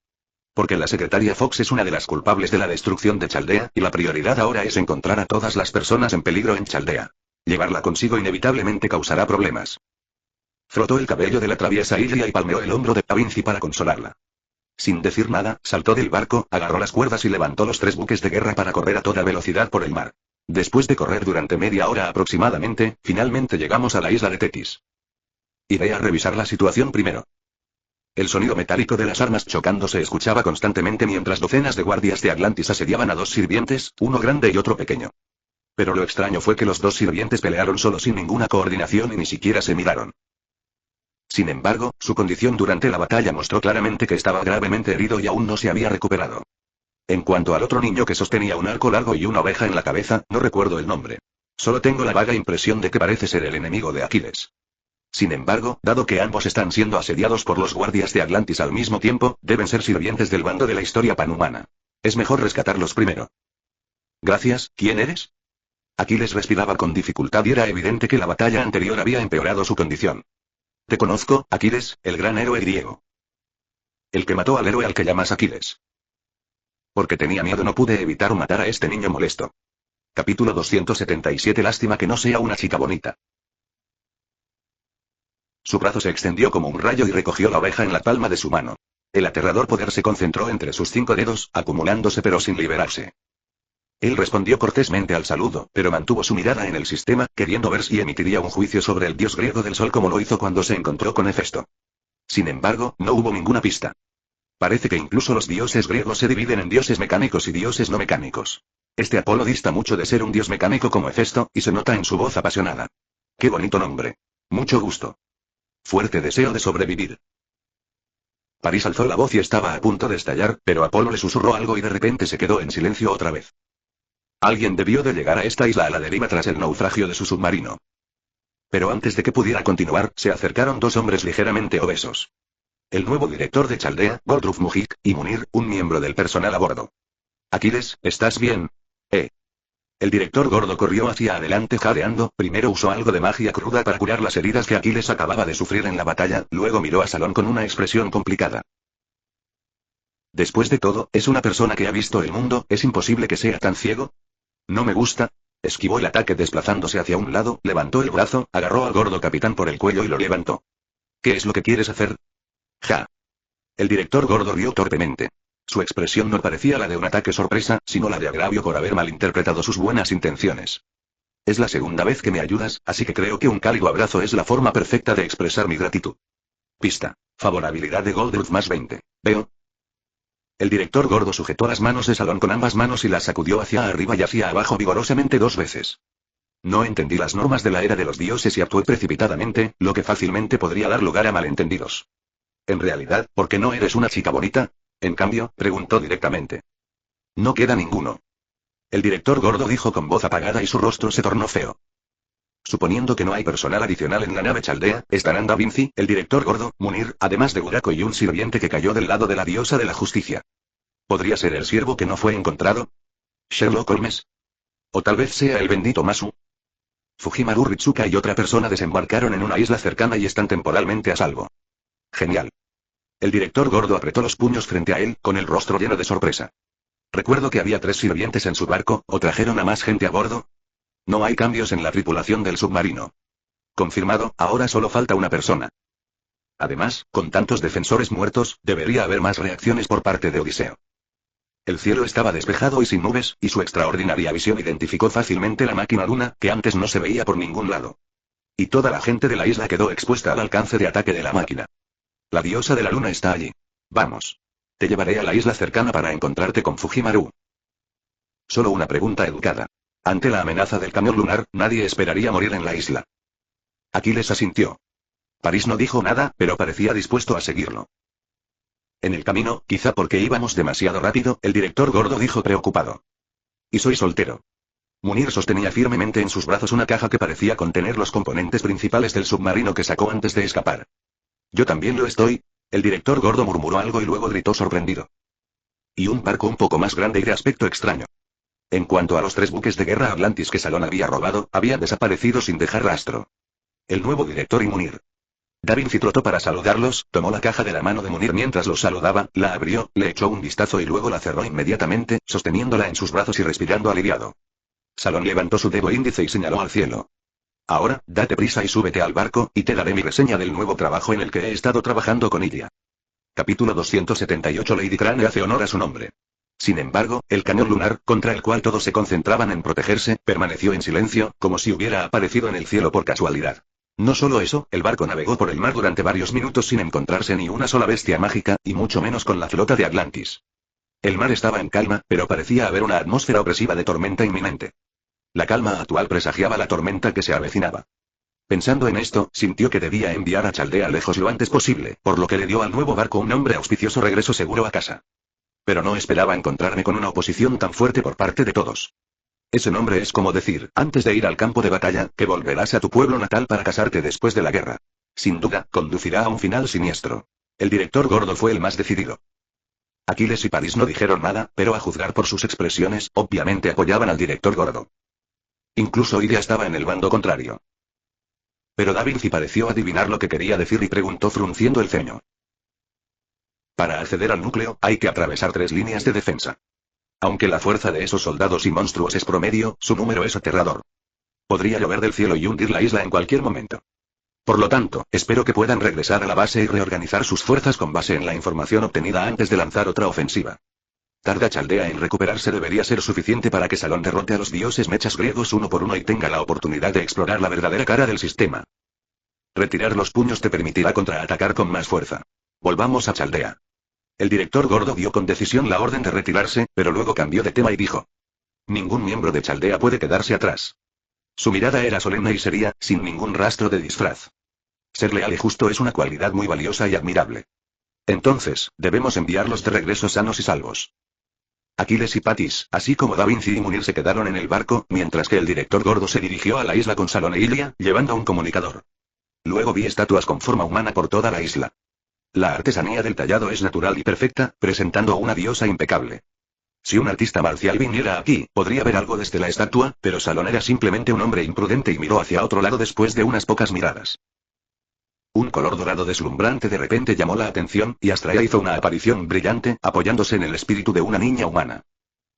Porque la secretaria Fox es una de las culpables de la destrucción de Chaldea, y la prioridad ahora es encontrar a todas las personas en peligro en Chaldea. Llevarla consigo inevitablemente causará problemas. Frotó el cabello de la traviesa Ilia y palmeó el hombro de Da Vinci para consolarla. Sin decir nada, saltó del barco, agarró las cuerdas y levantó los 3 buques de guerra para correr a toda velocidad por el mar. Después de correr durante media hora aproximadamente, finalmente llegamos a la isla de Tetis. Iré a revisar la situación primero. El sonido metálico de las armas chocando se escuchaba constantemente mientras docenas de guardias de Atlantis asediaban a 2 sirvientes, uno grande y otro pequeño. Pero lo extraño fue que los 2 sirvientes pelearon solo sin ninguna coordinación y ni siquiera se miraron. Sin embargo, su condición durante la batalla mostró claramente que estaba gravemente herido y aún no se había recuperado. En cuanto al otro niño que sostenía un arco largo y una oveja en la cabeza, no recuerdo el nombre. Solo tengo la vaga impresión de que parece ser el enemigo de Aquiles. Sin embargo, dado que ambos están siendo asediados por los guardias de Atlantis al mismo tiempo, deben ser sirvientes del bando de la historia panhumana. Es mejor rescatarlos primero. Gracias, ¿quién eres? Aquiles respiraba con dificultad y era evidente que la batalla anterior había empeorado su condición. Te conozco, Aquiles, el gran héroe griego. El que mató al héroe al que llamas Aquiles. Porque tenía miedo no pude evitar matar a este niño molesto. Capítulo 277. Lástima que no sea una chica bonita. Su brazo se extendió como un rayo y recogió la oveja en la palma de su mano. El aterrador poder se concentró entre sus 5 dedos, acumulándose pero sin liberarse. Él respondió cortésmente al saludo, pero mantuvo su mirada en el sistema, queriendo ver si emitiría un juicio sobre el dios griego del sol como lo hizo cuando se encontró con Hefesto. Sin embargo, no hubo ninguna pista. Parece que incluso los dioses griegos se dividen en dioses mecánicos y dioses no mecánicos. Este Apolo dista mucho de ser un dios mecánico como Hefesto, y se nota en su voz apasionada. ¡Qué bonito nombre! Mucho gusto. Fuerte deseo de sobrevivir. París alzó la voz y estaba a punto de estallar, pero Apolo le susurró algo y de repente se quedó en silencio otra vez. Alguien debió de llegar a esta isla a la deriva tras el naufragio de su submarino. Pero antes de que pudiera continuar, se acercaron dos hombres ligeramente obesos. El nuevo director de Chaldea, Goldruf Mujik, y Munir, un miembro del personal a bordo. Aquiles, ¿estás bien? El director gordo corrió hacia adelante jadeando, primero usó algo de magia cruda para curar las heridas que Aquiles acababa de sufrir en la batalla, luego miró a Salón con una expresión complicada. Después de todo, es una persona que ha visto el mundo, ¿es imposible que sea tan ciego? No me gusta. Esquivó el ataque desplazándose hacia un lado, levantó el brazo, agarró al gordo capitán por el cuello y lo levantó. ¿Qué es lo que quieres hacer? Ja. El director gordo rió torpemente. Su expresión no parecía la de un ataque sorpresa, sino la de agravio por haber malinterpretado sus buenas intenciones. Es la segunda vez que me ayudas, así que creo que un cálido abrazo es la forma perfecta de expresar mi gratitud. Pista. Favorabilidad de Goldruf más 20. ¿Veo? El director gordo sujetó las manos de Salón con ambas manos y las sacudió hacia arriba y hacia abajo vigorosamente 2 veces. No entendí las normas de la era de los dioses y actué precipitadamente, lo que fácilmente podría dar lugar a malentendidos. En realidad, ¿por qué no eres una chica bonita? En cambio, preguntó directamente. No queda ninguno. El director gordo dijo con voz apagada y su rostro se tornó feo. Suponiendo que no hay personal adicional en la nave Chaldea, estarán Da Vinci, el director gordo, Munir, además de Buraco y un sirviente que cayó del lado de la diosa de la justicia. ¿Podría ser el siervo que no fue encontrado? ¿Sherlock Holmes? ¿O tal vez sea el bendito Masu? Fujimaru Ritsuka y otra persona desembarcaron en una isla cercana y están temporalmente a salvo. Genial. El director gordo apretó los puños frente a él, con el rostro lleno de sorpresa. Recuerdo que había 3 sirvientes en su barco, ¿o trajeron a más gente a bordo? No hay cambios en la tripulación del submarino. Confirmado, ahora solo falta una persona. Además, con tantos defensores muertos, debería haber más reacciones por parte de Odiseo. El cielo estaba despejado y sin nubes, y su extraordinaria visión identificó fácilmente la máquina luna, que antes no se veía por ningún lado. Y toda la gente de la isla quedó expuesta al alcance de ataque de la máquina. La diosa de la luna está allí. Vamos. Te llevaré a la isla cercana para encontrarte con Fujimaru. Solo una pregunta educada. Ante la amenaza del camión lunar, nadie esperaría morir en la isla. Aquiles asintió. París no dijo nada, pero parecía dispuesto a seguirlo. En el camino, quizá porque íbamos demasiado rápido, el director gordo dijo preocupado. Y soy soltero. Munir sostenía firmemente en sus brazos una caja que parecía contener los componentes principales del submarino que sacó antes de escapar. Yo también lo estoy. El director gordo murmuró algo y luego gritó sorprendido. Y un barco un poco más grande y de aspecto extraño. En cuanto a los 3 buques de guerra Atlantis que Salón había robado, habían desaparecido sin dejar rastro. El nuevo director y Munir. Da Vinci trotó para saludarlos, tomó la caja de la mano de Munir mientras los saludaba, la abrió, le echó un vistazo y luego la cerró inmediatamente, sosteniéndola en sus brazos y respirando aliviado. Salón levantó su dedo índice y señaló al cielo. Ahora, date prisa y súbete al barco, y te daré mi reseña del nuevo trabajo en el que he estado trabajando con Ilia. Capítulo 278. Lady Crane hace honor a su nombre. Sin embargo, el cañón lunar, contra el cual todos se concentraban en protegerse, permaneció en silencio, como si hubiera aparecido en el cielo por casualidad. No solo eso, el barco navegó por el mar durante varios minutos sin encontrarse ni una sola bestia mágica, y mucho menos con la flota de Atlantis. El mar estaba en calma, pero parecía haber una atmósfera opresiva de tormenta inminente. La calma actual presagiaba la tormenta que se avecinaba. Pensando en esto, sintió que debía enviar a Chaldea lejos lo antes posible, por lo que le dio al nuevo barco un nombre auspicioso: regreso seguro a casa. Pero no esperaba encontrarme con una oposición tan fuerte por parte de todos. Ese nombre es como decir, antes de ir al campo de batalla, que volverás a tu pueblo natal para casarte después de la guerra. Sin duda, conducirá a un final siniestro. El director gordo fue el más decidido. Aquiles y París no dijeron nada, pero a juzgar por sus expresiones, obviamente apoyaban al director gordo. Incluso Ilia estaba en el bando contrario. Pero Da Vinci pareció adivinar lo que quería decir y preguntó frunciendo el ceño. Para acceder al núcleo, hay que atravesar 3 líneas de defensa. Aunque la fuerza de esos soldados y monstruos es promedio, su número es aterrador. Podría llover del cielo y hundir la isla en cualquier momento. Por lo tanto, espero que puedan regresar a la base y reorganizar sus fuerzas con base en la información obtenida antes de lanzar otra ofensiva. Tarda Chaldea en recuperarse debería ser suficiente para que Salón derrote a los dioses mechas griegos uno por uno y tenga la oportunidad de explorar la verdadera cara del sistema. Retirar los puños te permitirá contraatacar con más fuerza. Volvamos a Chaldea. El director gordo dio con decisión la orden de retirarse, pero luego cambió de tema y dijo: ningún miembro de Chaldea puede quedarse atrás. Su mirada era solemne y seria, sin ningún rastro de disfraz. Ser leal y justo es una cualidad muy valiosa y admirable. Entonces, debemos enviarlos de regreso sanos y salvos. Aquiles y Patis, así como Da Vinci y Munir se quedaron en el barco, mientras que el director gordo se dirigió a la isla con Salón e Ilia, llevando un comunicador. Luego vi estatuas con forma humana por toda la isla. La artesanía del tallado es natural y perfecta, presentando a una diosa impecable. Si un artista marcial viniera aquí, podría ver algo desde la estatua, pero Salón era simplemente un hombre imprudente y miró hacia otro lado después de unas pocas miradas. Un color dorado deslumbrante de repente llamó la atención, y Astraea hizo una aparición brillante, apoyándose en el espíritu de una niña humana.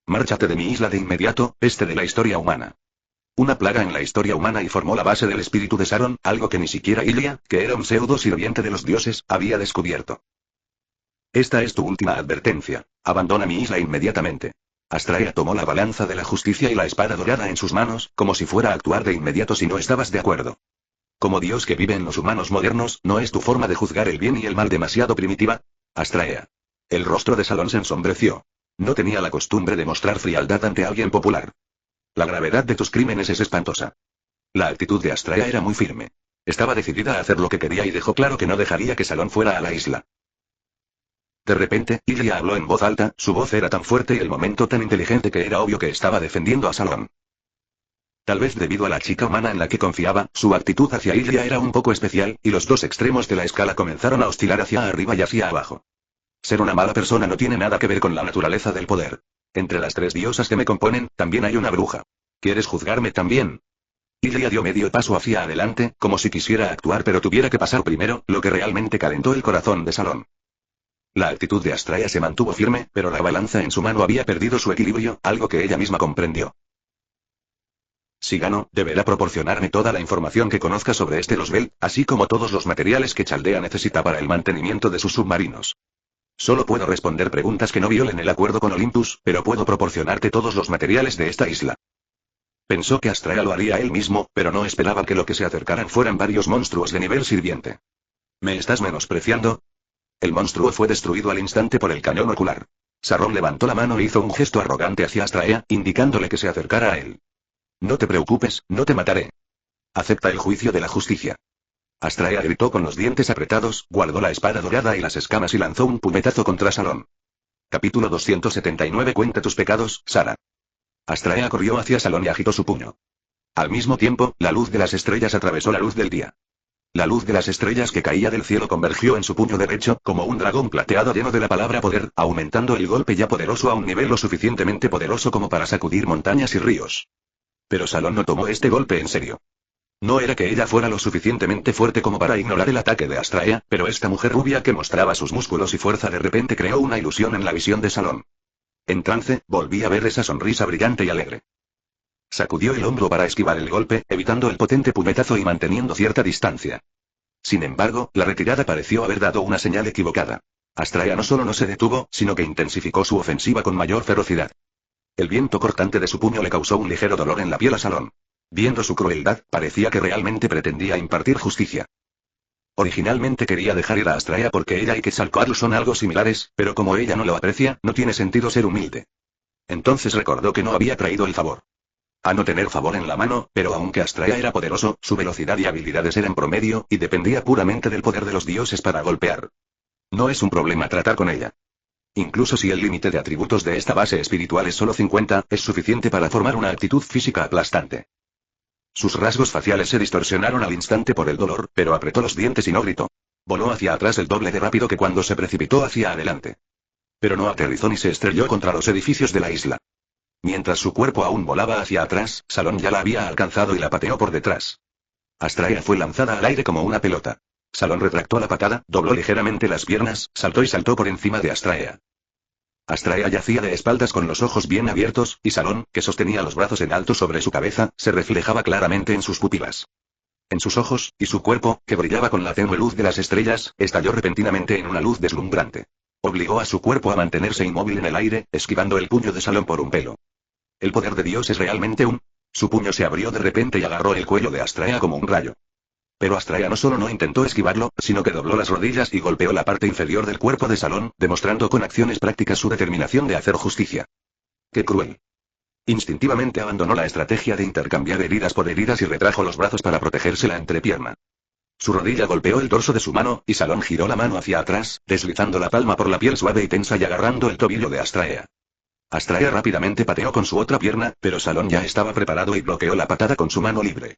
Márchate de mi isla de inmediato, peste de la historia humana. Una plaga en la historia humana y formó la base del espíritu de Saron, algo que ni siquiera Ilia, que era un pseudo sirviente de los dioses, había descubierto. Esta es tu última advertencia. Abandona mi isla inmediatamente. Astraea tomó la balanza de la justicia y la espada dorada en sus manos, como si fuera a actuar de inmediato si no estabas de acuerdo. Como Dios que vive en los humanos modernos, ¿no es tu forma de juzgar el bien y el mal demasiado primitiva? Astraea. El rostro de Salón se ensombreció. No tenía la costumbre de mostrar frialdad ante alguien popular. La gravedad de tus crímenes es espantosa. La actitud de Astraea era muy firme. Estaba decidida a hacer lo que quería y dejó claro que no dejaría que Salón fuera a la isla. De repente, Ilia habló en voz alta, su voz era tan fuerte y el momento tan inteligente que era obvio que estaba defendiendo a Salón. Tal vez debido a la chica humana en la que confiaba, su actitud hacia Ilia era un poco especial, y los dos extremos de la escala comenzaron a oscilar hacia arriba y hacia abajo. Ser una mala persona no tiene nada que ver con la naturaleza del poder. Entre las tres diosas que me componen, también hay una bruja. ¿Quieres juzgarme también? Ilia dio medio paso hacia adelante, como si quisiera actuar pero tuviera que pasar primero, lo que realmente calentó el corazón de Salón. La actitud de Astraea se mantuvo firme, pero la balanza en su mano había perdido su equilibrio, algo que ella misma comprendió. Si gano, deberá proporcionarme toda la información que conozca sobre este Losbel, así como todos los materiales que Chaldea necesita para el mantenimiento de sus submarinos. Solo puedo responder preguntas que no violen el acuerdo con Olympus, pero puedo proporcionarte todos los materiales de esta isla. Pensó que Astraea lo haría él mismo, pero no esperaba que lo que se acercaran fueran varios monstruos de nivel sirviente. ¿Me estás menospreciando? El monstruo fue destruido al instante por el cañón ocular. Sarón levantó la mano e hizo un gesto arrogante hacia Astraea, indicándole que se acercara a él. No te preocupes, no te mataré. Acepta el juicio de la justicia. Astraea gritó con los dientes apretados, guardó la espada dorada y las escamas y lanzó un puñetazo contra Salón. Capítulo 279. Cuenta tus pecados, Sara. Astraea corrió hacia Salón y agitó su puño. Al mismo tiempo, la luz de las estrellas atravesó la luz del día. La luz de las estrellas que caía del cielo convergió en su puño derecho, como un dragón plateado lleno de la palabra poder, aumentando el golpe ya poderoso a un nivel lo suficientemente poderoso como para sacudir montañas y ríos. Pero Salón no tomó este golpe en serio. No era que ella fuera lo suficientemente fuerte como para ignorar el ataque de Astraea, pero esta mujer rubia que mostraba sus músculos y fuerza de repente creó una ilusión en la visión de Salón. En trance, volví a ver esa sonrisa brillante y alegre. Sacudió el hombro para esquivar el golpe, evitando el potente puñetazo y manteniendo cierta distancia. Sin embargo, la retirada pareció haber dado una señal equivocada. Astraea no solo no se detuvo, sino que intensificó su ofensiva con mayor ferocidad. El viento cortante de su puño le causó un ligero dolor en la piel a Salón. Viendo su crueldad, parecía que realmente pretendía impartir justicia. Originalmente quería dejar ir a Astraea porque ella y Quetzalcóatl son algo similares, pero como ella no lo aprecia, no tiene sentido ser humilde. Entonces recordó que no había traído el favor. A no tener favor en la mano, pero aunque Astraea era poderoso, su velocidad y habilidades eran promedio, y dependía puramente del poder de los dioses para golpear. No es un problema tratar con ella. Incluso si el límite de atributos de esta base espiritual es solo 50, es suficiente para formar una actitud física aplastante. Sus rasgos faciales se distorsionaron al instante por el dolor, pero apretó los dientes y no gritó. Voló hacia atrás el doble de rápido que cuando se precipitó hacia adelante. Pero no aterrizó ni se estrelló contra los edificios de la isla. Mientras su cuerpo aún volaba hacia atrás, Salón ya la había alcanzado y la pateó por detrás. Astraea fue lanzada al aire como una pelota. Salón retractó la patada, dobló ligeramente las piernas, saltó y saltó por encima de Astraea. Astraea yacía de espaldas con los ojos bien abiertos, y Salón, que sostenía los brazos en alto sobre su cabeza, se reflejaba claramente en sus pupilas. En sus ojos, y su cuerpo, que brillaba con la tenue luz de las estrellas, estalló repentinamente en una luz deslumbrante. Obligó a su cuerpo a mantenerse inmóvil en el aire, esquivando el puño de Salón por un pelo. El poder de Dios es realmente un... Su puño se abrió de repente y agarró el cuello de Astraea como un rayo. Pero Astraea no solo no intentó esquivarlo, sino que dobló las rodillas y golpeó la parte inferior del cuerpo de Salón, demostrando con acciones prácticas su determinación de hacer justicia. ¡Qué cruel! Instintivamente abandonó la estrategia de intercambiar heridas por heridas y retrajo los brazos para protegerse la entrepierna. Su rodilla golpeó el dorso de su mano, y Salón giró la mano hacia atrás, deslizando la palma por la piel suave y tensa y agarrando el tobillo de Astraea. Astraea rápidamente pateó con su otra pierna, pero Salón ya estaba preparado y bloqueó la patada con su mano libre.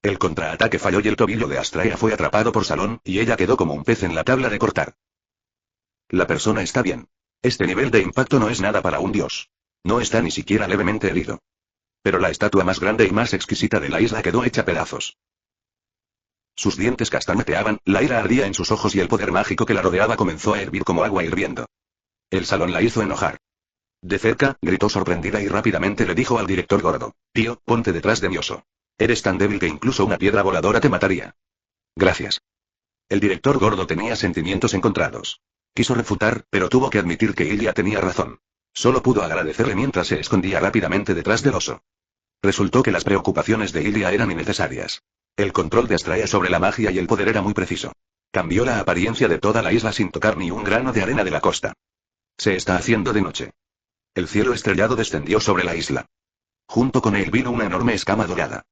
El contraataque falló y el tobillo de Astraea fue atrapado por Salón, y ella quedó como un pez en la tabla de cortar. La persona está bien. Este nivel de impacto no es nada para un dios. No está ni siquiera levemente herido. Pero la estatua más grande y más exquisita de la isla quedó hecha pedazos. Sus dientes castañeteaban, la ira ardía en sus ojos y el poder mágico que la rodeaba comenzó a hervir como agua hirviendo. El Salón la hizo enojar. De cerca, gritó sorprendida y rápidamente le dijo al director gordo: «Tío, ponte detrás de mi oso. Eres tan débil que incluso una piedra voladora te mataría». «Gracias». El director gordo tenía sentimientos encontrados. Quiso refutar, pero tuvo que admitir que Ilia tenía razón. Solo pudo agradecerle mientras se escondía rápidamente detrás del oso. Resultó que las preocupaciones de Ilia eran innecesarias. El control de Astraea sobre la magia y el poder era muy preciso. Cambió la apariencia de toda la isla sin tocar ni un grano de arena de la costa. Se está haciendo de noche. El cielo estrellado descendió sobre la isla. Junto con él vino una enorme escama dorada.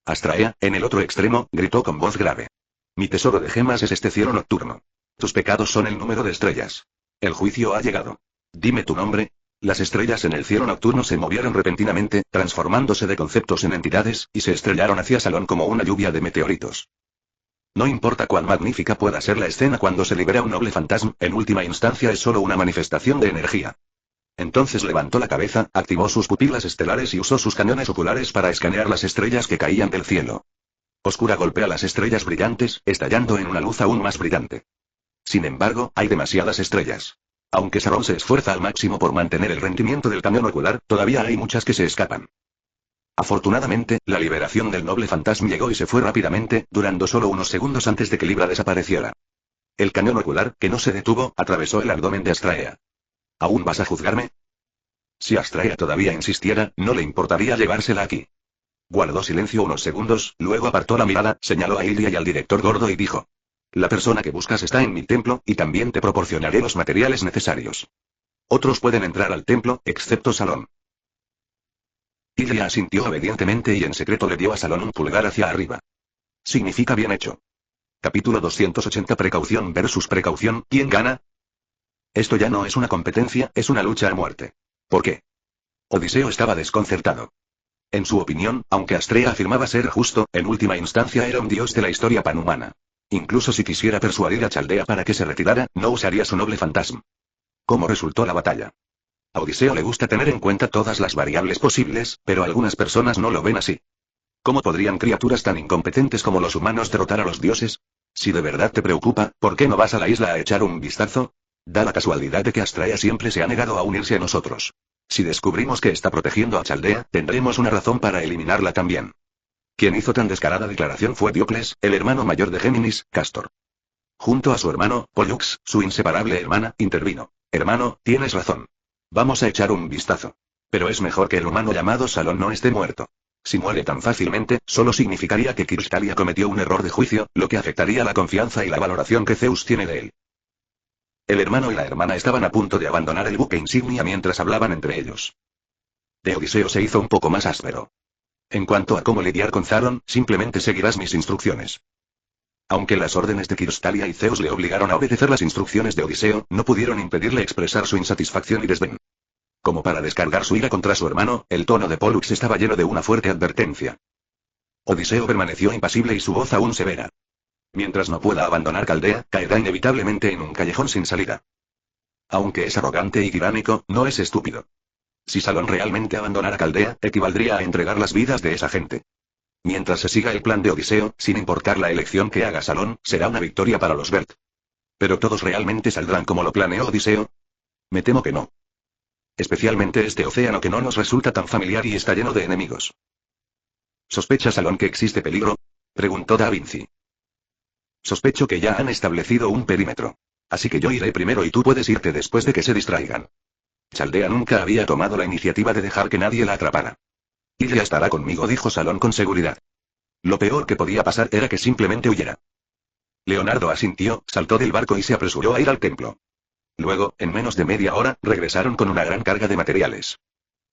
Astraea, en el otro extremo, gritó con voz grave: «Mi tesoro de gemas es este cielo nocturno. Tus pecados son el número de estrellas. El juicio ha llegado. Dime tu nombre». Las estrellas en el cielo nocturno se movieron repentinamente, transformándose de conceptos en entidades, y se estrellaron hacia Salón como una lluvia de meteoritos. No importa cuán magnífica pueda ser la escena cuando se libera un noble fantasma, en última instancia es solo una manifestación de energía. Entonces levantó la cabeza, activó sus pupilas estelares y usó sus cañones oculares para escanear las estrellas que caían del cielo. Oscura golpea las estrellas brillantes, estallando en una luz aún más brillante. Sin embargo, hay demasiadas estrellas. Aunque Salón se esfuerza al máximo por mantener el rendimiento del cañón ocular, todavía hay muchas que se escapan. Afortunadamente, la liberación del noble fantasma llegó y se fue rápidamente, durando solo unos segundos antes de que Libra desapareciera. El cañón ocular, que no se detuvo, atravesó el abdomen de Astraea. ¿Aún vas a juzgarme? Si Astraea todavía insistiera, no le importaría llevársela aquí. Guardó silencio unos segundos, luego apartó la mirada, señaló a Ilia y al director gordo y dijo: «La persona que buscas está en mi templo, y también te proporcionaré los materiales necesarios. Otros pueden entrar al templo, excepto Salón». Ilia asintió obedientemente y en secreto le dio a Salón un pulgar hacia arriba. Significa bien hecho. Capítulo 280. Precaución versus precaución, ¿quién gana? Esto ya no es una competencia, es una lucha a muerte. ¿Por qué? Odiseo estaba desconcertado. En su opinión, aunque Astraea afirmaba ser justo, en última instancia era un dios de la historia panhumana. Incluso si quisiera persuadir a Chaldea para que se retirara, no usaría su noble fantasma. ¿Cómo resultó la batalla? A Odiseo le gusta tener en cuenta todas las variables posibles, pero algunas personas no lo ven así. ¿Cómo podrían criaturas tan incompetentes como los humanos derrotar a los dioses? Si de verdad te preocupa, ¿por qué no vas a la isla a echar un vistazo? Da la casualidad de que Astraea siempre se ha negado a unirse a nosotros. Si descubrimos que está protegiendo a Chaldea, tendremos una razón para eliminarla también. Quien hizo tan descarada declaración fue Diocles, el hermano mayor de Géminis, Castor. Junto a su hermano, Pollux, su inseparable hermana, intervino. «Hermano, tienes razón. Vamos a echar un vistazo. Pero es mejor que el humano llamado Salón no esté muerto. Si muere tan fácilmente, solo significaría que Cristallia cometió un error de juicio, lo que afectaría la confianza y la valoración que Zeus tiene de él». El hermano y la hermana estaban a punto de abandonar el buque insignia mientras hablaban entre ellos. De Odiseo se hizo un poco más áspero. «En cuanto a cómo lidiar con Zaron, simplemente seguirás mis instrucciones». Aunque las órdenes de Cristallia y Zeus le obligaron a obedecer las instrucciones de Odiseo, no pudieron impedirle expresar su insatisfacción y desdén. Como para descargar su ira contra su hermano, el tono de Pollux estaba lleno de una fuerte advertencia. Odiseo permaneció impasible y su voz aún severa. Mientras no pueda abandonar Caldea, caerá inevitablemente en un callejón sin salida. Aunque es arrogante y tiránico, no es estúpido. Si Salón realmente abandonara Caldea, equivaldría a entregar las vidas de esa gente. Mientras se siga el plan de Odiseo, sin importar la elección que haga Salón, será una victoria para los Bert. ¿Pero todos realmente saldrán como lo planeó Odiseo? Me temo que no. Especialmente este océano que no nos resulta tan familiar y está lleno de enemigos. ¿Sospecha Salón que existe peligro?, preguntó Da Vinci. Sospecho que ya han establecido un perímetro. Así que yo iré primero y tú puedes irte después de que se distraigan. Chaldea nunca había tomado la iniciativa de dejar que nadie la atrapara. Ilia estará conmigo, dijo Salón con seguridad. Lo peor que podía pasar era que simplemente huyera. Leonardo asintió, saltó del barco y se apresuró a ir al templo. Luego, en menos de media hora, regresaron con una gran carga de materiales.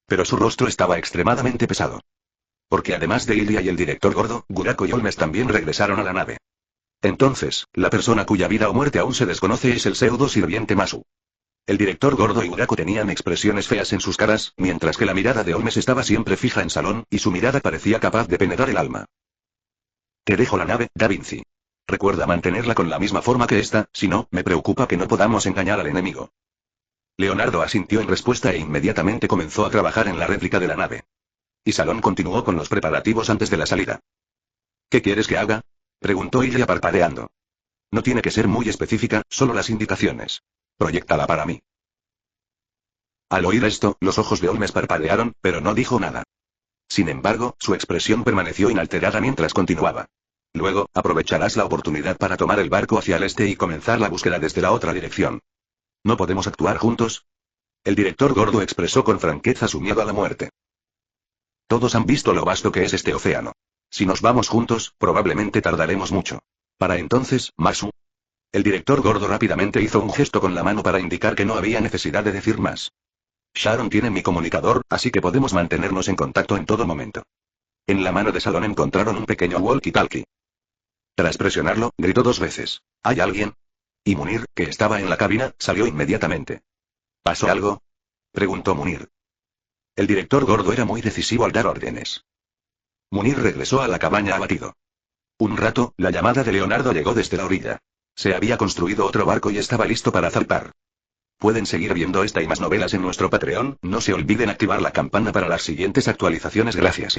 Pero su rostro estaba extremadamente pesado. Porque además de Ilia y el director gordo, Gurako y Holmes también regresaron a la nave. Entonces, la persona cuya vida o muerte aún se desconoce es el pseudo sirviente Masu. El director gordo y Gurako tenían expresiones feas en sus caras, mientras que la mirada de Holmes estaba siempre fija en Salón, y su mirada parecía capaz de penetrar el alma. Te dejo la nave, Da Vinci. Recuerda mantenerla con la misma forma que esta, si no, me preocupa que no podamos engañar al enemigo. Leonardo asintió en respuesta e inmediatamente comenzó a trabajar en la réplica de la nave. Y Salón continuó con los preparativos antes de la salida. ¿Qué quieres que haga? Preguntó Ilia parpadeando. No tiene que ser muy específica, solo las indicaciones. Proyéctala para mí. Al oír esto, los ojos de Holmes parpadearon, pero no dijo nada. Sin embargo, su expresión permaneció inalterada mientras continuaba. Luego, aprovecharás la oportunidad para tomar el barco hacia el este y comenzar la búsqueda desde la otra dirección. ¿No podemos actuar juntos? El director gordo expresó con franqueza su miedo a la muerte. Todos han visto lo vasto que es este océano. Si nos vamos juntos, probablemente tardaremos mucho. Para entonces, Masu. El director gordo rápidamente hizo un gesto con la mano para indicar que no había necesidad de decir más. Sharon tiene mi comunicador, así que podemos mantenernos en contacto en todo momento. En la mano de Salón encontraron un pequeño walkie-talkie. Tras presionarlo, gritó 2 veces. ¿Hay alguien? Y Munir, que estaba en la cabina, salió inmediatamente. ¿Pasó algo? Preguntó Munir. El director gordo era muy decisivo al dar órdenes. Munir regresó a la cabaña abatido. Un rato, la llamada de Leonardo llegó desde la orilla. Se había construido otro barco y estaba listo para zarpar. Pueden seguir viendo esta y más novelas en nuestro Patreon, no se olviden activar la campana para las siguientes actualizaciones. Gracias.